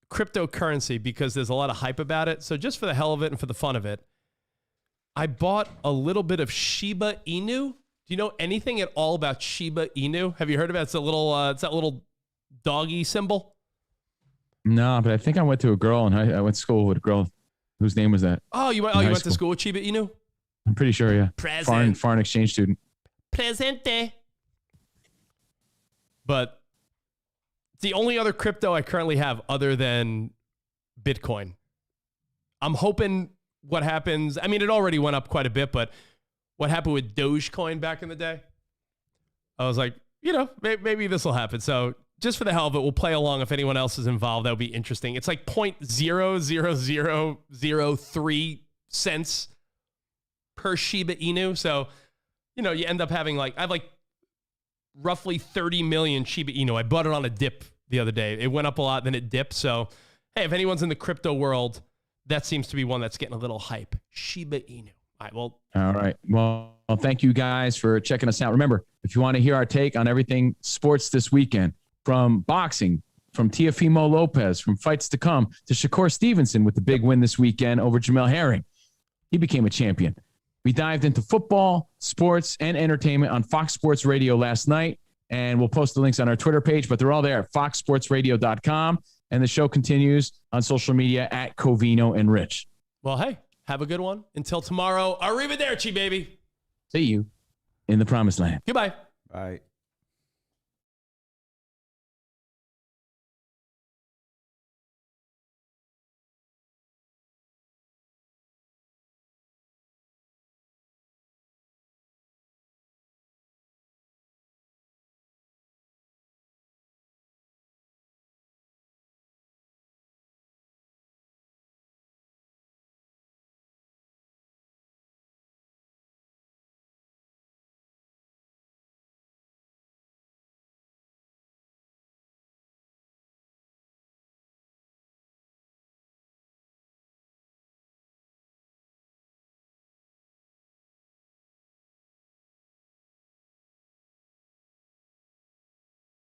cryptocurrency because there's a lot of hype about it. So just for the hell of it and for the fun of it, I bought a little bit of Shiba Inu. Do you know anything at all about Shiba Inu? Have you heard about it? It's it's that little doggy symbol. No, but I think I went to a girl and I went to school with a girl whose name was that. Oh, you went to school with Shiba Inu? I'm pretty sure, yeah. Foreign exchange student. Presente. But it's the only other crypto I currently have other than Bitcoin. I'm hoping what happens. I mean, it already went up quite a bit, but what happened with Dogecoin back in the day? I was like, maybe this will happen. So just for the hell of it, we'll play along. If anyone else is involved, that would be interesting. It's like 0.00003 cents per Shiba Inu. So, you end up having I have roughly 30 million Shiba Inu. I bought it on a dip the other day. It went up a lot, then it dipped. So, hey, if anyone's in the crypto world, that seems to be one that's getting a little hype. Shiba Inu. All right. Well, thank you guys for checking us out. Remember, if you want to hear our take on everything sports this weekend, from boxing, from Teofimo Lopez, from fights to come, to Shakur Stevenson with the big win this weekend over Jamel Herring. He became a champion. We dived into football, sports, and entertainment on Fox Sports Radio last night, and we'll post the links on our Twitter page, but they're all there at foxsportsradio.com, and the show continues on social media at Covino and Rich. Well, hey, have a good one. Until tomorrow, arrivederci, baby. See you in the promised land. Goodbye. Bye.